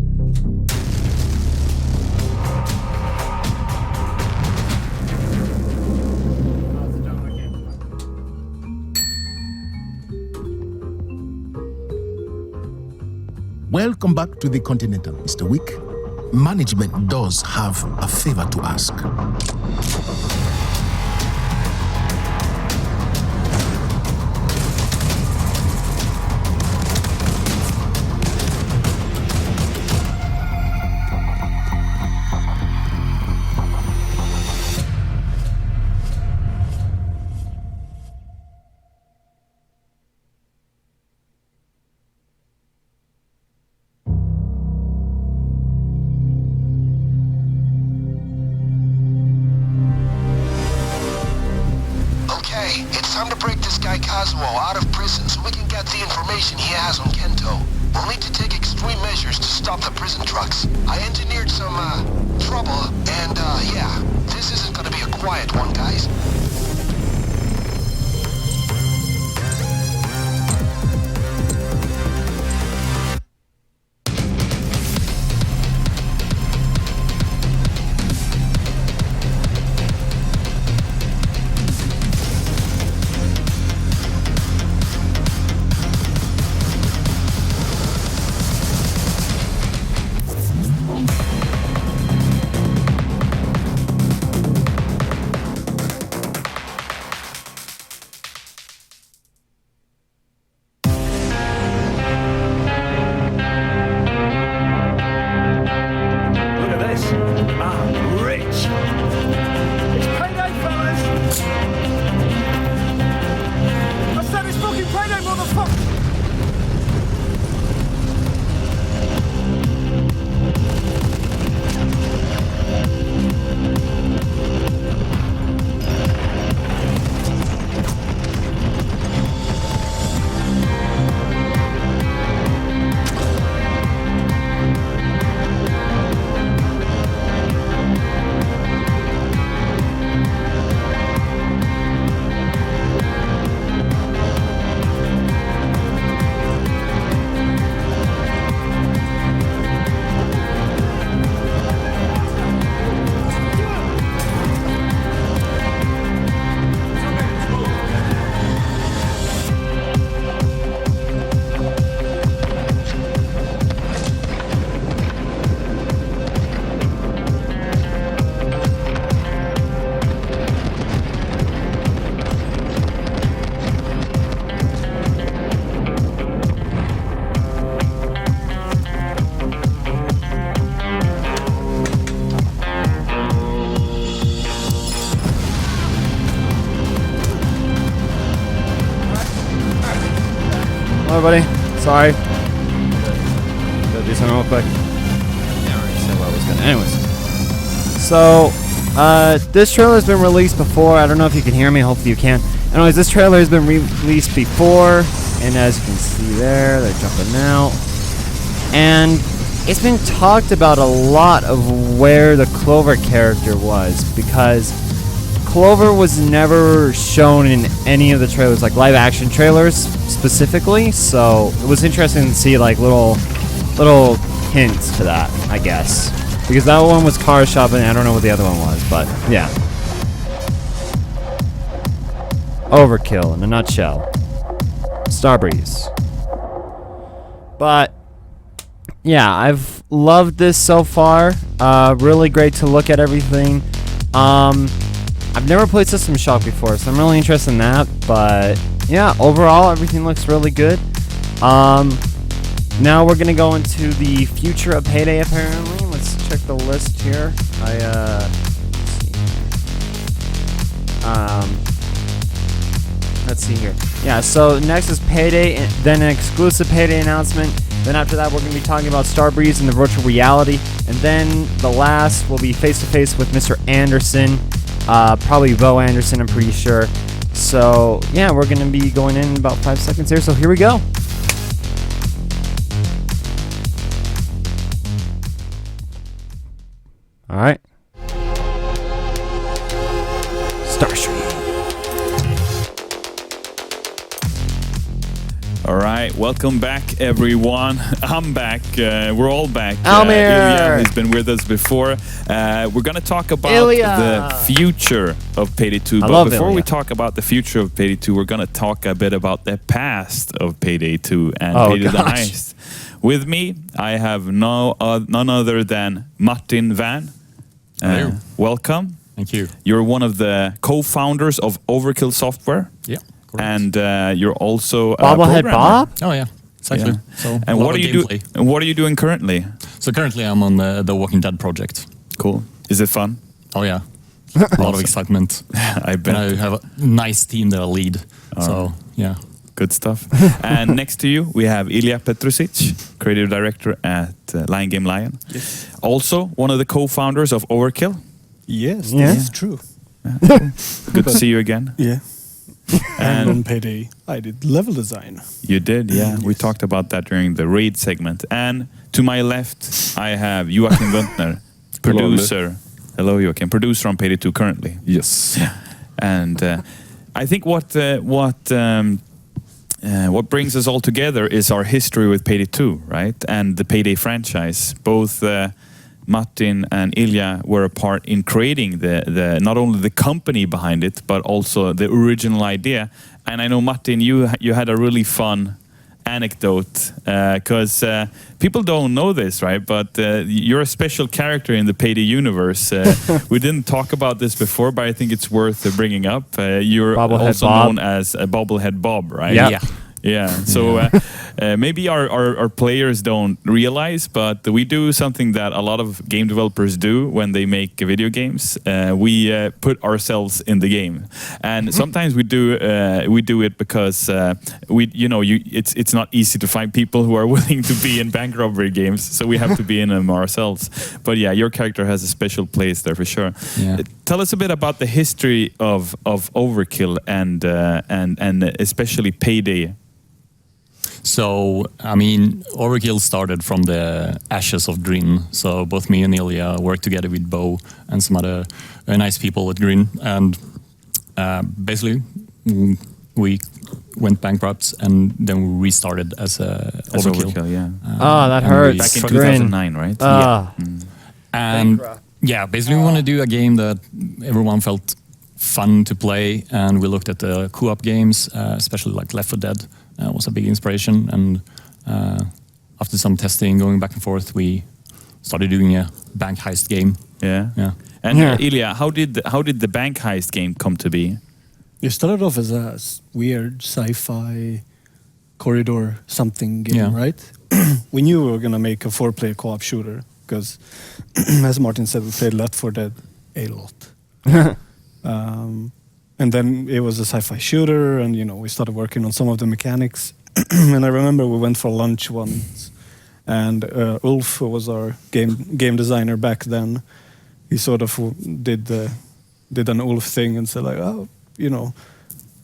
Welcome back to the Continental, Mr. Wick. Management does have a favor to ask. out of prison so we can get the information he has on Kento. We'll need to take extreme measures to stop the prison trucks. I engineered some, trouble, and, yeah, this isn't gonna be a quiet one, guys. Look at this. I'm rich. It's payday, fellas. I said it's fucking payday, motherfucker. Hello, everybody. Sorry. Gotta do something real quick. Yeah, I already said what I was gonna. Anyways. So, this trailer has been released before. I don't know if you can hear me. Hopefully you can. Anyways, this trailer has been released before. And as you can see there, they're jumping out. And it's been talked about a lot of where the Clover character was. Because Clover was never shown in any of the trailers, like live action trailers specifically, so it was interesting to see like little hints to that, I guess. Because that one was car shopping, I don't know what the other one was, but yeah. Overkill in a nutshell. Starbreeze. But Yeah, I've loved this so far. Really great to look at everything. I've never played System Shock before, so I'm really interested in that. But yeah, overall, everything looks really good. Now we're gonna go into the future of Payday. Apparently, let's check the list here. Let's see here. Yeah, so next is Payday, and then an exclusive Payday announcement. Then after that, we're going to be talking about Starbreeze and the virtual reality. And then the last will be face-to-face with Mr. Anderson. Probably Bo Anderson, I'm pretty sure. So, yeah, we're going to be going in about 5 seconds here. So here we go. All right. Starstream. All right, welcome back, everyone. I'm back. We're all back. Almir! Ilya has been with us before. We're going to talk about the future of Payday 2. But before we talk about the future of Payday 2, we're going to talk a bit about the past of Payday 2 and Payday the Heist. With me, I have none other than Martin Van. Welcome. Thank you. You're one of the co-founders of Overkill Software. Yeah. Correct. And you're also Bobblehead Bob? Oh yeah, exactly. Yeah. So and what are you doing? And what are you doing currently? So currently I'm on the Walking Dead project. Cool. Is it fun? Oh yeah, a lot of excitement. I bet. And I have a nice team that I lead. So yeah, good stuff. And next to you we have Ilya Petrusic, creative director at Lion Game Lion. Yes. Also one of the co-founders of Overkill. Yes, this is true. Yeah. Good to see you again. Yeah. And on Payday, I did level design. You did, yeah. We talked about that during the raid segment. And to my left, I have Joachim Wöntner, producer. Hello, Joachim. Producer on Payday 2 currently. Yes. And I think what brings us all together is our history with Payday 2, right? And the Payday franchise. Both Martin and Ilya were a part in creating the not only the company behind it, but also the original idea. And I know, Martin, you had a really fun anecdote, because people don't know this, right? But you're a special character in the Payday universe. We didn't talk about this before, but I think it's worth bringing up. You're also known as Bobblehead Bob, right? Yeah. Yeah, so maybe our players don't realize, but we do something that a lot of game developers do when they make video games. We put ourselves in the game, and sometimes we do it because it's not easy to find people who are willing to be in bank robbery games, so we have to be in them ourselves. But yeah, your character has a special place there for sure. Yeah. Tell us a bit about the history of Overkill and especially Payday. So, I mean, Overkill started from the ashes of Grin. So both me and Ilya worked together with Bo and some other nice people at Grin. And basically, we went bankrupt and then we restarted as Overkill. Yeah. That hurts. Back in 2009, right? Yeah. And yeah, basically we want to do a game that everyone felt fun to play. And we looked at the co-op games, especially like Left 4 Dead. Was a big inspiration, and after some testing, going back and forth, we started doing a bank heist game. Yeah. And Ilya, how did the bank heist game come to be? It started off as a weird sci-fi corridor something game, right? We knew we were gonna make a 4-player co-op shooter because, as Martin said, we played Left 4 Dead a lot. And then it was a sci-fi shooter, and we started working on some of the mechanics. And I remember we went for lunch once, and Ulf, who was our game designer back then, he sort of did an Ulf thing and said like,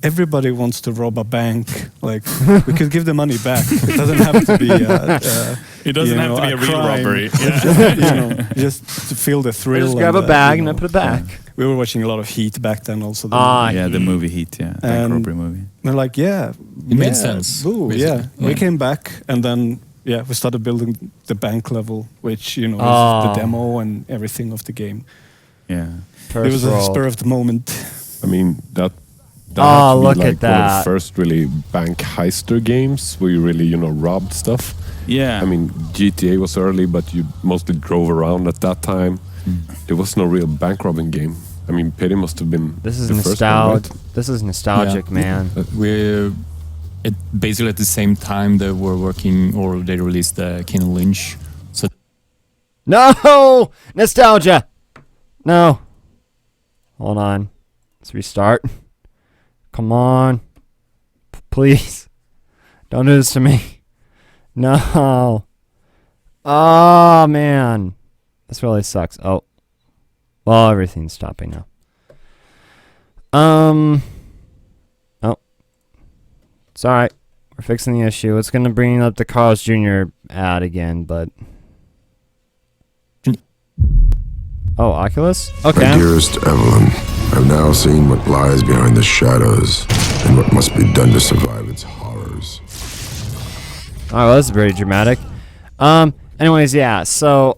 everybody wants to rob a bank. Like, we could give the money back. It doesn't have to be. It doesn't have to be a real crime. robbery. Just to feel the thrill. Just grab a bag and put it back. We were watching a lot of Heat back then, also. The movie Heat, bank robbery movie. We're like, it made sense. Boo, we came back, and then we started building the bank level, which is the demo and everything of the game. Yeah, it was a spur of the moment. I mean that. Look like at that! One of the first really bank heister games where you really robbed stuff. Yeah. I mean, GTA was early, but you mostly drove around at that time. There was no real bank robbing game. I mean, Payday must have been This is the first one, right? This is nostalgic, man. We're basically at the same time they were working, or they released King Lynch. So No! Nostalgia! No. Hold on. Let's restart. Come on. Please. Don't do this to me. No. Oh, man. This really sucks. Oh. Well, everything's stopping now. Oh. It's alright. We're fixing the issue. It's going to bring up the Carl's Jr. ad again, but... Oh, Oculus? Okay. My dearest Evelyn, I've now seen what lies behind the shadows and what must be done to survive its horrors. Oh, well, that's pretty dramatic. Anyways, yeah, so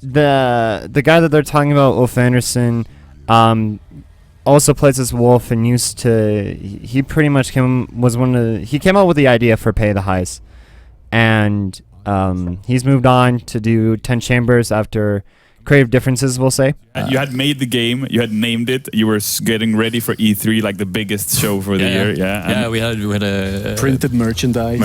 the guy that they're talking about, Ulf Anderson, also plays as Wolf and used to, he pretty much came out with the idea for Pay the Heist. And he's moved on to do 10 Chambers after creative differences, we'll say. You had made the game, you had named it, you were getting ready for E3, like the biggest show for the year. Yeah, we had a printed merchandise,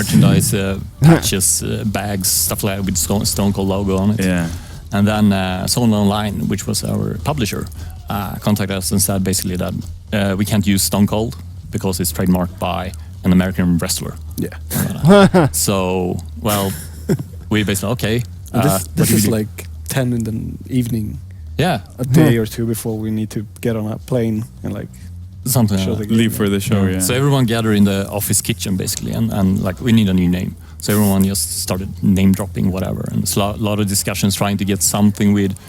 patches, bags, stuff like that with Stone Cold logo on it. Yeah, and then someone online, which was our publisher, contacted us and said basically that we can't use Stone Cold because it's trademarked by an American wrestler. Yeah. So, well, we basically okay. This is like 10 in the evening. Yeah, a day or two before we need to get on a plane and like something leave for the show. Yeah. So everyone gathered in the office kitchen basically, and like we need a new name. So everyone just started name dropping whatever, and it's a lot of discussions trying to get something with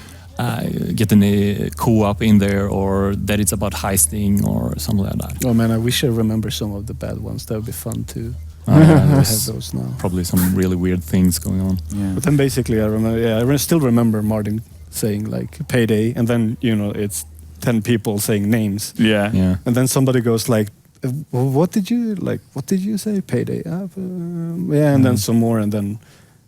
getting a co-op in there, or that it's about heisting or something like that. Oh man, I wish I remember some of the bad ones. That would be fun too. I have those now. Probably some really weird things going on. Yeah. But then basically I remember, I still remember Martin saying like Payday, and then it's 10 people saying names. Yeah. And then somebody goes like, what did you say? Payday. And then some more, and then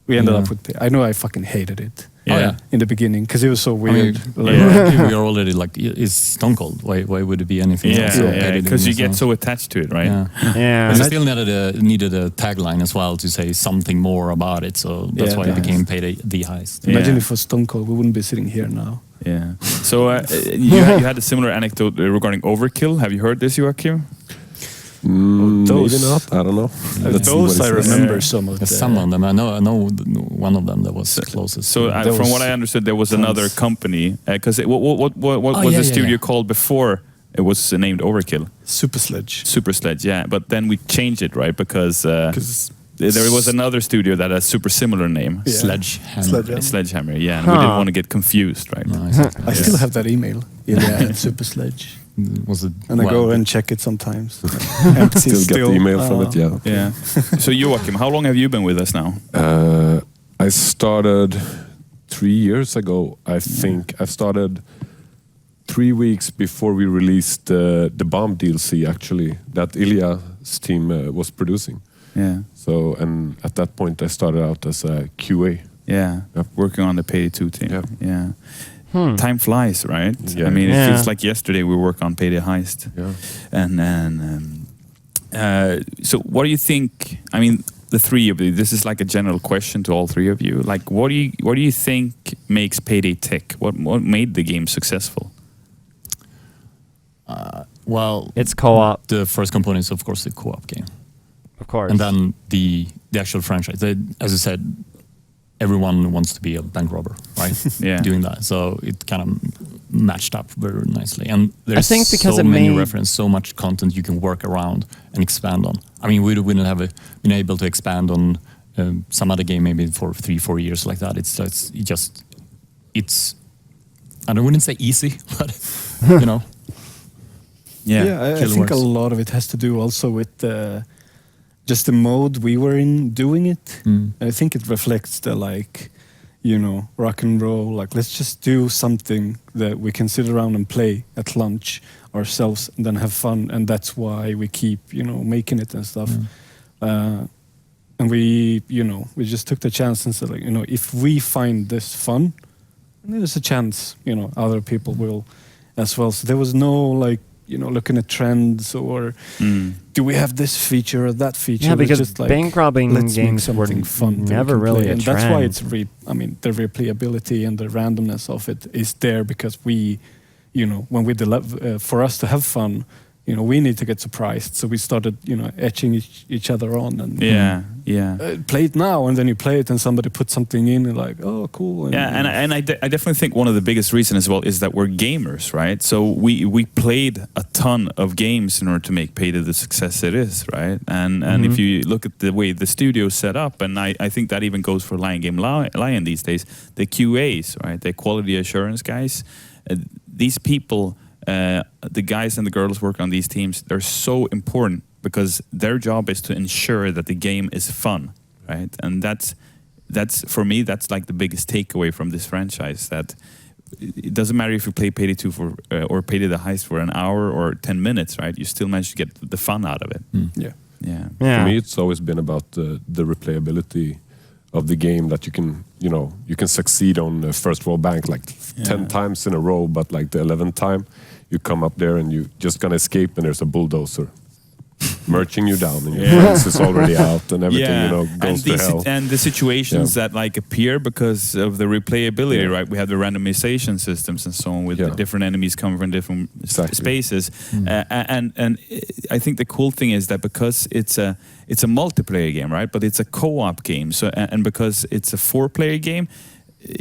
we ended up with Payday. I know I fucking hated it. Yeah. In the beginning, because it was so weird. We are already like, it's Stone Cold. Why would it be anything else? Yeah, because you get so attached to it, right? Yeah. But I still needed a tagline as well to say something more about it. So that's why it became Payday the Heist. Imagine if it was Stone Cold, we wouldn't be sitting here now. Yeah. So you had a similar anecdote regarding Overkill. Have you heard this, Joachim? Maybe not. I don't know. Those I remember some of them. Some of them. I know one of them that was closest. So from what I understood, there was another company. Because what was the studio called before it was named Overkill? Super Sledge. Yeah. But then we changed it, right? Because there was another studio that had a super similar name. Yeah. Sledgehammer. Yeah. And we didn't want to get confused, right? No, exactly. I still have that email. Yeah, Super Sledge. Was it? And I go and check it sometimes. Still get the email from it, yeah. Yeah. So Joachim, how long have you been with us now? I started 3 years ago, I think. I started 3 weeks before we released the Bomb DLC, actually, that Ilya's team was producing. Yeah. So, and at that point, I started out as a QA. Yeah. Working on the Payday 2 team. Yeah. Time flies, right? Yeah. I mean, it feels like yesterday we worked on Payday Heist. Yeah. And so what do you think, I mean, the three of you, this is like a general question to all three of you. Like, what do you think makes Payday tick? What made the game successful? Well, it's co-op. The first component is, of course, the co-op game. Of course. And then the actual franchise. As I said, everyone wants to be a bank robber, right? Yeah. Doing that. So it kind of matched up very nicely. And there's I think because so it many made references, so much content you can work around and expand on. I mean, we wouldn't have been able to expand on some other game maybe for 3-4 years like that. It's I wouldn't say easy, but you know. Yeah, I think a lot of it has to do also with just the mode we were in doing it. I think it reflects the rock and roll. Like, let's just do something that we can sit around and play at lunch ourselves and then have fun. And that's why we keep, making it and stuff. And and we just took the chance and said, like, if we find this fun, there's a chance, other people will as well. So there was no like, looking at trends or do we have this feature or that feature. Yeah, because just like, bank robbing let's make games were something fun never really a and trend. that's why it's the replayability and the randomness of it is there, because we, when we for us to have fun, we need to get surprised. So we started, etching each other on and play it now, and then you play it and somebody put something in and like, oh, cool. And I definitely think one of the biggest reasons as well is that we're gamers, right? So we played a ton of games in order to make Payday the success it is, right? And if you look at the way the studio's set up, and I think that even goes for Lion Game Lion these days, the QAs, right? The quality assurance guys, these people, the guys and the girls work on these teams, they're so important because their job is to ensure that the game is fun, right? And that's for me, that's like the biggest takeaway from this franchise, that it doesn't matter if you play Payday 2 or Payday the Heist for an hour or 10 minutes, right? You still manage to get the fun out of it. Yeah. For me, it's always been about the replayability of the game, that you can succeed on the first roll bank like 10 times in a row, but like the 11th time you come up there and you just gonna escape and there's a bulldozer merching you down and your friends is already out and everything goes to hell. And the situations that like appear because of the replayability, right? We have the randomization systems and so on with the different enemies coming from different spaces. And I think the cool thing is that because it's a multiplayer game, right? But it's a co-op game. So and because it's a 4-player game,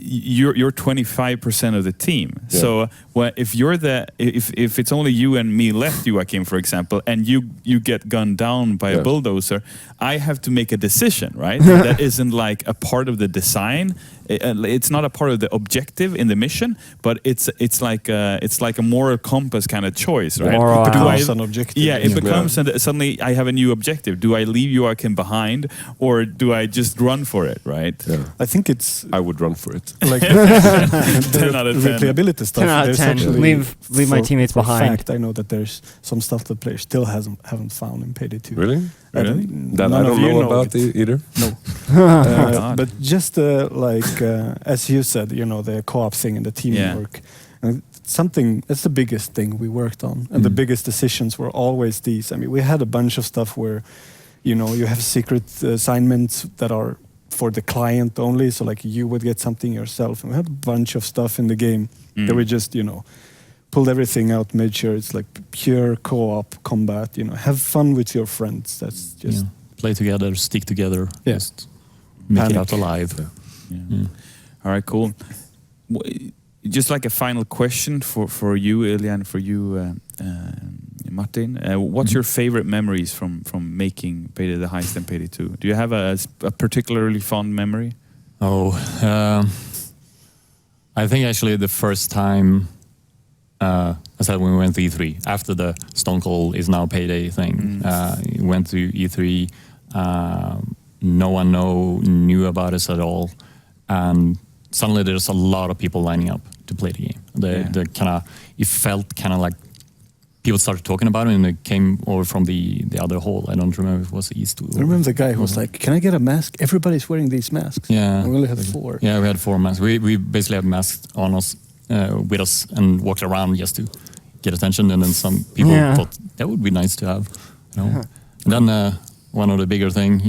you're 25% of the team. Yeah. So if it's only you and me left, Joachim, for example, and you get gunned down by a bulldozer, I have to make a decision, right? That isn't like a part of the design. It's not a part of the objective in the mission, but it's like a moral compass kind of choice, right? It becomes an objective. Yeah, it becomes suddenly I have a new objective. Do I leave Joachim behind, or do I just run for it, right? Yeah. I think I would run for it. Like 10 out of 10. Replayability stuff. 10 out of 10. Leave my teammates behind. In fact, I know that there's some stuff that players still haven't found in Payday 2. Really? That I don't know about either. No. But just as you said, the co-op thing and the teamwork. And that's the biggest thing we worked on. And the biggest decisions were always these. I mean, we had a bunch of stuff where, you have secret assignments that are for the client only. So like you would get something yourself. And we had a bunch of stuff in the game that we just, pulled everything out, made sure it's like pure co-op combat, have fun with your friends. That's just... Play together, stick together, just make it out alive. All right, cool. Just like a final question for you, Ilya, and for you, Martin. What's your favorite memories from making Payday the Heist and Payday 2? Do you have a particularly fond memory? I think actually the first time I said when we went to E3 after the Stone Cold is now Payday thing. We went to E3. No one knew about us at all, and suddenly there's a lot of people lining up to play the game. It felt kind of like people started talking about it, and it came over from the other hall. I don't remember if it was East. I remember the guy who was like, "Can I get a mask? Everybody's wearing these masks." Yeah, we only had 4. Yeah, we had 4 masks. We basically had masks on us. With us and walked around just to get attention, and then some people thought that would be nice to have. And then one of the bigger thing,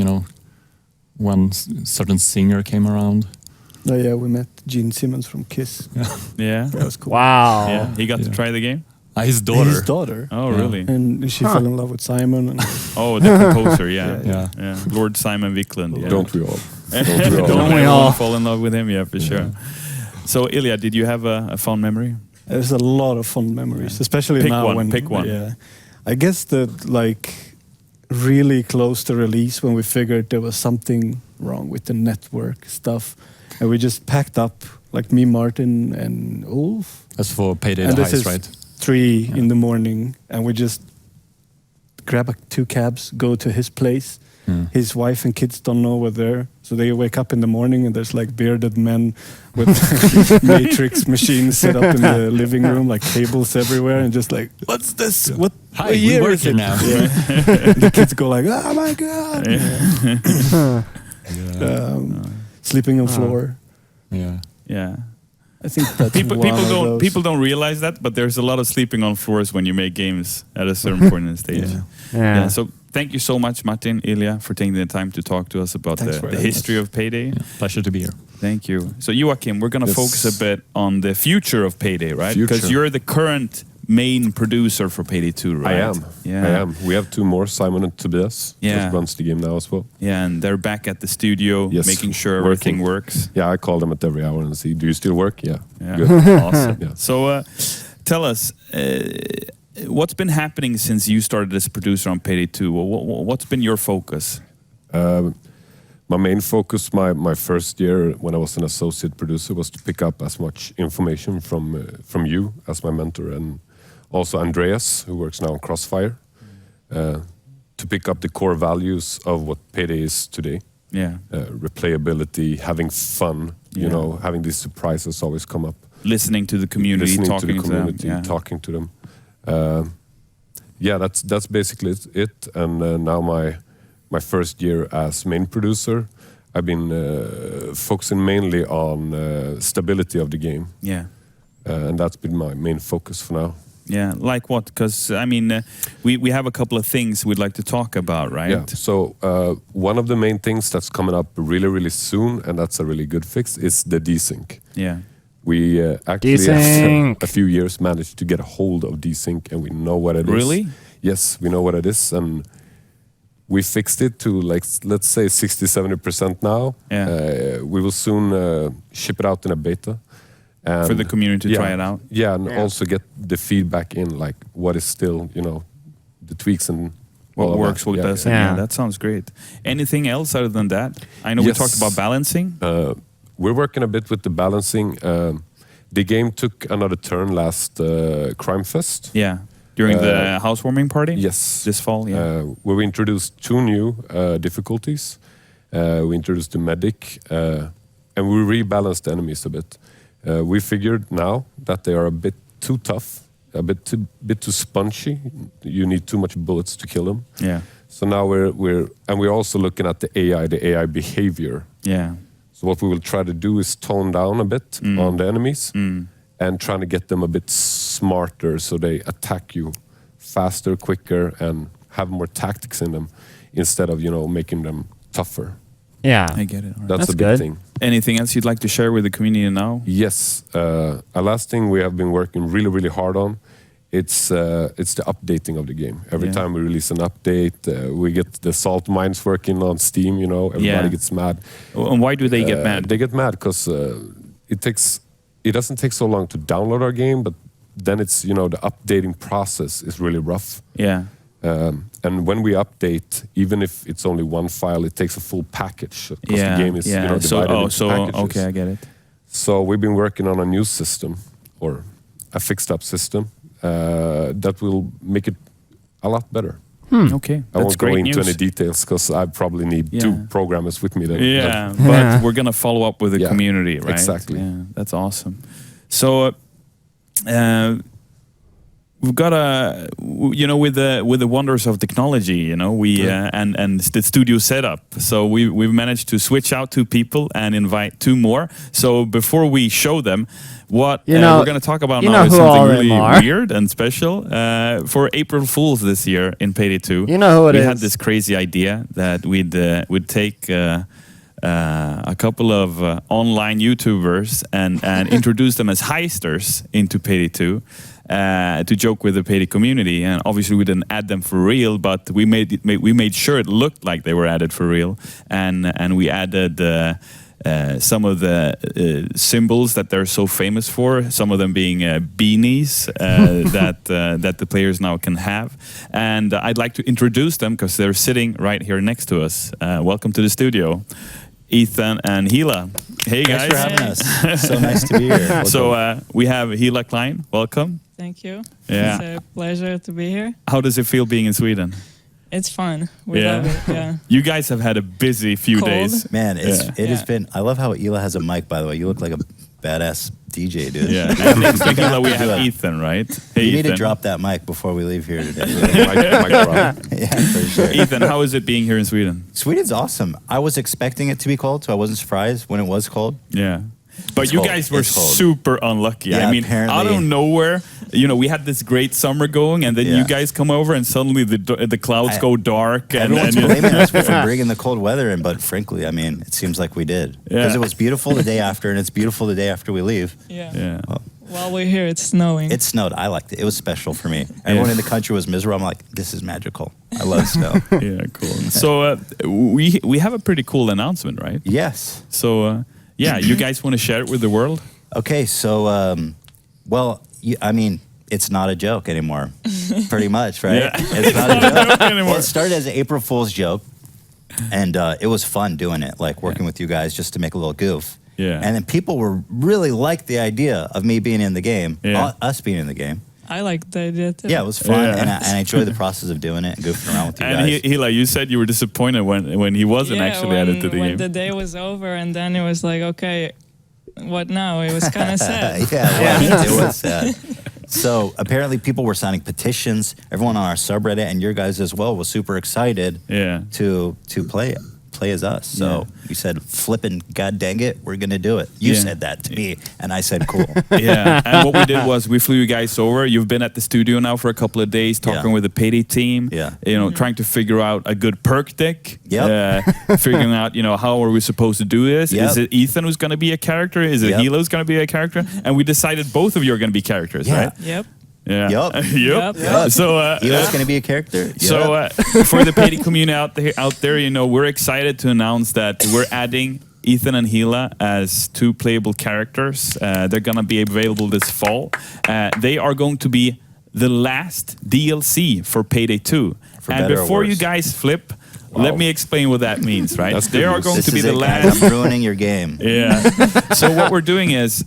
one certain singer came around. Oh yeah, we met Gene Simmons from Kiss. Yeah, that was cool. Wow. Yeah, he got to try the game. His daughter. His daughter. Oh really? And she fell in love with Simon. And the composer. Yeah. Lord Simon Wiklund. Yeah. Don't we all? Don't we all fall in love with him? Yeah, for sure. So Ilya, did you have a fond memory? There's a lot of fond memories, especially now when pick one. Yeah, I guess that really close to release when we figured there was something wrong with the network stuff, and we just packed up, like me, Martin, and Ulf. That's for Payday the Heist, right? 3 in the morning, and we just grab 2 cabs, go to his place. His wife and kids don't know we're there, so they wake up in the morning and there's like bearded men with matrix machines set up in the living room, like cables everywhere, and just like, what's this? Hi, what year we work is here it? now. The kids go like, oh my god. Sleeping on floor. Yeah. I think that's people don't realize that, but there's a lot of sleeping on floors when you make games at a certain point in the stage. Yeah. So thank you so much, Martin, Ilya, for taking the time to talk to us about the history of Payday. Pleasure to be here. Thank you. So Joachim, we're going to focus a bit on the future of Payday, right? Because you're the current main producer for Payday 2, right? I am. We have 2 more, Simon and Tobias, that runs the game now as well. Yeah, and they're back at the studio, making sure everything works. Yeah, I call them at every hour and see, do you still work? Yeah. Good. Awesome. So tell us, what's been happening since you started as a producer on Payday 2? What's been your focus? My main focus, my first year when I was an associate producer, was to pick up as much information from you as my mentor, and also Andreas, who works now on Crossfire, to pick up the core values of what Payday is today. Yeah. Replayability, having fun, you know, having these surprises always come up. Listening to the community, talking to them. Yeah, that's basically it. And now my first year as main producer, I've been focusing mainly on stability of the game. Yeah. And that's been my main focus for now. Yeah, like what? Because, I mean, we have a couple of things we'd like to talk about, right? Yeah, so one of the main things that's coming up really, really soon, and that's a really good fix, is the desync. Yeah. We actually, after a few years, managed to get a hold of desync, and we know what it is. Really? Yes, we know what it is, and we fixed it to, like, let's say 60-70% now. Yeah. We will soon ship it out in a beta. And for the community to try it out? Yeah, and also get the feedback in, like what is still, you know, the tweaks and what works, what doesn't. Yeah, that sounds great. Anything else other than that? I know we talked about balancing. We're working a bit with the balancing. The game took another turn last Crime Fest. Yeah, during the housewarming party? Yes. This fall, where we introduced 2 new difficulties. We introduced the medic, and we rebalanced the enemies a bit. We figured now that they are a bit too tough, a bit too spongy. You need too much bullets to kill them. Yeah. So now we're also looking at the AI behavior. Yeah. So what we will try to do is tone down a bit on the enemies and trying to get them a bit smarter, so they attack you faster, quicker, and have more tactics in them instead of, you know, making them tougher. Yeah, I get it. That's a big thing. Anything else you'd like to share with the community now? Yes, a last thing we have been working really, really hard on. It's the updating of the game. Every time we release an update, we get the salt mines working on Steam. You know, everybody gets mad. And why do they get mad? They get mad because it doesn't take so long to download our game, but then it's, you know, the updating process is really rough. Yeah. And when we update, even if it's only one file, it takes a full package because the game is, you know, divided into packages. Okay, I get it. So we've been working on a new system, or a fixed-up system, that will make it a lot better. Okay, I won't go into any details because I probably need 2 programmers with me. Yeah, but we're going to follow up with the community, right? Exactly. Yeah, that's awesome. So we've got you know, with the wonders of technology, you know, we and the studio setup. So we've managed to switch out 2 people and invite 2 more. So before we show them, what we're going to talk about now is something really weird and special. For April Fools this year in Payday 2, you know who it is. We had this crazy idea that we'd take a couple of online YouTubers and introduce them as heisters into Payday 2. To joke with the Payday community, and obviously we didn't add them for real, but we made sure it looked like they were added for real, and we added some of the symbols that they're so famous for. Some of them being beanies that the players now can have, and I'd like to introduce them because they're sitting right here next to us. Welcome to the studio, Ethan and Hila. Hey guys. Thanks for having us. So nice to be here. So we have Hila Klein. Welcome. Thank you. Yeah. It's a pleasure to be here. How does it feel being in Sweden? It's fun. We love it. Yeah. You guys have had a busy few days. Man, it has been. I love how Hila has a mic. By the way, you look like a badass DJ, dude. Yeah. And next to Hila, we have Ethan, right? Hey, You need to Ethan. drop that mic before we leave here today. Yeah, for sure. Ethan, how is it being here in Sweden? Sweden's awesome. I was expecting it to be cold, so I wasn't surprised when it was cold. Yeah. But It's you cold. guys were It's cold. super unlucky. Yeah, I mean, apparently. out of nowhere, we had this great summer going, and then you guys come over, and suddenly the clouds go dark. Everyone's and blaming us for bringing the cold weather in, but frankly, I mean, it seems like we did. Because it was beautiful the day after, and it's beautiful the day after we leave. Yeah. While we're here, it's snowing. It snowed. I liked it. It was special for me. Everyone in the country was miserable. I'm like, this is magical. I love snow. Yeah, cool. So we have a pretty cool announcement, right? Yes. So you guys want to share it with the world? Okay, so I mean, it's not a joke anymore. Pretty much, right? Yeah. It's not a joke anymore. Well, it started as an April Fool's joke, and it was fun doing it, like working with you guys just to make a little goof. Yeah. And then people were really liked the idea of me being in the game, Yeah. us being in the game. I like the idea too. Yeah, it was fun, and I enjoyed the process of doing it and goofing around with you And guys. Hila, you said you were disappointed when he wasn't actually added to the when game. the day was over, and then it was like, okay, what now? It was kind of sad. It was sad. So apparently people were signing petitions. Everyone on our subreddit and your guys as well was super excited to play as us. So we said, flipping god dang it, we're going to do it. You said that to me, and I said, cool. Yeah, and what we did was we flew you guys over. You've been at the studio now for a couple of days, talking with the Payday team. Trying to figure out a good perk deck. Figuring out, how are we supposed to do this? Is it Ethan who's going to be a character? Is it Hila who's going to be a character? And we decided both of you are going to be characters, right? Yep. Yeah. Yup. So Hila's going to be a character. So for the Payday community out there, we're excited to announce that we're adding Ethan and Hila as 2 playable characters. They're going to be available this fall. They are going to be the last DLC for Payday 2. And before you guys flip, let me explain what that means, right? They are going to be the last. I'm ruining your game. Yeah. So what we're doing is,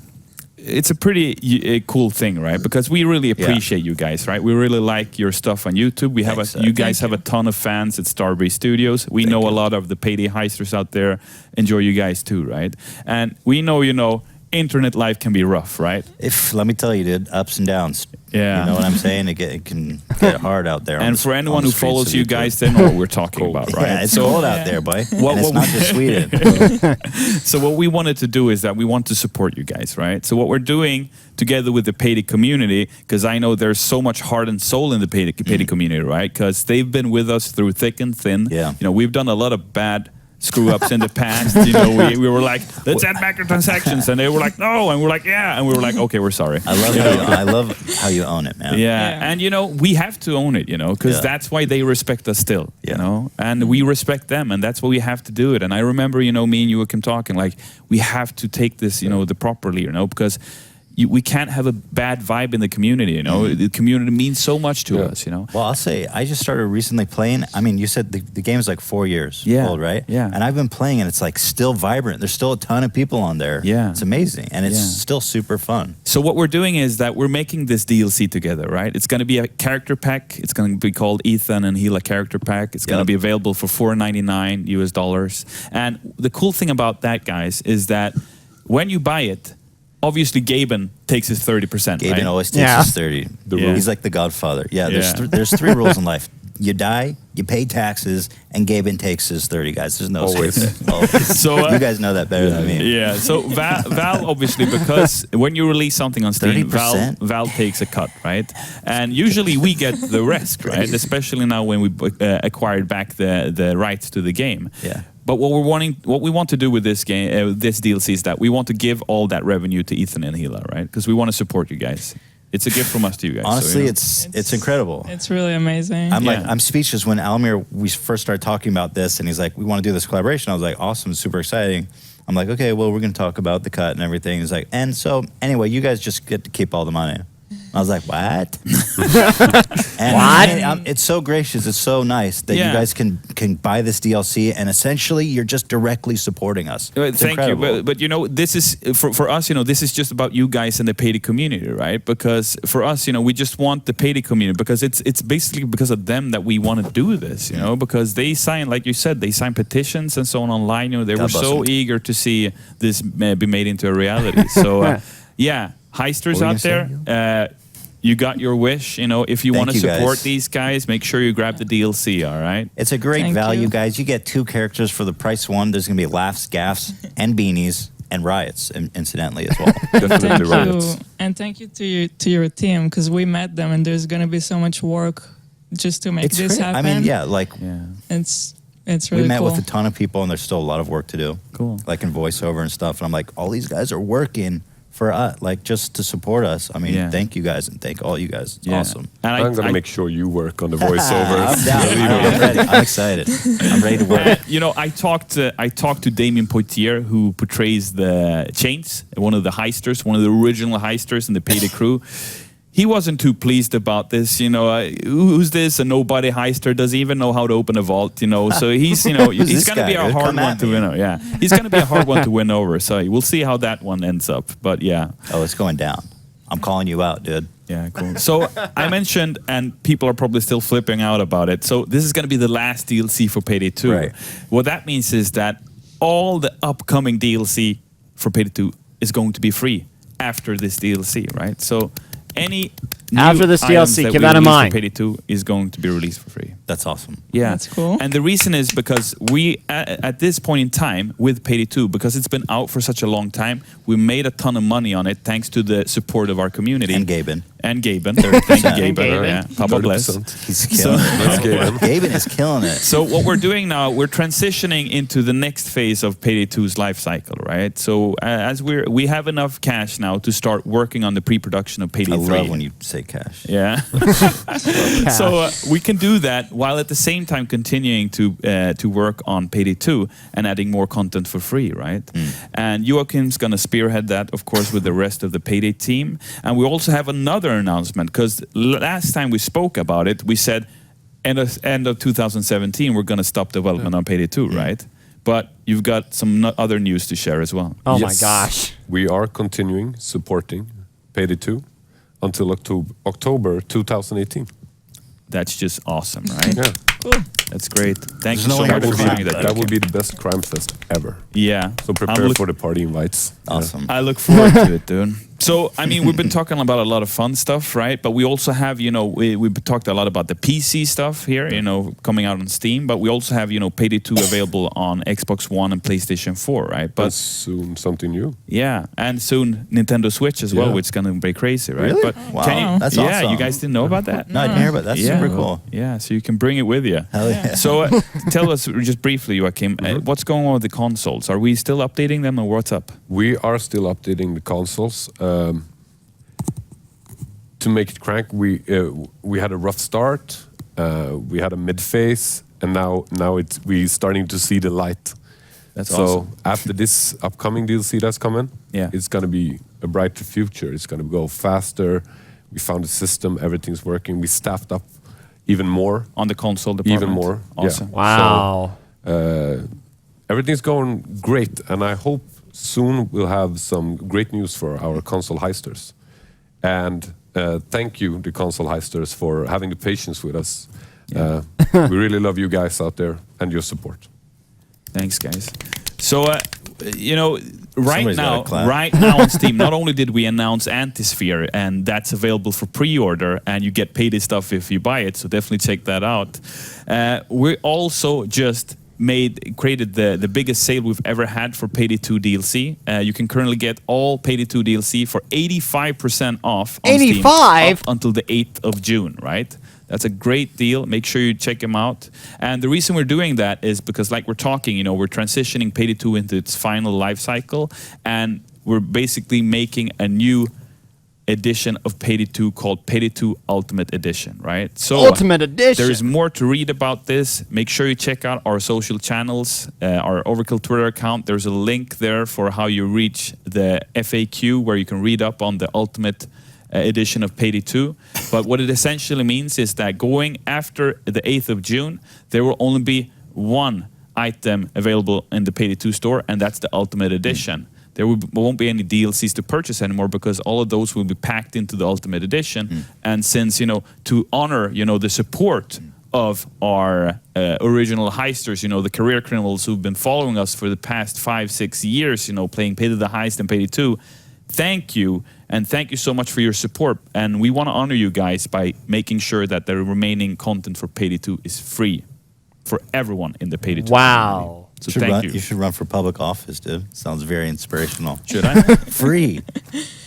it's a pretty cool thing, right? Because we really appreciate you guys, right? We really like your stuff on YouTube. We have you guys have a ton of fans at Starbreeze Studios. We know a lot of the Payday heisters out there enjoy you guys too, right? And we know, internet life can be rough, right? Let me tell you, dude, ups and downs. Yeah. You know what I'm saying? It can get hard out there. And for anyone who follows you guys, they know what we're talking about, right? Yeah, it's cold out there, boy. And it's not just Sweden. So what we wanted to do is that we want to support you guys, right? So what we're doing together with the Payday community, because I know there's so much heart and soul in the Payday community, right? Because they've been with us through thick and thin. Yeah. We've done a lot of bad screw-ups in the past. We were like, let's add microtransactions, and they were like, no, and we're like, yeah, and we were like, okay, we're sorry. I love how you own it, man. Yeah, and we have to own it, because that's why they respect us still, and we respect them, and that's why we have to do it. And I remember, me and you Joachim talking, like, we have to take this, the properly, because we can't have a bad vibe in the community, The community means so much to us, Well, I'll say, I just started recently playing. I mean, you said the game's like 4 years old, right? Yeah. And I've been playing, and it's like still vibrant. There's still a ton of people on there. Yeah. It's amazing, and it's still super fun. So what we're doing is that we're making this DLC together, right? It's going to be a character pack. It's going to be called Ethan and Hila character pack. It's going to be available for $4.99 US. And the cool thing about that, guys, is that when you buy it, obviously Gaben takes his 30%. Gaben right? always takes his 30. He's like the Godfather. Yeah, there's 3 rules in life. You die, you pay taxes, and Gaben takes his 30, guys. There's no Always. So you guys know that better than me. Yeah, so Val obviously, because when you release something on Steam, 30%? Val takes a cut, right? And usually we get the rest, right? Especially now when we acquired back the rights to the game. Yeah. But what we want to do with this game, this DLC, is that we want to give all that revenue to Ethan and Hila, right? Because we want to support you guys. It's a gift from us to you guys. Honestly, so, it's incredible. It's really amazing. I'm speechless when Almir, we first started talking about this, and he's like, we want to do this collaboration. I was like, awesome, super exciting. I'm like, okay, well, we're going to talk about the cut and everything. He's like, and so anyway, you guys just get to keep all the money. I was like, what? And What? it's so gracious. It's so nice that you guys can buy this DLC, and essentially you're just directly supporting us. It's Thank incredible. you. But you know, this is for us. You know, this is just about you guys and the Payday community, right? Because for us, you know, we just want the Payday community because it's basically because of them that we want to do this. You know, because they sign, like you said, they sign petitions and so on online. You know, they were so eager to see this be made into a reality. So yeah, heisters out there. You got your wish. You know, if you want to support these guys, make sure you grab the DLC. All right. It's a great value, guys. You get 2 characters for the price of 1. There's going to be laughs, gaffs, and beanies, and riots, incidentally, as well. Thank you. And thank you to your team, because we met them, and there's going to be so much work just to make this happen. I mean, it's really we met cool. with a ton of people, and there's still a lot of work to do. Cool. Like in voiceover and stuff. And I'm like, all these guys are working for us, like just to support us. I mean, thank you guys, and thank all you guys. It's awesome. And I'm going to make sure you work on the voiceovers. I'm down. I'm ready. I'm excited. I'm ready to work. You know, I talked to Damien Poitier, who portrays the Chains, one of the heisters, one of the original heisters in the Payday crew. He wasn't too pleased about this, you know. Who's this? A nobody heister? Doesn't even know how to open a vault, you know. So he's, you know, he's going to be a hard one to win over. Yeah, he's going to be a hard one to win over. So we'll see how that one ends up. But yeah. Oh, it's going down. I'm calling you out, dude. Yeah, cool. So I mentioned, and people are probably still flipping out about it. So this is going to be the last DLC for Payday 2. Right. What that means is that all the upcoming DLC for Payday 2 is going to be free after this DLC, right? So any new After this items DLC, that keep we that in release mind. for Payday 2 is going to be released for free. That's awesome. Yeah, that's cool. And the reason is because we, at this point in time with Payday 2, because it's been out for such a long time, we made a ton of money on it thanks to the support of our community. And Gaben. And Gaben. Thank you, Gaben. Yeah, Papa bless. He's killing it. Gaben is killing it. So what we're doing now, we're transitioning into the next phase of Payday 2's life cycle, right? So as we have enough cash now to start working on the pre-production of Payday 3. I love when you say cash. Yeah. So we can do that while at the same time continuing to work on Payday 2 and adding more content for free, right? And Joachim's going to spearhead that, of course, with the rest of the Payday team. And we also have another announcement, because last time we spoke about it, we said end of 2017 we're going to stop development on Payday 2, right? But you've got some other news to share as well. Oh my gosh. We are continuing supporting Payday 2 until October 2018. That's just awesome, right? Yeah. Cool. That's great. Thank you so much for sharing that. That will be the best crime fest ever. Yeah. So prepare for the party invites. Awesome. I look forward to it, dude. So, I mean, we've been talking about a lot of fun stuff, right? But we also have, you know, we've talked a lot about the PC stuff here, you know, coming out on Steam. But we also have, you know, Payday 2 available on Xbox One and PlayStation 4, right? But soon something new. Yeah, and soon Nintendo Switch as well, which is going to be crazy, right? Really? But Wow. That's awesome. Yeah, you guys didn't know about that? No, I didn't hear about that. That's super cool. Yeah, so you can bring it with you. Hell yeah. So tell us just briefly, Joachim, what's going on with the consoles? Are we still updating them, or what's up? We are still updating the consoles. To make it crank, we had a rough start. We had a mid phase, and now we're starting to see the light. That's so awesome. After this upcoming DLC that's coming, it's going to be a brighter future. It's going to go faster. We found a system, everything's working. We staffed up even more on the console department. Even more, awesome. Yeah. Wow. So, everything's going great, and I hope soon we'll have some great news for our console heisters. And thank you, the console heisters, for having the patience with us. We really love you guys out there and your support. Thanks, guys. So, you know, right Somebody's now gotta clap. on Steam, not only did we announce Antisphere, and that's available for pre-order, and you get Payday stuff if you buy it, so definitely check that out. We also just created the biggest sale we've ever had for Payday 2 DLC. You can currently get all Payday 2 DLC for 85% off on 85? Steam up until the 8th of June, right? That's a great deal. Make sure you check them out. And the reason we're doing that is because, like we're talking, you know, we're transitioning Payday 2 into its final life cycle, and we're basically making a new edition of Payday 2 called Payday 2 Ultimate Edition, right? So Ultimate Edition. There's more to read about this. Make sure you check out our social channels, our Overkill Twitter account. There's a link there for how you reach the FAQ, where you can read up on the Ultimate edition of Payday 2. But what it essentially means is that going after the 8th of June, there will only be one item available in the Payday 2 store, and that's the Ultimate Edition. There won't be any DLCs to purchase anymore because all of those will be packed into the Ultimate Edition. And since, to honor, the support of our original heisters, the career criminals who've been following us for the past 5-6 years, playing Payday the Heist and Payday 2, thank you. And thank you so much for your support. And we want to honor you guys by making sure that the remaining content for Payday 2 is free for everyone in the Payday 2 community. So thank you. You should run for public office, dude. Sounds very inspirational. Should I? Free.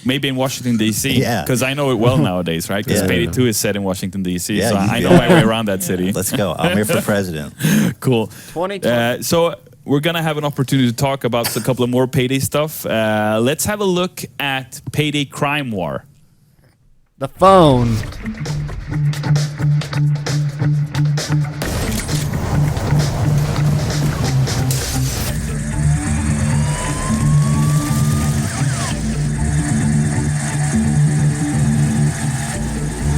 Maybe in Washington, D.C. Yeah. Because I know it well nowadays, right? Because Yeah. Payday 2 is set in Washington, D.C. Yeah, so you- I know my way around that city. Let's go. I'm here for president. Cool. 2020. So we're going to have an opportunity to talk about a couple of more Payday stuff. Let's have a look at Payday Crime War. The phone.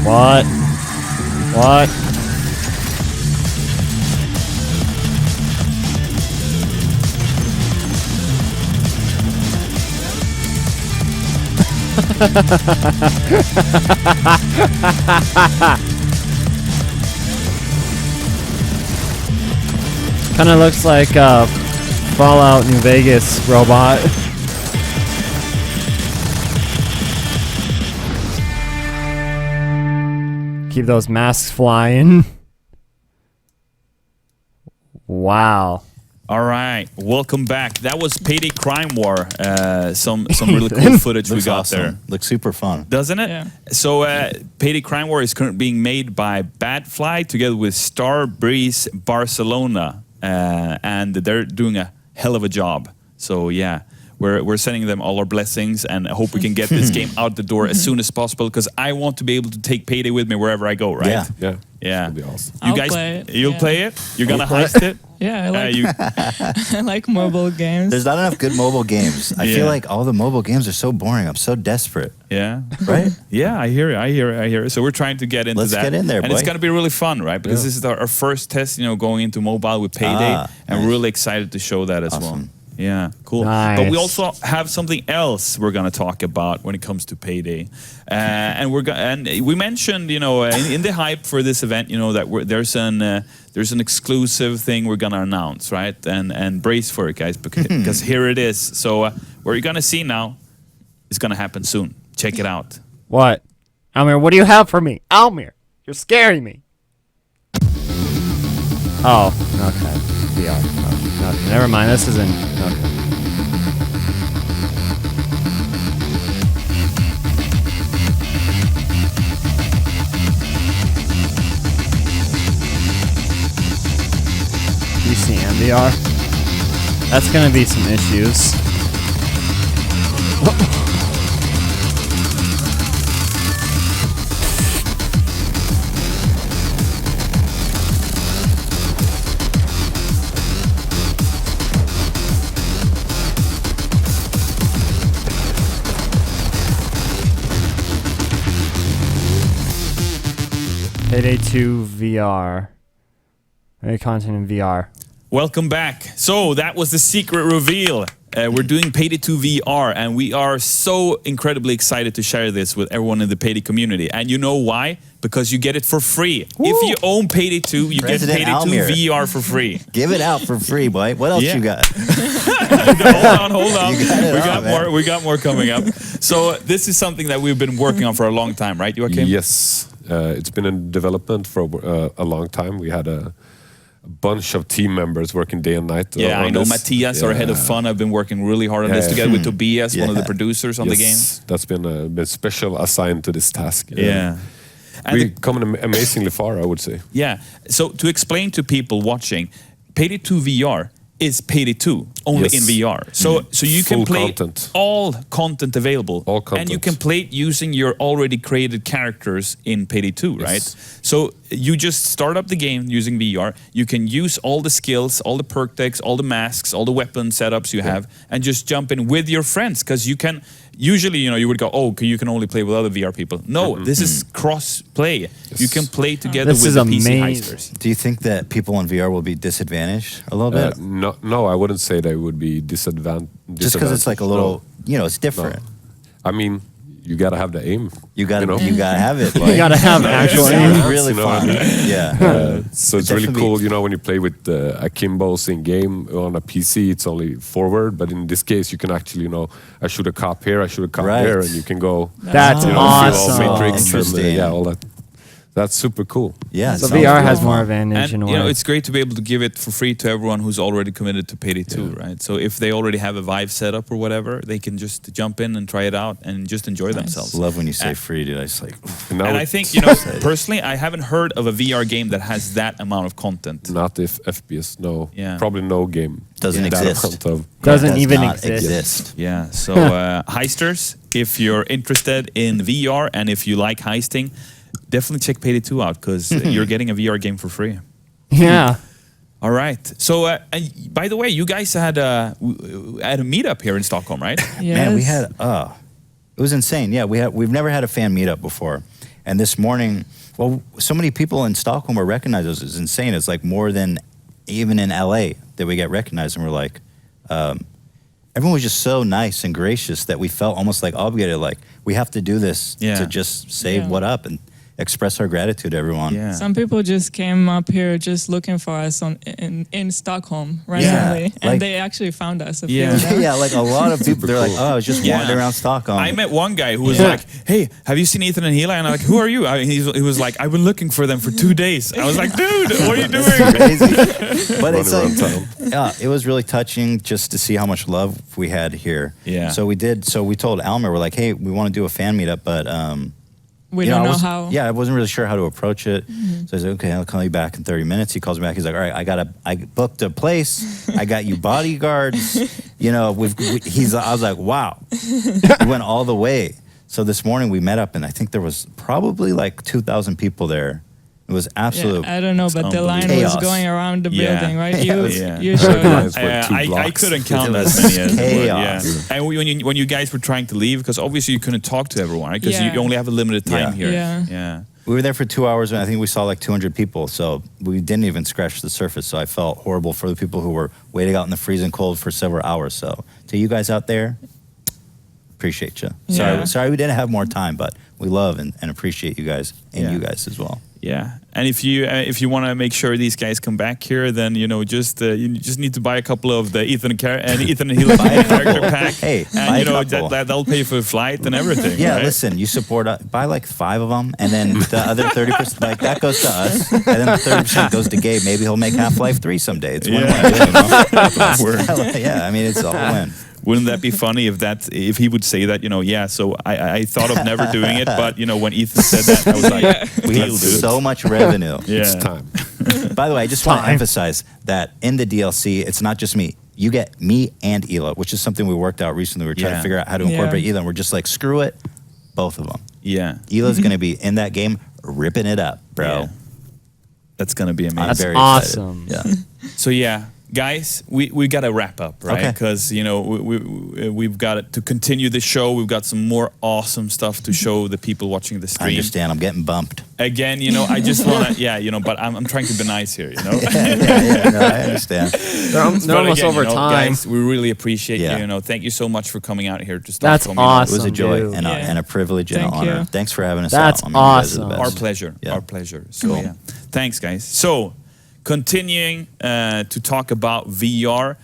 What? What? Kind of looks like a Fallout New Vegas robot. Keep those masks flying. Wow. All right, welcome back. That was Payday Crime War. Some really cool footage we Looks got awesome. there. Looks super fun. Doesn't it? Yeah. So Payday Crime War is currently being made by Badfly together with Starbreeze Barcelona. And they're doing a hell of a job. So yeah, we're sending them all our blessings, and I hope we can get this game out the door as soon as possible, because I want to be able to take Payday with me wherever I go, right? Yeah. Yeah. That'd be awesome. You I'll guys, play it, you'll yeah. play it? You're gonna play heist it? Yeah, I like you, I like mobile games. There's not enough good mobile games. I Yeah. feel like all the mobile games are so boring. I'm so desperate. yeah. Right? Yeah, I hear it. So we're trying to get into Let's that. get in there, and boy. it's going to be really fun, right? Because this is our first test, going into mobile with Payday, and we're really excited to show that as well. Yeah, cool. But we Nice. also have something else we're going to talk about when it comes to Payday, and we mentioned, in the hype for this event, that there's an exclusive thing we're going to announce, right? And brace for it, guys, because here it is. So what you're going to see now is going to happen soon. Check it out. What? Almir, what do you have for me? Almir, you're scaring me. Oh, okay. VR. Okay, never mind. This isn't. Okay. PC and VR. That's gonna be some issues. Payday 2 VR. Any content in VR. Welcome back. So that was the secret reveal. We're doing Payday 2 VR, and we are so incredibly excited to share this with everyone in the Payday community. And you know why? Because you get it for free. Woo! If you own Payday 2, you President get Payday Almir. 2 VR for free. Give it out for free, boy. What else Yeah. you got? Hold on. You got it We all, got man. more. We got more coming up. So this is something that we've been working on for a long time, right, Joachim? Yes, it's been in development for a long time. We had a bunch of team members working day and night. Yeah, on I know this. Matthias, our head of fun, have been working really hard on this together with Tobias, one of the producers on the game. That's been special assigned to this task. Yeah. And We've come amazingly far, I would say. Yeah. So to explain to people watching, Payday 2 VR is Payday 2 only Yes. in VR. So you can Full play content. all content available. All content. And you can play it using your already created characters in Payday 2, right? So you just start up the game using VR. You can use all the skills, all the perk decks, all the masks, all the weapon setups you have, and just jump in with your friends, because you can usually, you would go, oh, you can only play with other VR people. No, this is cross-play. Yes. You can play together This with is the PC amazing. heisters. Do you think that people in VR will be disadvantaged a little bit? No, I wouldn't say they would be disadvantaged. Just because it's like a little, it's different. No. I mean, you gotta have the aim. You gotta have it. You gotta have actual aim. It's really fun. Yeah. So it's really cool, when you play with akimbos in game on a PC, it's only forward, but in this case, you can actually, I shoot a cop here, I shoot a cop there, and you can go. That's feel awesome. all Matrix Interesting. and all that. That's super cool. Yeah. So VR has more advantage in a way. It's great to be able to give it for free to everyone who's already committed to Payday 2, right? So if they already have a Vive setup or whatever, they can just jump in and try it out and just enjoy themselves. Love when you say free, dude. I just like. And I think, personally, I haven't heard of a VR game that has that amount of content. Not if FPS, no. Yeah. Probably no game. Doesn't that exist. amount of- Doesn't even not exist. Yeah, so heisters, if you're interested in VR and if you like heisting, definitely check Payday 2 out because you're getting a VR game for free. Yeah. All right. So, by the way, you guys had a meetup here in Stockholm, right? Yes. Man, we had it was insane. Yeah, we've never had a fan meetup before, and this morning, so many people in Stockholm were recognized us. It's insane. It's like more than even in LA that we get recognized, and we're like, everyone was just so nice and gracious that we felt almost like obligated, like we have to do this to just say what up and express our gratitude to everyone. Yeah. Some people just came up here just looking for us in Stockholm randomly, and they actually found us. A few of them. Yeah, like a lot of people. They're like, oh, I was just wandering around Stockholm. I met one guy who was like, hey, have you seen Ethan and Hila? And I'm like, who are you? He was like, I've been looking for them for 2 days. I was like, dude, what are you doing? Crazy. But it's like, it was really touching just to see how much love we had here. Yeah. So we told Almer, we're like, hey, we want to do a fan meetup, but we don't know how. Yeah, I wasn't really sure how to approach it. So I said, okay, I'll call you back in 30 minutes. He calls me back. He's like, all right, I booked a place. I got you bodyguards. I was like, wow. We went all the way. So this morning we met up, and I think there was probably like 2,000 people there. It was absolute. I don't know, but the line chaos. was going around the building, right? You showed up. I couldn't count that many. Chaos. And when you guys were trying to leave, because obviously you couldn't talk to everyone, right? Because you only have a limited time here. Yeah. We were there for 2 hours, and I think we saw like 200 people. So we didn't even scratch the surface. So I felt horrible for the people who were waiting out in the freezing cold for several hours. So to you guys out there, appreciate you. Sorry we didn't have more time, but we love and appreciate you guys and you guys as well. Yeah, and if you want to make sure these guys come back here, then you just need to buy a couple of the Ethan and Hila character pack. Hey, and that'll pay for the flight and everything. Yeah, right? listen, you support buy like 5 of them, and then the other 30%, like that goes to us, and then the 30% goes to Gabe. Maybe he'll make Half-Life 3 someday. It's win-win. Yeah, I mean it's all win. Wouldn't that be funny if he would say that, so I thought of never doing it, but, when Ethan said that, I was like, we have so much revenue. It's time. By the way, I just want to emphasize that in the DLC, it's not just me. You get me and Hila, which is something we worked out recently. We were trying to figure out how to incorporate Hila, and we're just like, screw it, both of them. Yeah. Hila's going to be in that game ripping it up, bro. Yeah. That's going to be amazing. I'm very awesome. excited. Yeah. So, guys, we got to wrap up, right? Because we've got to continue the show. We've got some more awesome stuff to show the people watching the stream. I understand. I'm getting bumped. Again, I just want to, but I'm trying to be nice here, No, I understand. They're almost over time. Guys, we really appreciate you. Thank you so much for coming out here to That's awesome. It was a joy and a privilege and an honor. you. Thanks for having us That's out. I mean, you guys are the awesome. best. Our pleasure. Yeah. Our pleasure. So, thanks, guys. So, continuing to talk about VR.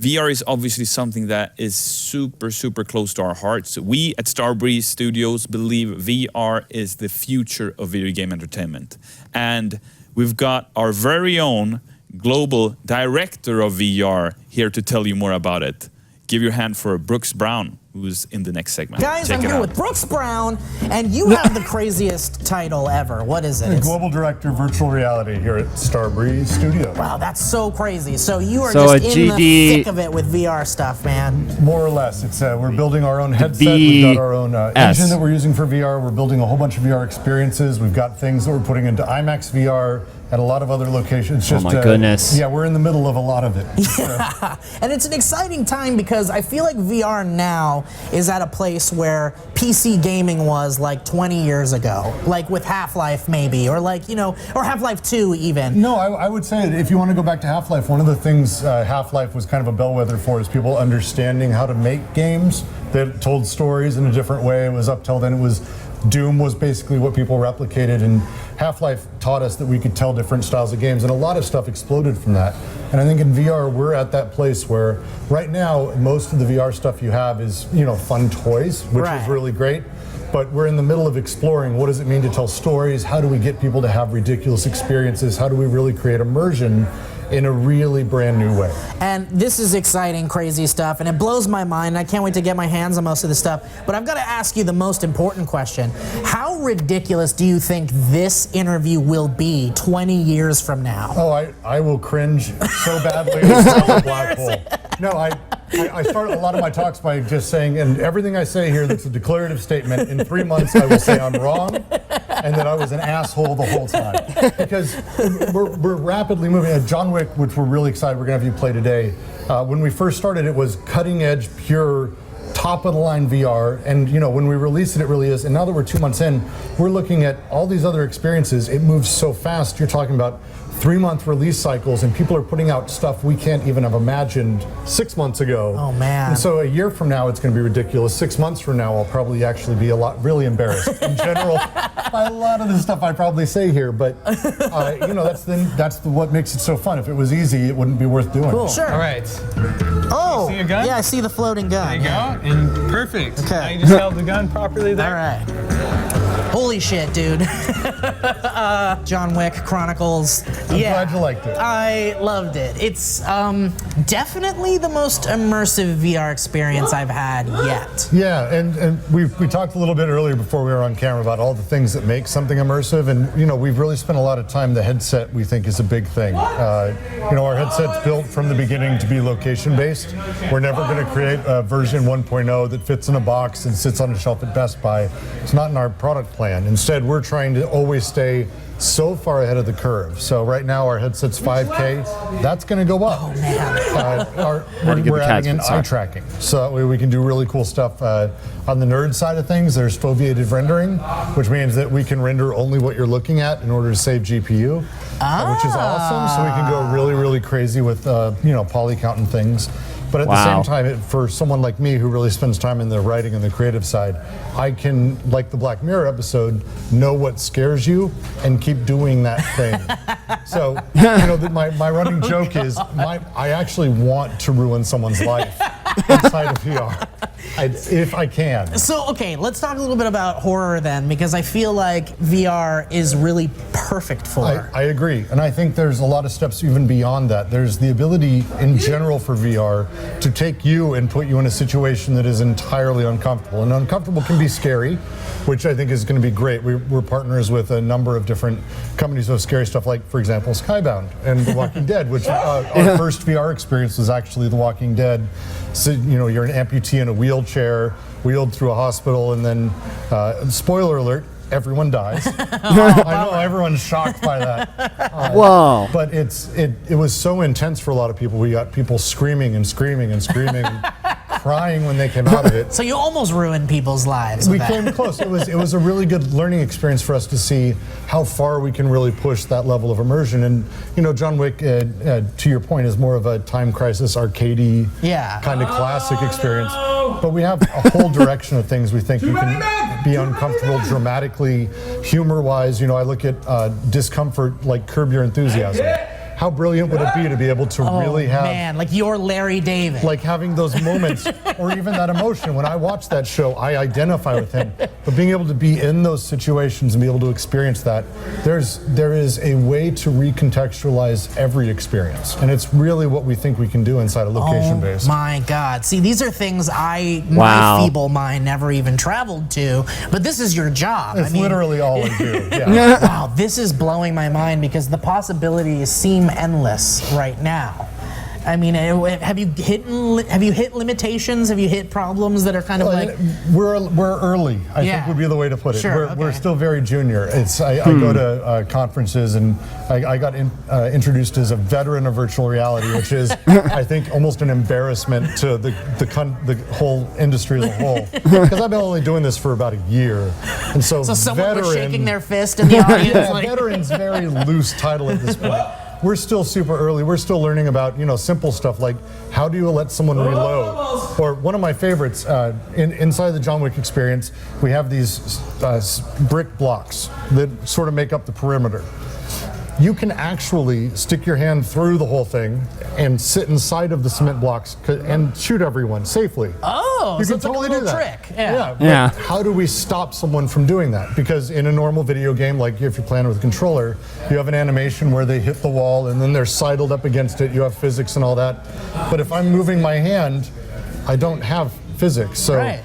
VR is obviously something that is super, super close to our hearts. We at Starbreeze Studios believe VR is the future of video game entertainment. And we've got our very own global director of VR here to tell you more about it. Give your hand for Brooks Brown, who's in the next segment. Guys, Check I'm it here out. with Brooks Brown, and you have the craziest title ever. What is it? The Global Director of Virtual Reality here at Starbreeze Studio. Wow, that's so crazy. So you are So just a in GD the thick of it with VR stuff, man. More or less. It's we're building our own headset. We've got our own engine that we're using for VR. We're building a whole bunch of VR experiences. We've got things that we're putting into IMAX VR at a lot of other locations. Oh my goodness. Yeah, we're in the middle of a lot of it. Yeah. And it's an exciting time because I feel like VR now is at a place where PC gaming was like 20 years ago, like with Half-Life maybe, or like, you know, or Half-Life 2 even. No, I would say if you want to go back to Half-Life, one of the things Half-Life was kind of a bellwether for is people understanding how to make games that told stories in a different way. It was up till then, it was Doom was basically what people replicated, and Half-Life taught us that we could tell different styles of games, and a lot of stuff exploded from that. And I think in VR, we're at that place where right now, most of the VR stuff you have is, you know, fun toys, which is really great. But we're in the middle of exploring what does it mean to tell stories? How do we get people to have ridiculous experiences? How do we really create immersion in a really brand new way? And this is exciting, crazy stuff, and it blows my mind. I can't wait to get my hands on most of this stuff. But I've got to ask you the most important question. How ridiculous do you think this interview will be 20 years from now? Oh, I will cringe so badly. It's a black hole. No, I start a lot of my talks by just saying, and everything I say here that's a declarative statement, in 3 months I will say I'm wrong and that I was an asshole the whole time. Because we're rapidly moving. John Wick, which we're really excited we're going to have you play today, when we first started it was cutting edge, pure, top of the line VR, and you know, when we release it, it really is. And now that we're 2 months in, we're looking at all these other experiences. It moves so fast. You're talking about 3-month release cycles, and people are putting out stuff we can't even have imagined 6 months ago. Oh man. And so a year from now it's going to be ridiculous. 6 months from now I'll probably actually be really embarrassed in general by a lot of the stuff I probably say here, but you know, that's what makes it so fun. If it was easy, it wouldn't be worth doing. Cool. Sure. All right. Oh, see your gun? Yeah, I see the floating gun. There you go. And perfect. Okay. Now you just held the gun properly there. All right. Holy shit, dude. John Wick Chronicles. I'm glad you liked it. I loved it. It's definitely the most immersive VR experience I've had yet. Yeah, and we talked a little bit earlier before we were on camera about all the things that make something immersive, and you know, we've really spent a lot of time. The headset we think is a big thing. You know, our headset's built from the beginning to be location based. We're never going to create a version 1.0 that fits in a box and sits on a shelf at Best Buy. It's not in our product plan. Instead, we're trying to always stay so far ahead of the curve. So right now our headset's 5K. That's going to go up. Oh man. We're adding in eye tracking, so that way we can do really cool stuff. On the nerd side of things, there's foveated rendering, which means that we can render only what you're looking at in order to save GPU, which is awesome. So we can go really, really crazy with you know, poly count and things. But at the same time, for someone like me who really spends time in the writing and the creative side, I can, like the Black Mirror episode, know what scares you and keep doing that thing. So, you know, my running joke is, I actually want to ruin someone's life inside of VR, if I can. So, okay, let's talk a little bit about horror then, because I feel like VR is really perfect for it. I agree, and I think there's a lot of steps even beyond that. There's the ability in general for VR to take you and put you in a situation that is entirely uncomfortable. And uncomfortable can be scary, which I think is going to be great. We're partners with a number of different companies with scary stuff, like, for example, Skybound and The Walking Dead, which our first VR experience was actually The Walking Dead. So, you know, you're an amputee in a wheelchair, wheeled through a hospital, and then, spoiler alert, everyone dies. I know everyone's shocked by that. Whoa. But it was so intense for a lot of people. We got people screaming and screaming and screaming, and crying when they came out of it. So you almost ruined people's lives. We came close. It was a really good learning experience for us to see how far we can really push that level of immersion. And you know, John Wick, to your point, is more of a time crisis, arcadey kind of classic experience. But we have a whole direction of things we think you can be uncomfortable dramatically, humor-wise. You know, I look at discomfort like Curb Your Enthusiasm. How brilliant would it be to be able to really have... man, like you're Larry David. Like having those moments, or even that emotion. When I watch that show, I identify with him. But being able to be in those situations and be able to experience that, there is a way to recontextualize every experience. And it's really what we think we can do inside of location-based. Oh my God. See, these are things my feeble mind never even traveled to, but this is your job. It's literally all I do. Wow, this is blowing my mind because the possibilities seem endless right now. I mean, have you hit limitations? Have you hit problems that are kind of like? We're early. I think would be the way to put it. Sure, We're still very junior. I go to conferences, and I got introduced as a veteran of virtual reality, which is I think almost an embarrassment to the whole industry as a whole, because I've been only doing this for about a year, and so someone was shaking their fist in the audience. Veteran's very loose title at this point. We're still super early. We're still learning about simple stuff like how do you let someone reload? Or one of my favorites inside the John Wick experience, we have these brick blocks that sort of make up the perimeter. You can actually stick your hand through the whole thing and sit inside of the cement blocks and shoot everyone safely. Oh, you so can it's totally like a do little that. trick. Yeah. How do we stop someone from doing that? Because in a normal video game, like if you're playing with a controller, you have an animation where they hit the wall and then they're sidled up against it. You have physics and all that. But if I'm moving my hand, I don't have physics. So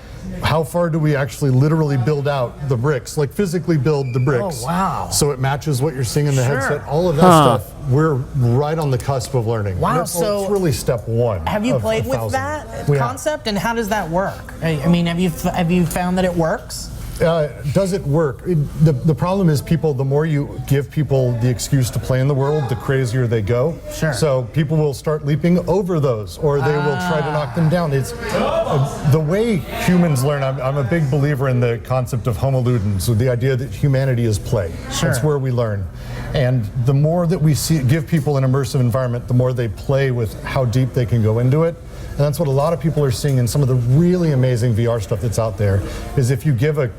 how far do we actually literally build out the bricks? Like physically build the bricks. Oh, wow. So it matches what you're seeing in the headset. All of that stuff, we're right on the cusp of learning. Wow, It's so really step one. Have you of played with 1,000. that We have. concept, and how does that work? I mean, have you found that it works? Does it work? The problem is the more you give people the excuse to play in the world, the crazier they go. Sure. So people will start leaping over those, or they will try to knock them down. It's the way humans learn. I'm a big believer in the concept of homo ludens, so the idea that humanity is play. Sure. That's where we learn. And the more that we give people an immersive environment, the more they play with how deep they can go into it. And that's what a lot of people are seeing in some of the really amazing VR stuff that's out there. Is if you give a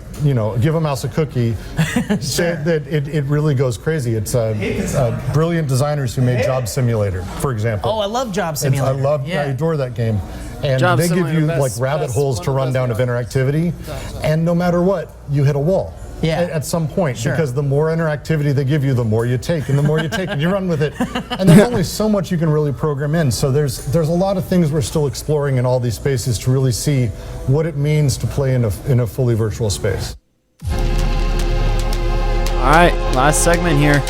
mouse a cookie, that it really goes crazy. It's brilliant designers who made Job Simulator, for example. Oh, I love Job Simulator. I adore that game. And Job they give Simulator, you best- like rabbit best- holes to run down of interactivity, and no matter what, you hit a wall. Yeah. At some point, Sure. because the more interactivity they give you, the more you take, and the more you take, and you run with it. And there's only so much you can really program in. So there's a lot of things we're still exploring in all these spaces to really see what it means to play in a fully virtual space. All right, last segment here.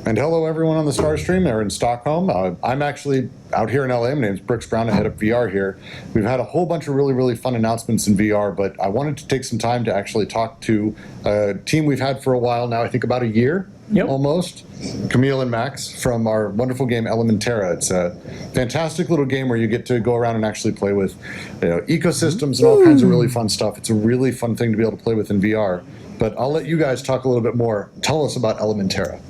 And hello, everyone on the Starstream. They're in Stockholm. I'm actually out here in LA. My name's Brooks Brown. I head up VR here. We've had a whole bunch of really, really fun announcements in VR, but I wanted to take some time to actually talk to a team we've had for a while now, I think about a year almost. Camille and Max from our wonderful game Elementara. It's a fantastic little game where you get to go around and actually play with ecosystems and all kinds of really fun stuff. It's a really fun thing to be able to play with in VR. But I'll let you guys talk a little bit more. Tell us about Elementara.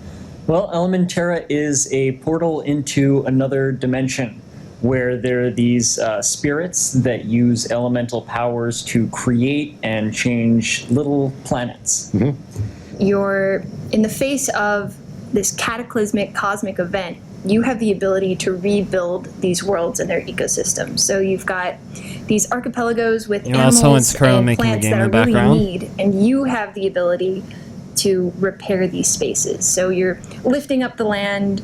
Well, Elementara is a portal into another dimension where there are these spirits that use elemental powers to create and change little planets. You're in the face of this cataclysmic cosmic event. You have the ability to rebuild these worlds and their ecosystems. So you've got these archipelagos with animals someone's currently and making the plants game that in the are really background. in need, and you have the ability to repair these spaces. So you're lifting up the land,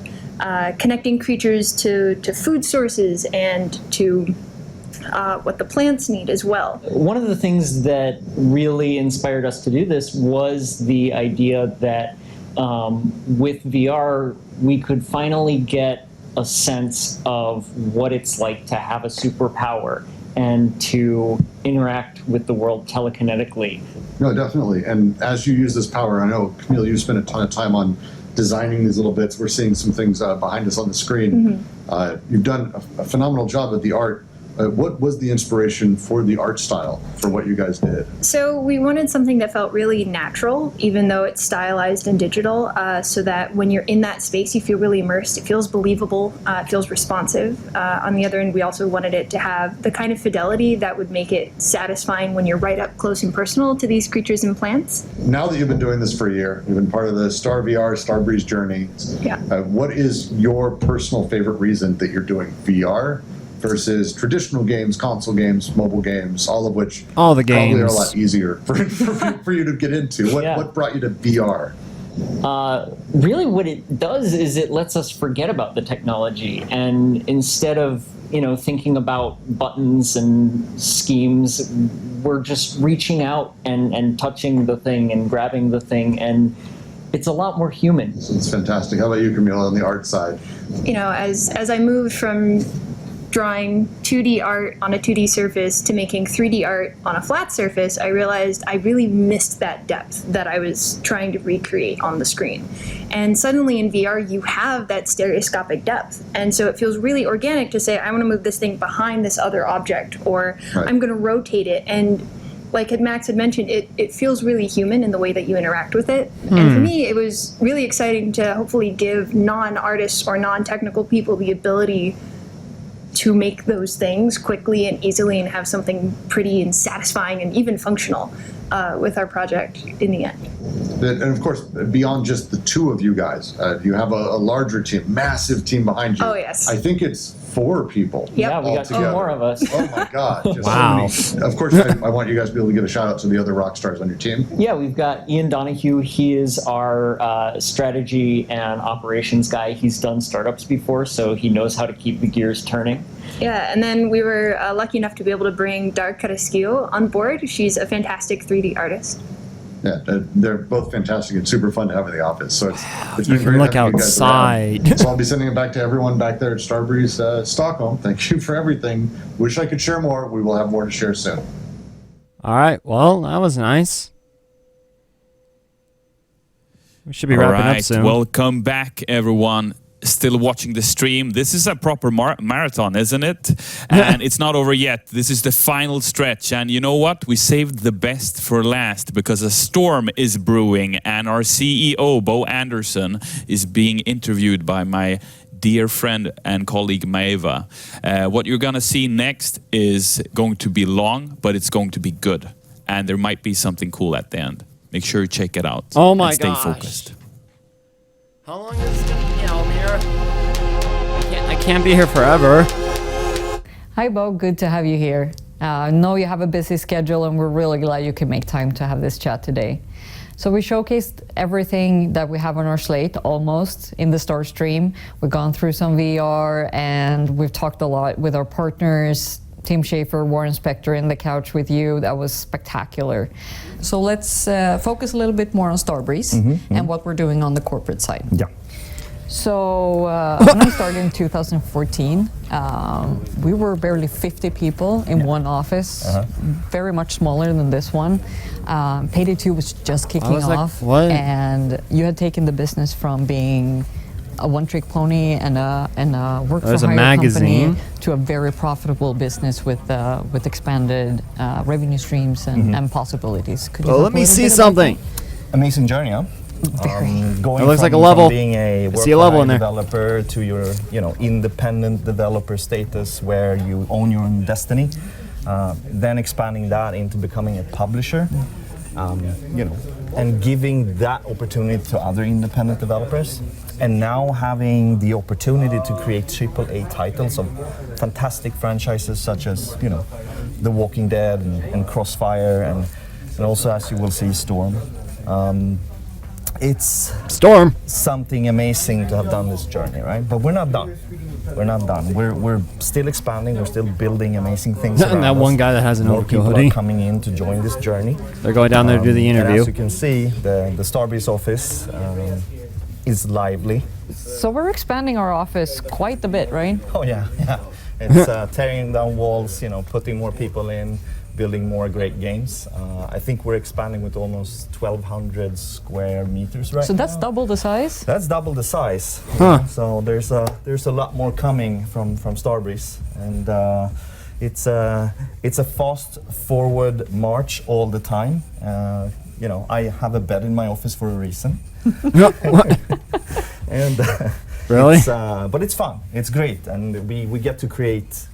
connecting creatures to food sources and to what the plants need as well. One of the things that really inspired us to do this was the idea that with VR, we could finally get a sense of what it's like to have a superpower and to interact with the world telekinetically. No, definitely. And as you use this power, I know, Camille, you spent a ton of time on designing these little bits. We're seeing some things behind us on the screen. You've done a phenomenal job with the art. What was the inspiration for the art style for what you guys did? So we wanted something that felt really natural, even though it's stylized and digital, so that when you're in that space, you feel really immersed. It feels believable. It feels responsive. On the other end, we also wanted it to have the kind of fidelity that would make it satisfying when you're right up close and personal to these creatures and plants. Now that you've been doing this for a year, you've been part of the Star VR, Starbreeze journey. Yeah. What is your personal favorite reason that you're doing VR versus traditional games, console games, mobile games, all of which All the probably are a games. lot easier for you to get into? What brought you to VR? Really what it does is it lets us forget about the technology, and instead of thinking about buttons and schemes, we're just reaching out and touching the thing and grabbing the thing, and it's a lot more human. It's fantastic. How about you, Camila, on the art side? You know, as I moved from drawing 2D art on a 2D surface to making 3D art on a flat surface, I realized I really missed that depth that I was trying to recreate on the screen. And suddenly in VR, you have that stereoscopic depth. And so it feels really organic to say, I want to move this thing behind this other object, or I'm going to rotate it. And like Max had mentioned, it feels really human in the way that you interact with it. And for me, it was really exciting to hopefully give non-artists or non-technical people the ability to make those things quickly and easily and have something pretty and satisfying and even functional with our project in the end. And of course, beyond just the two of you guys, you have a larger team, massive team behind you. Oh, yes. I think it's 4 people. Yep. Yeah, we got 2 more of us. Oh my God. Just Wow. so many. Of course, I want you guys to be able to give a shout out to the other rock stars on your team. Yeah, we've got Ian Donahue. He is our strategy and operations guy. He's done startups before, so he knows how to keep the gears turning. Yeah, and then we were lucky enough to be able to bring Dark Carrasquillo on board. She's a fantastic 3D artist. Yeah, they're both fantastic and super fun to have in the office. So it's You been can great look having you guys outside. around. So I'll be sending it back to everyone back there at Starbreeze Stockholm. Thank you for everything. Wish I could share more. We will have more to share soon. All right. Well, that was nice. We should be wrapping up soon. Welcome back, everyone. Still watching the stream. This is a proper marathon, isn't it? And it's not over yet. This is the final stretch. And you know what? We saved the best for last because a storm is brewing and our CEO, Bo Anderson, is being interviewed by my dear friend and colleague Maeva. What you're going to see next is going to be long, but it's going to be good. And there might be something cool at the end. Make sure you check it out. Oh my and stay gosh. focused. How long is this going to be, Almir? I can't be here forever. Hi, Bo. Good to have you here. I know you have a busy schedule, and we're really glad you can make time to have this chat today. So we showcased everything that we have on our slate, almost, in the Star Stream. We've gone through some VR, and we've talked a lot with our partners, Tim Schafer, Warren Spector, in the couch with you. That was spectacular. So let's focus a little bit more on Starbreeze and what we're doing on the corporate side. Yeah. So when I started in 2014, we were barely 50 people in one office, very much smaller than this one. Payday 2 was just kicking off, and you had taken the business from being a one-trick pony and a work-for-hire company to a very profitable business with expanded revenue streams and possibilities. Could you let me see something. Amazing journey, huh? Going it looks from, like a level. From being a work-for-hire developer to your, independent developer status where you own your own destiny, then expanding that into becoming a publisher, and giving that opportunity to other independent developers. And now having the opportunity to create AAA titles of fantastic franchises such as, The Walking Dead and Crossfire, and also, as you will see, Storm. It's something amazing to have done this journey, right? But we're not done. We're not done. We're still expanding. We're still building amazing things. And that one guy that has an overkill hoodie. Are coming in to join this journey. They're going down there to do the interview. And as you can see, the Starbreeze office is lively. So we're expanding our office quite a bit, right? Oh yeah. It's tearing down walls, putting more people in, building more great games. I think we're expanding with almost 1,200 square meters right now. So that's double the size? That's double the size. So there's a lot more coming from Starbreeze, and it's a fast forward march all the time. I have a bed in my office for a reason. And really? But it's fun. It's great, and we get to create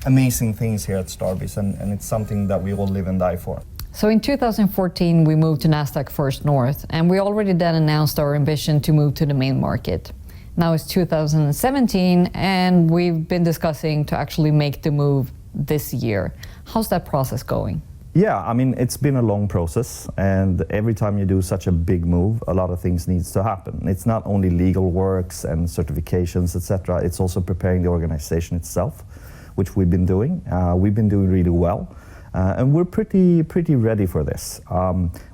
amazing things here at Starbreeze, and it's something that we all live and die for. So in 2014, we moved to NASDAQ First North, and we already then announced our ambition to move to the main market. Now it's 2017, and we've been discussing to actually make the move this year. How's that process going? Yeah, I mean, it's been a long process, and every time you do such a big move, a lot of things needs to happen. It's not only legal works and certifications, etc. It's also preparing the organization itself, which we've been doing. We've been doing really well. And we're pretty ready for this.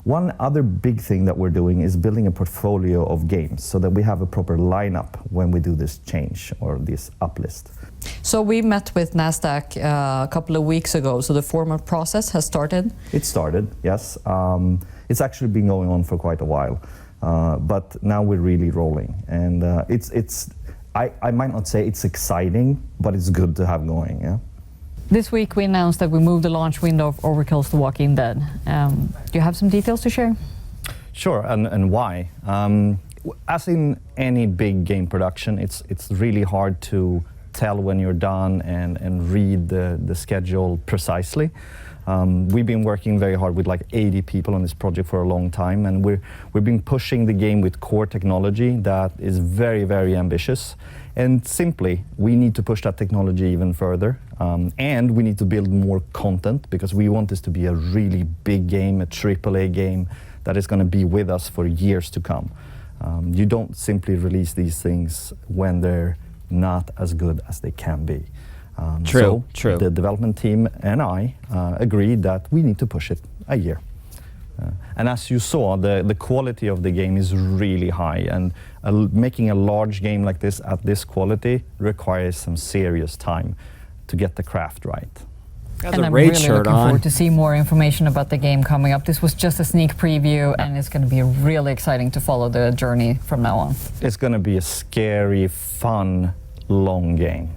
One other big thing that we're doing is building a portfolio of games so that we have a proper lineup when we do this change or this uplist. So we met with NASDAQ a couple of weeks ago, so the formal process has started? It started, yes. It's actually been going on for quite a while, but now we're really rolling. And I might not say it's exciting, but it's good to have going, yeah? This week we announced that we moved the launch window of Overkill's The Walking Dead. Do you have some details to share? Sure, and why? As in any big game production, it's really hard to tell when you're done and read the schedule precisely. We've been working very hard with like 80 people on this project for a long time, and we've been pushing the game with core technology that is very, very ambitious. And simply, we need to push that technology even further. And we need to build more content because we want this to be a really big game, a AAA game that is going to be with us for years to come. You don't simply release these things when they're not as good as they can be. True. The development team and I agreed that we need to push it a year. And as you saw, the quality of the game is really high, and making a large game like this at this quality requires some serious time to get the craft right. And I'm really looking forward to see more information about the game coming up. This was just a sneak preview, and it's going to be really exciting to follow the journey from now on. It's going to be a scary, fun, long game.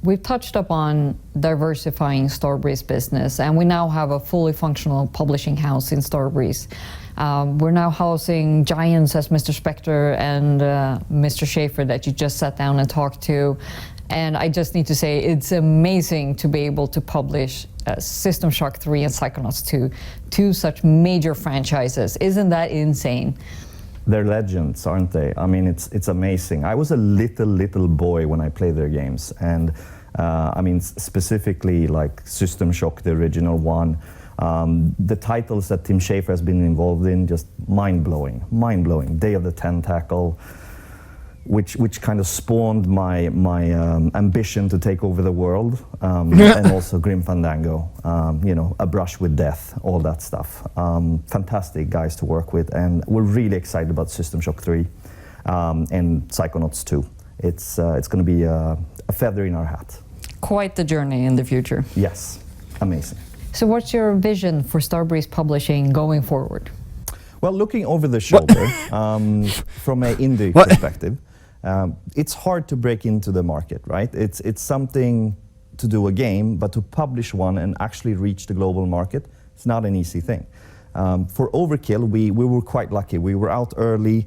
We've touched upon diversifying Starbreeze business, and we now have a fully functional publishing house in Starbreeze. We're now housing giants as Mr. Spector and Mr. Schaefer that you just sat down and talked to. And I just need to say, it's amazing to be able to publish System Shock 3 and Psychonauts 2, two such major franchises. Isn't that insane? They're legends, aren't they? I mean, it's amazing. I was a little boy when I played their games, and I mean, specifically like System Shock, the original one. The titles that Tim Schafer has been involved in, just mind-blowing. Day of the Tentacle, which kind of spawned my ambition to take over the world, and also Grim Fandango, you know, A Brush with Death, all that stuff. Fantastic guys to work with, and we're really excited about System Shock 3 and Psychonauts 2. It's going to be a feather in our hat. Quite the journey in the future. Yes, amazing. So what's your vision for Starbreeze Publishing going forward? Well, looking over the shoulder, from an indie perspective, it's hard to break into the market, right? It's something to do a game, but to publish one and actually reach the global market, it's not an easy thing. For Overkill, we were quite lucky. We were out early.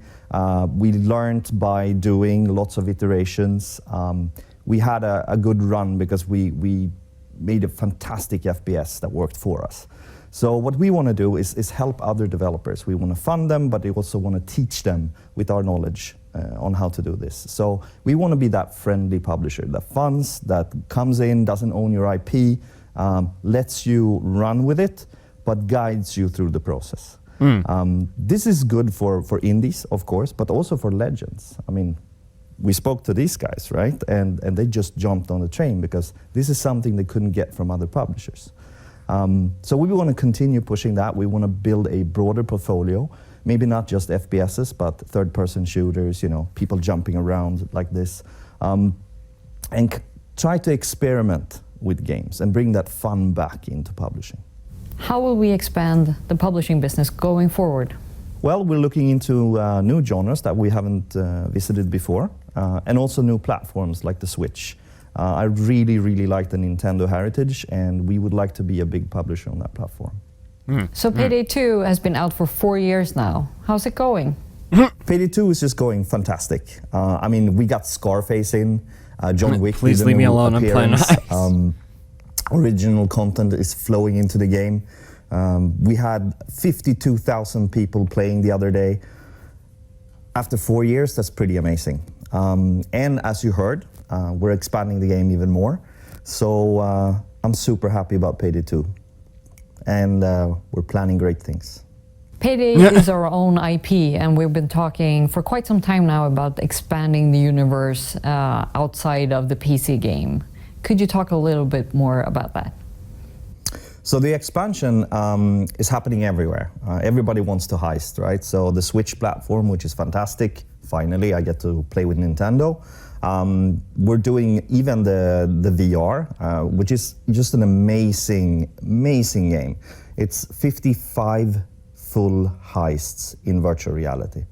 We learned by doing lots of iterations. We had a good run because we made a fantastic FPS that worked for us. So what we want to do is help other developers. We want to fund them, but we also want to teach them with our knowledge on how to do this. So we want to be that friendly publisher that funds, that comes in, doesn't own your IP, lets you run with it, but guides you through the process. This is good for indies, of course, but also for legends. I mean, we spoke to these guys, right? And they just jumped on the train because this is something they couldn't get from other publishers. So we want to continue pushing that. We want to build a broader portfolio, maybe not just FPSs, but third-person shooters, you know, people jumping around like this, and try to experiment with games and bring that fun back into publishing. How will we expand the publishing business going forward? Well, we're looking into new genres that we haven't visited before, and also new platforms like the Switch. I really like the Nintendo heritage, and we would like to be a big publisher on that platform. So Payday 2 has been out for 4 years now. How's it going? Payday 2 is just going fantastic. I mean, we got Scarface in, John Wick. Please leave me alone, I'm playing heist. Original content is flowing into the game. We had 52,000 people playing the other day. After 4 years, that's pretty amazing. And as you heard, we're expanding the game even more. So I'm super happy about Payday 2. And we're planning great things. Payday is our own IP, and we've been talking for quite some time now about expanding the universe outside of the PC game. Could you talk a little bit more about that? So the expansion is happening everywhere. Everybody wants to heist, right? So the Switch platform, which is fantastic. Finally, I get to play with Nintendo. We're doing even the VR, which is just an amazing game. It's 55 full heists in virtual reality.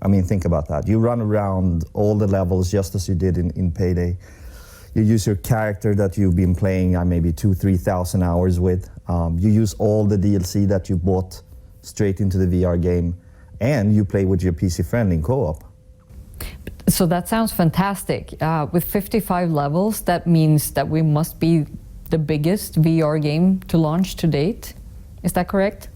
I mean, think about that. You run around all the levels just as you did in Payday. You use your character that you've been playing maybe 2,000-3,000 hours with. You use all the DLC that you bought straight into the VR game, and you play with your PC friend in co-op. So that sounds fantastic. With 55 levels, that means that we must be the biggest VR game to launch to date. Is that correct?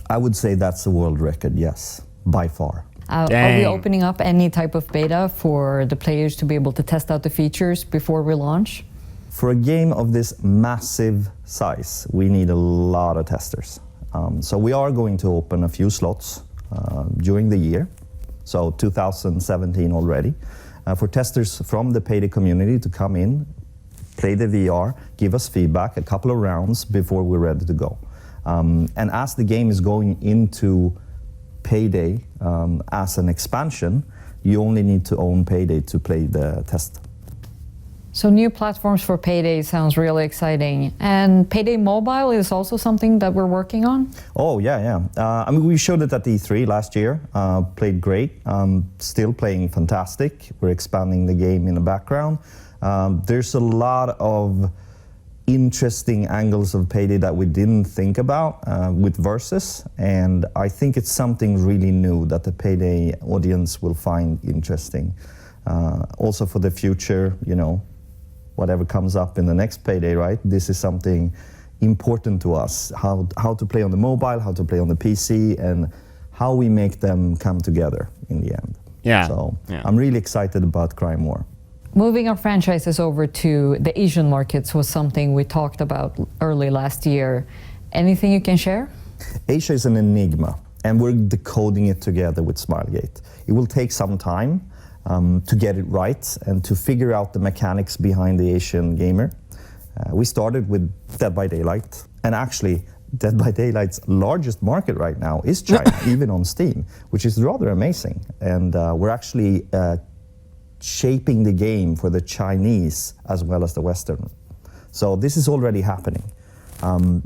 I would say that's a world record, yes, by far. Are we opening up any type of beta for the players to be able to test out the features before we launch? For a game of this massive size, we need a lot of testers. So we are going to open a few slots during the year, so 2017 already, for testers from the Payday community to come in, play the VR, give us feedback, a couple of rounds before we're ready to go. And as the game is going into Payday as an expansion, you only need to own Payday to play the test. So new platforms for Payday sounds really exciting. And Payday Mobile is also something that we're working on? Oh, yeah. I mean, we showed it at E3 last year, played great, still playing fantastic. We're expanding the game in the background. There's a lot of interesting angles of Payday that we didn't think about with Versus, and I think it's something really new that the Payday audience will find interesting. Also for the future, whatever comes up in the next Payday, right? This is something important to us, how to play on the mobile, how to play on the PC, and how we make them come together in the end. Yeah. So I'm really excited about Crime War. Moving our franchises over to the Asian markets was something we talked about early last year. Anything you can share? Asia is an enigma, and we're decoding it together with Smilegate. It will take some time to get it right and to figure out the mechanics behind the Asian gamer. We started with Dead by Daylight, and actually Dead by Daylight's largest market right now is China, even on Steam, which is rather amazing. And we're actually shaping the game for the Chinese as well as the Western. So this is already happening.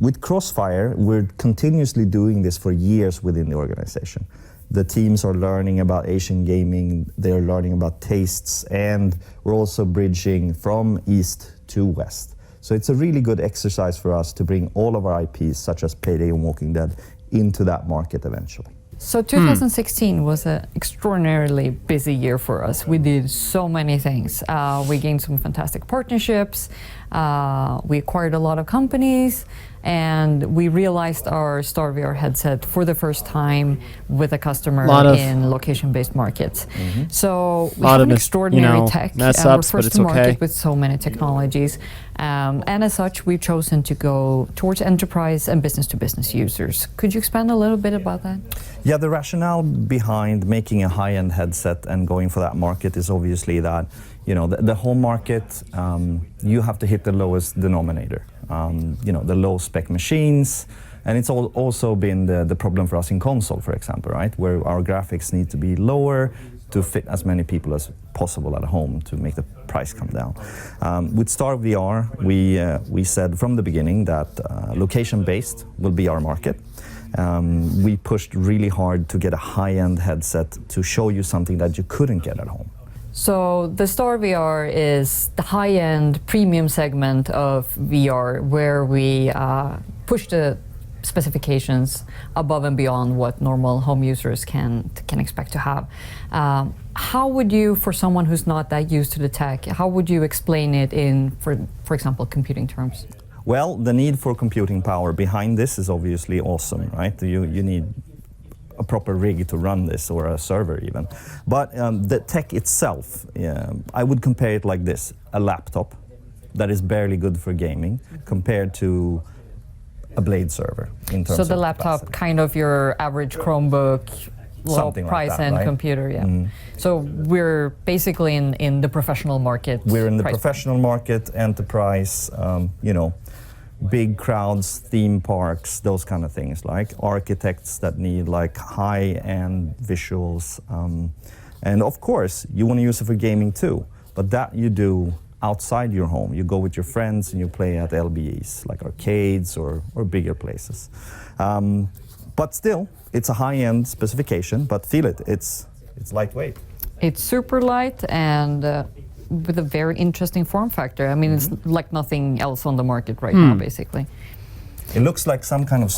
With Crossfire, we're continuously doing this for years within the organization. The teams are learning about Asian gaming, they're learning about tastes, and we're also bridging from East to West. So it's a really good exercise for us to bring all of our IPs, such as Payday and Walking Dead, into that market eventually. So 2016 was an extraordinarily busy year for us. We did so many things. We gained some fantastic partnerships, we acquired a lot of companies, and we realized our StarVR headset for the first time with a customer in location-based markets. So we have an extraordinary tech. We're first to market with so many technologies. And as such, we've chosen to go towards enterprise and business-to-business users. Could you expand a little bit about that? Yeah, the rationale behind making a high-end headset and going for that market is obviously that, the home market, you have to hit the lowest denominator. The low-spec machines, and it's also been the problem for us in console, for example, right? Where our graphics need to be lower to fit as many people as possible at home to make the price come down. With StarVR, we said from the beginning that location-based will be our market. We pushed really hard to get a high-end headset to show you something that you couldn't get at home. So the StarVR is the high-end premium segment of VR where we push the specifications above and beyond what normal home users can expect to have. How would you, for someone who's not that used to the tech, how would you explain it in, for example, computing terms? Well, the need for computing power behind this is obviously awesome, right? You need a proper rig to run this, or a server even. But the tech itself, I would compare it like this: a laptop that is barely good for gaming compared to a Blade server in terms of So the laptop, capacity. Kind of your average Chromebook, low Something like price that, and right? computer, So we're basically in the professional market. We're in the professional market, enterprise, big crowds, theme parks, those kind of things, like architects that need like high-end visuals. And of course, you want to use it for gaming too, but that you do outside your home. You go with your friends and you play at LBEs, like arcades or bigger places. But still, it's a high-end specification, but feel it, it's lightweight. It's super light and with a very interesting form factor. I mean, it's like nothing else on the market right now, basically. It looks like some kind of,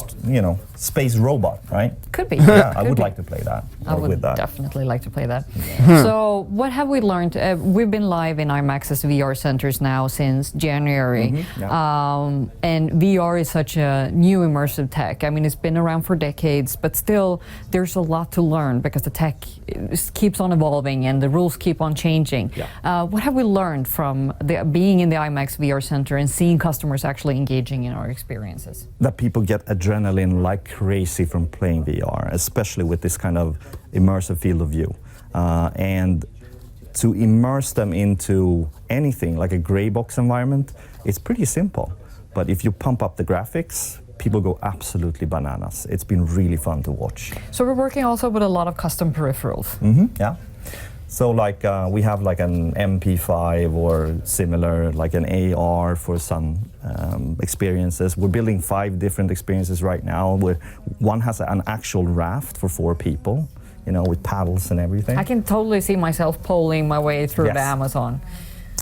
space robot, right? Could be. Yeah, I Could would be. like to play that. I or would with that. definitely like to play that. So what have we learned? We've been live in IMAX's VR centers now since January. And VR is such a new immersive tech. I mean, it's been around for decades, but still there's a lot to learn because the tech keeps on evolving and the rules keep on changing. What have we learned from being in the IMAX VR center and seeing customers actually engaging in our experiences? That people get adrenaline like crazy from playing VR, especially with this kind of immersive field of view. And to immerse them into anything like a gray box environment, it's pretty simple. But if you pump up the graphics, people go absolutely bananas. It's been really fun to watch. So we're working also with a lot of custom peripherals. Yeah. So like we have like an MP5 or similar, like an AR for some experiences. We're building 5 different experiences right now where one has an actual raft for 4 people, with paddles and everything. I can totally see myself poling my way through the Amazon.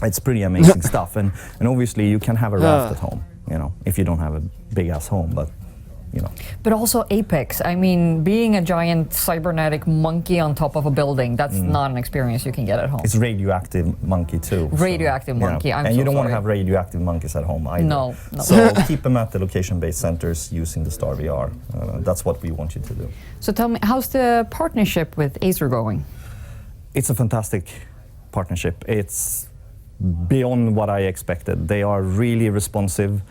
It's pretty amazing stuff. And obviously you can have a raft at home, if you don't have a big ass home, but But also Apex. I mean, being a giant cybernetic monkey on top of a building, that's not an experience you can get at home. It's radioactive monkey too. Radioactive monkey, I'm and so you don't want to sorry. have radioactive monkeys at home either. No. So keep them at the location-based centers using the Star VR. That's what we want you to do. So tell me, how's the partnership with Acer going? It's a fantastic partnership. It's beyond what I expected. They are really responsive,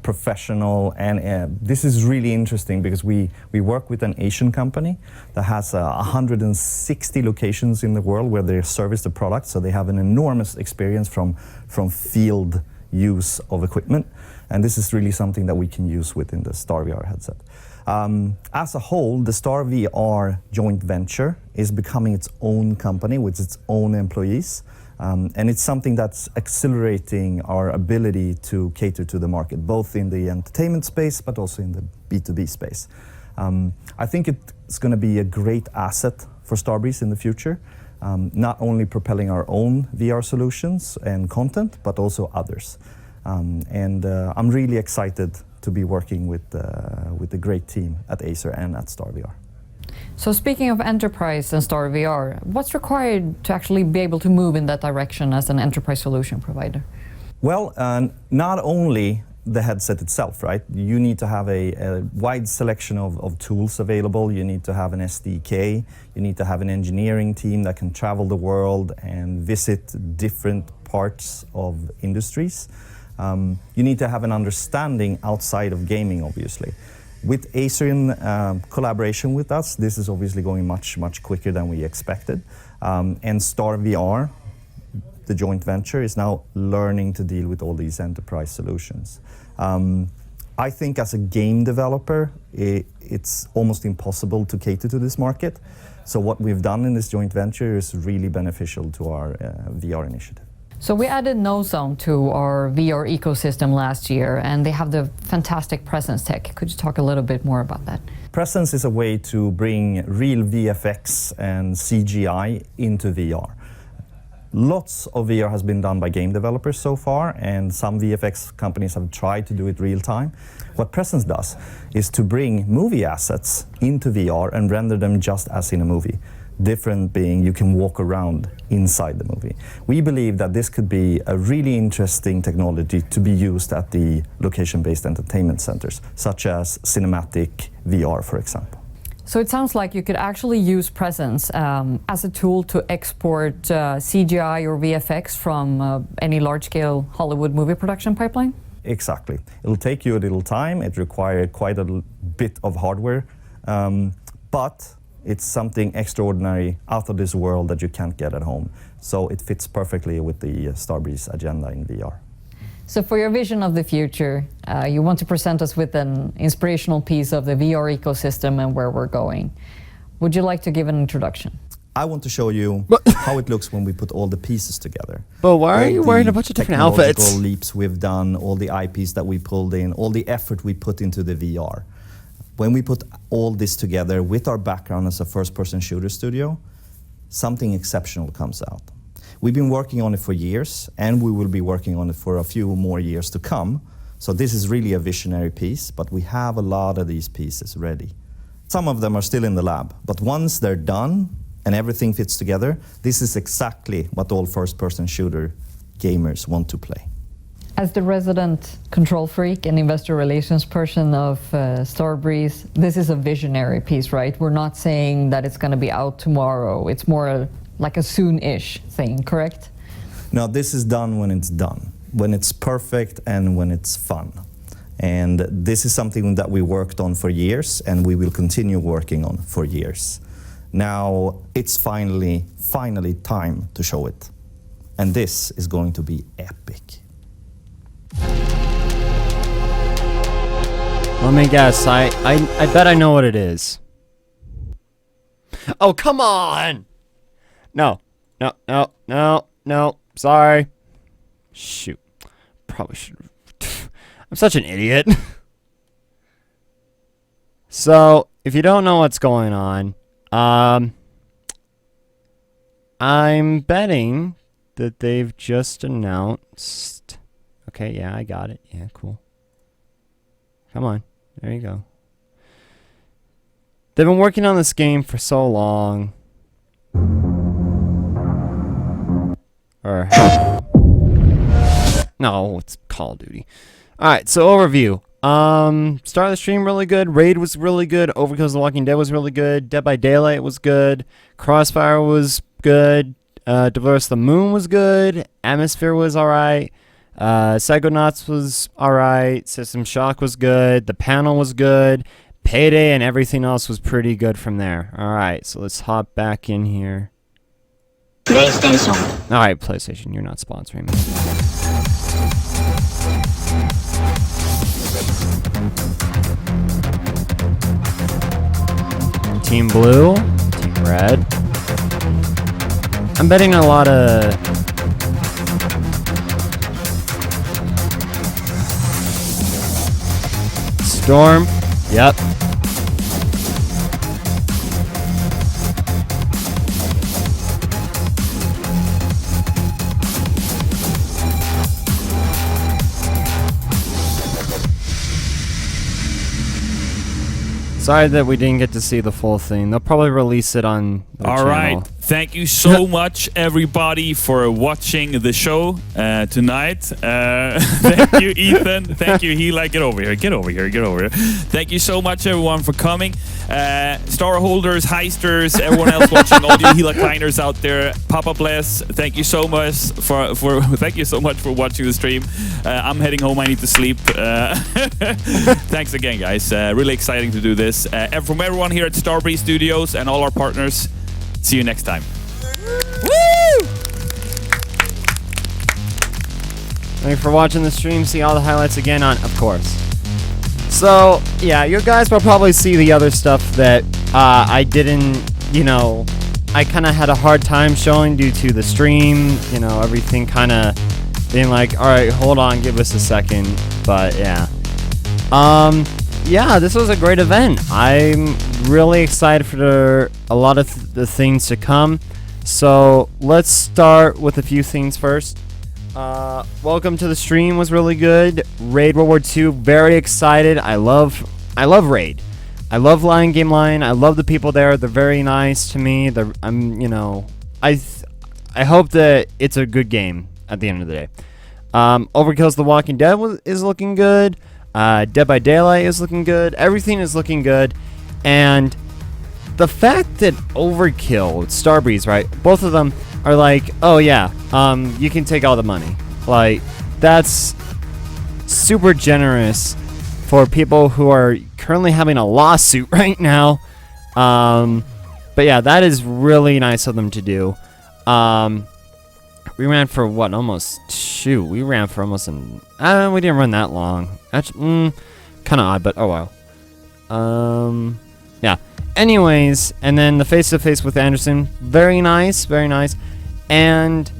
professional, and this is really interesting because we work with an Asian company that has 160 locations in the world where they service the product, so they have an enormous experience from field use of equipment, and this is really something that we can use within the Star VR headset. As a whole, the Star VR joint venture is becoming its own company with its own employees. And it's something that's accelerating our ability to cater to the market, both in the entertainment space, but also in the B2B space. I think it's going to be a great asset for Starbreeze in the future, not only propelling our own VR solutions and content, but also others. And I'm really excited to be working with the great team at Acer and at Star VR. So speaking of enterprise and Star VR, what's required to actually be able to move in that direction as an enterprise solution provider? Well, not only the headset itself, right? You need to have a wide selection of tools available. You need to have an SDK. You need to have an engineering team that can travel the world and visit different parts of industries. You need to have an understanding outside of gaming, obviously. With Acer in collaboration with us, this is obviously going much, much quicker than we expected. And Star VR, the joint venture, is now learning to deal with all these enterprise solutions. I think as a game developer, it's almost impossible to cater to this market. So what we've done in this joint venture is really beneficial to our VR initiative. So we added NoZone to our VR ecosystem last year, and they have the fantastic Presence tech. Could you talk a little bit more about that? Presence is a way to bring real VFX and CGI into VR. Lots of VR has been done by game developers so far, and some VFX companies have tried to do it real time. What Presence does is to bring movie assets into VR and render them just as in a movie. Different being you can walk around inside the movie. We believe that this could be a really interesting technology to be used at the location-based entertainment centers, such as cinematic VR, for example. So it sounds like you could actually use Presence as a tool to export CGI or VFX from any large-scale Hollywood movie production pipeline? Exactly. It'll take you a little time. It requires quite a bit of hardware, but it's something extraordinary, out of this world that you can't get at home. So it fits perfectly with the Starbreeze agenda in VR. So for your vision of the future, you want to present us with an inspirational piece of the VR ecosystem and where we're going. Would you like to give an introduction? I want to show you how it looks when we put all the pieces together. But why are you wearing a bunch of different outfits? All the leaps we've done, all the IPs that we pulled in, all the effort we put into the VR. When we put all this together with our background as a first-person shooter studio, something exceptional comes out. We've been working on it for years, and we will be working on it for a few more years to come. So this is really a visionary piece, but we have a lot of these pieces ready. Some of them are still in the lab, but once they're done and everything fits together, this is exactly what all first-person shooter gamers want to play. As the resident control freak and investor relations person of Starbreeze, this is a visionary piece, right? We're not saying that it's going to be out tomorrow. It's more like a soon-ish thing, correct? No, this is done when it's done, when it's perfect and when it's fun. And this is something that we worked on for years and we will continue working on for years. Now, it's finally time to show it. And this is going to be epic. Let me guess. I bet I know what it is. Oh, come on! No. Sorry. Shoot. Probably should. I'm such an idiot. So, if you don't know what's going on, I'm betting that they've just announced. Okay, yeah, I got it. Yeah, cool. Come on. There you go. They've been working on this game for so long. Or no, it's Call of Duty. Alright, so overview. Start of the stream really good. Raid was really good. Overkill's The Walking Dead was really good. Dead by Daylight was good. Crossfire was good. WW2 The Moon was good. Antisphere was alright. Psychonauts was alright. System Shock was good. The panel was good. Payday and everything else was pretty good from there. Alright, so let's hop back in here. PlayStation. Alright, PlayStation, you're not sponsoring me. Team Blue, Team Red. I'm betting a lot of Storm. Yep. Sorry that we didn't get to see the full thing. They'll probably release it on the channel. Right. Thank you so much, everybody, for watching the show tonight. Thank you, Ethan. Thank you, Hila. Get over here. Get over here. Get over here. Thank you so much, everyone, for coming. Star holders, heisters, everyone else watching, all you Hila Kleiners out there. Papa bless. Thank you so much for watching the stream. I'm heading home. I need to sleep. Thanks again, guys. Really exciting to do this. And from everyone here at Starbreeze Studios and all our partners, see you next time. Woo! Thank you for watching the stream. See all the highlights again on, of course. So, yeah, you guys will probably see the other stuff that I didn't, I kind of had a hard time showing due to the stream, everything kind of being like, all right, hold on, give us a second. But, yeah. Yeah, this was a great event. I'm really excited for a lot of the things to come. So let's start with a few things first. Welcome to the stream was really good. Raid World War II, very excited. I love Raid. I love Lion Game Lion. I love the people there. They're very nice to me. I hope that it's a good game at the end of the day. Overkill's The Walking Dead is looking good. Dead by Daylight is looking good. Everything is looking good. And the fact that Overkill, Starbreeze, right? Both of them are like, oh yeah, you can take all the money. Like, that's super generous for people who are currently having a lawsuit right now. But yeah, that is really nice of them to do. We ran for what? We ran for almost an. We didn't run that long. Actually, kind of odd, but oh well. Yeah. Anyways, and then the face-to-face with Anderson, very nice, very nice. And,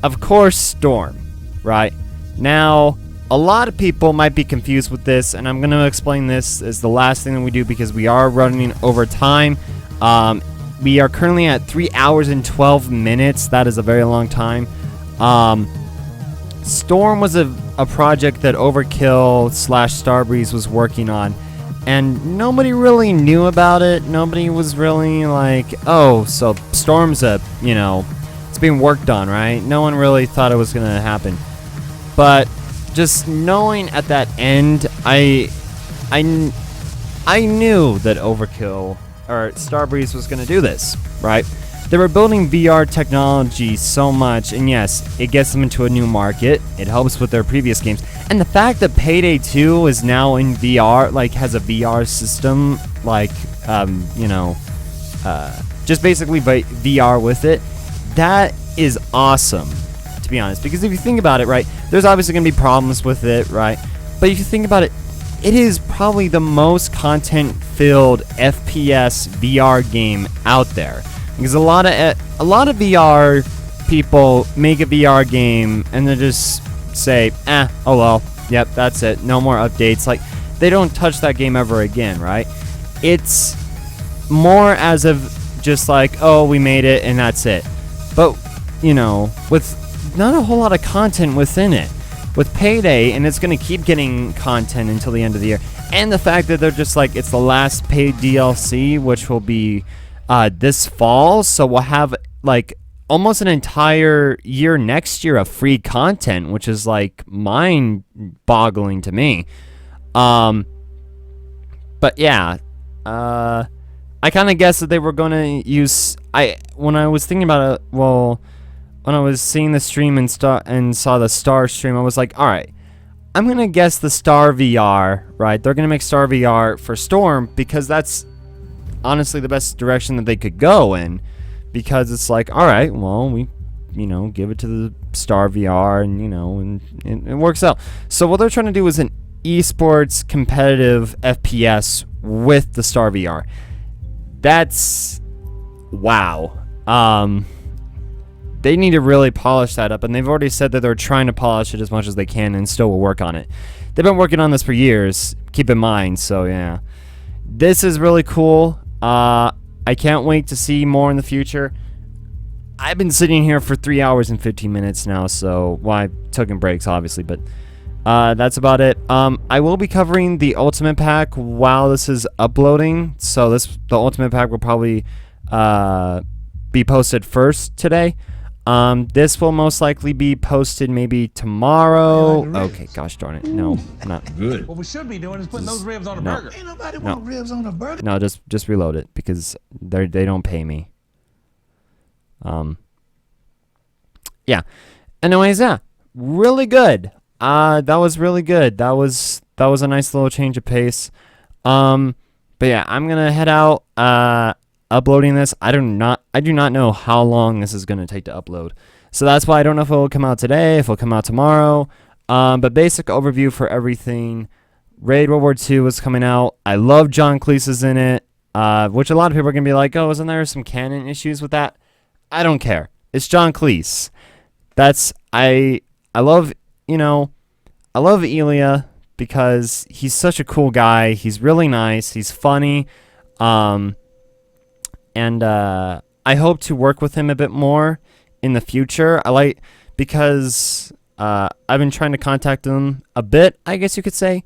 of course, Storm, right? Now, a lot of people might be confused with this, and I'm going to explain this as the last thing that we do because we are running over time. We are currently at 3 hours and 12 minutes. That is a very long time. Storm was a project that Overkill / Starbreeze was working on. And nobody really knew about it. Nobody was really like, oh, so Storm's it's being worked on, right? No one really thought it was going to happen. But just knowing at that end, I knew that Overkill or Starbreeze was going to do this, right? They were building VR technology so much, and yes, it gets them into a new market. It helps with their previous games. And the fact that Payday 2 is now in VR, like has a VR system, like, just basically VR with it, that is awesome, to be honest. Because if you think about it, right, there's obviously going to be problems with it, right? But if you think about it, it is probably the most content-filled FPS VR game out there. Because a lot of VR people make a VR game and they just say, oh well, yep, that's it, no more updates. Like, they don't touch that game ever again, right? It's more as of just like, oh, we made it and that's it. But, with not a whole lot of content within it. With Payday, and it's going to keep getting content until the end of the year. And the fact that they're just like, it's the last paid DLC, which will be this fall, so we'll have like almost an entire year next year of free content, which is like mind-boggling to me. But yeah, I kind of guessed that they were going to use. When I was thinking about it, when I was seeing the stream and saw the Star stream, I was like, all right, I'm gonna guess the Star VR, right? They're gonna make Star VR for Storm because that's honestly the best direction that they could go in, because it's like, all right, well, we give it to the Star VR, and it works out. So what they're trying to do is an esports competitive FPS with the Star VR. That's wow. They need to really polish that up, and they've already said that they're trying to polish it as much as they can and still will work on it. They've been working on this for years, keep in mind, so yeah. This is really cool. I can't wait to see more in the future. I've been sitting here for 3 hours and 15 minutes now, so I took breaks, obviously, but that's about it. I will be covering the Ultimate Pack while this is uploading, so the Ultimate Pack will probably be posted first today. This will most likely be posted maybe tomorrow. Okay, gosh darn it. No, not good. What we should be doing is putting those ribs on a burger. Ain't nobody want ribs on a burger. No, just reload it because they don't pay me. Yeah. Anyways, yeah, really good. That was really good. That was a nice little change of pace. But yeah, I'm gonna head out. Uploading this, I do not know how long this is going to take to upload. So that's why I don't know if it will come out today, if it will come out tomorrow. But basic overview for everything. Raid World War II is coming out. I love John Cleese's in it, which a lot of people are going to be like, oh, isn't there some canon issues with that? I don't care. It's John Cleese. I love, I love Ilya because he's such a cool guy. He's really nice. He's funny. And I hope to work with him a bit more in the future. Because I've been trying to contact him a bit, I guess you could say.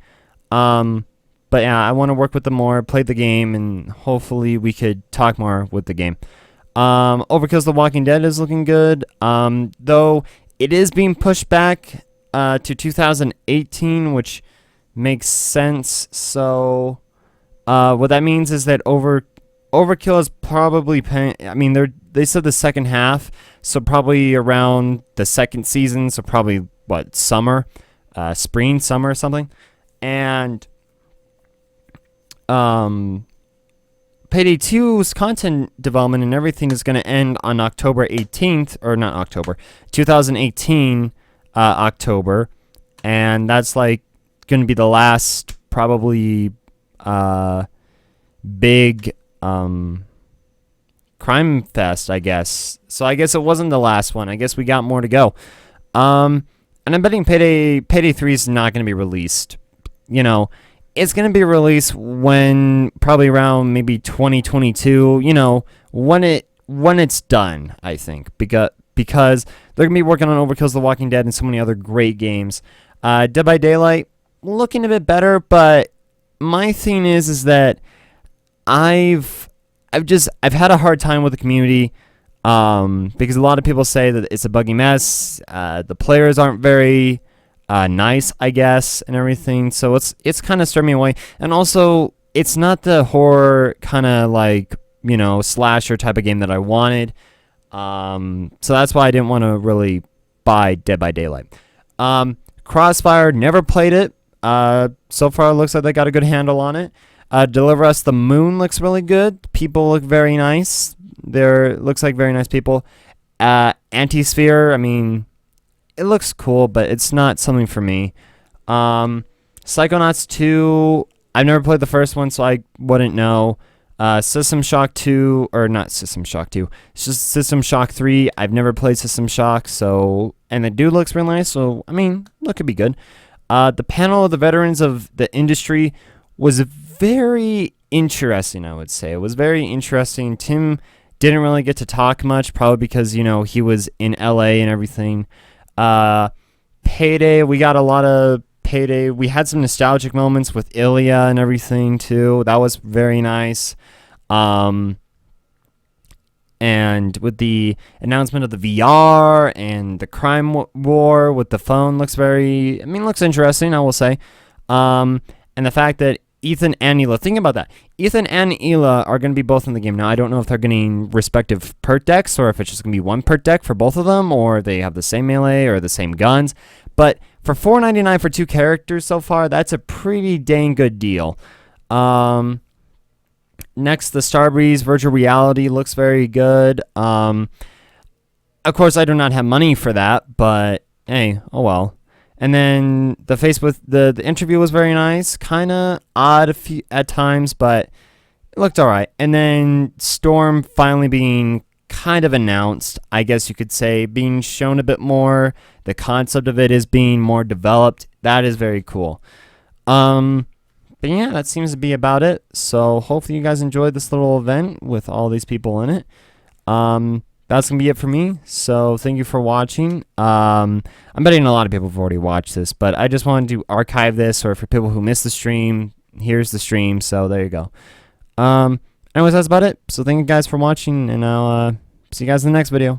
But yeah, I want to work with him more, play the game, and hopefully we could talk more with the game. Overkill's The Walking Dead is looking good, though it is being pushed back to 2018, which makes sense. So what that means is that Overkill is probably they said the second half, so probably around the second season, so probably summer, spring, summer or something. And Payday 2's content development and everything is going to end on October 18th, or not October, 2018 October, and that's like going to be the last probably big crime fest, I guess. So I guess it wasn't the last one. I guess we got more to go. And I'm betting Payday 3 is not going to be released. You know, it's going to be released when probably around maybe 2022, you know, when it's done, I think, because they're going to be working on Overkill's The Walking Dead and so many other great games. Dead by Daylight looking a bit better, but my thing is that I've had a hard time with the community because a lot of people say that it's a buggy mess. The players aren't very nice, I guess, and everything. So it's kind of stirred me away. And also, it's not the horror kind of like, you know, slasher type of game that I wanted. So that's why I didn't want to really buy Dead by Daylight. Crossfire, never played it. So far, it looks like they got a good handle on it. Deliver Us the Moon looks really good. People look very nice. Looks like very nice people. Antisphere, I mean, it looks cool, but it's not something for me. Psychonauts 2, I've never played the first one, so I wouldn't know. System Shock 2, or not System Shock 2, it's just System Shock 3. I've never played System Shock, so, and the dude looks real nice, so, I mean, that could be good. The panel of the veterans of the industry was very interesting, I would say. It was very interesting. Tim didn't really get to talk much, probably because, you know, he was in LA and everything. Payday, we got a lot of Payday. We had some nostalgic moments with Ilya and everything, too. That was very nice. And with the announcement of the VR and the crime war with the phone looks looks interesting, I will say. And the fact that Ethan and Hila, think about that. Ethan and Hila are going to be both in the game. Now, I don't know if they're getting respective perk decks or if it's just going to be one perk deck for both of them, or they have the same melee or the same guns. But for $4.99 for 2 characters so far, that's a pretty dang good deal. Next, the Starbreeze Virtual Reality looks very good. Of course, I do not have money for that, but hey, oh well. And then the interview was very nice, kind of odd at times, but it looked all right. And then Storm finally being kind of announced, I guess you could say, being shown a bit more. The concept of it is being more developed. That is very cool. But yeah, that seems to be about it. So hopefully you guys enjoyed this little event with all these people in it. That's going to be it for me. So thank you for watching. I'm betting a lot of people have already watched this, but I just wanted to archive this, or for people who missed the stream, here's the stream. So there you go. Anyways, that's about it. So thank you guys for watching, and I'll see you guys in the next video.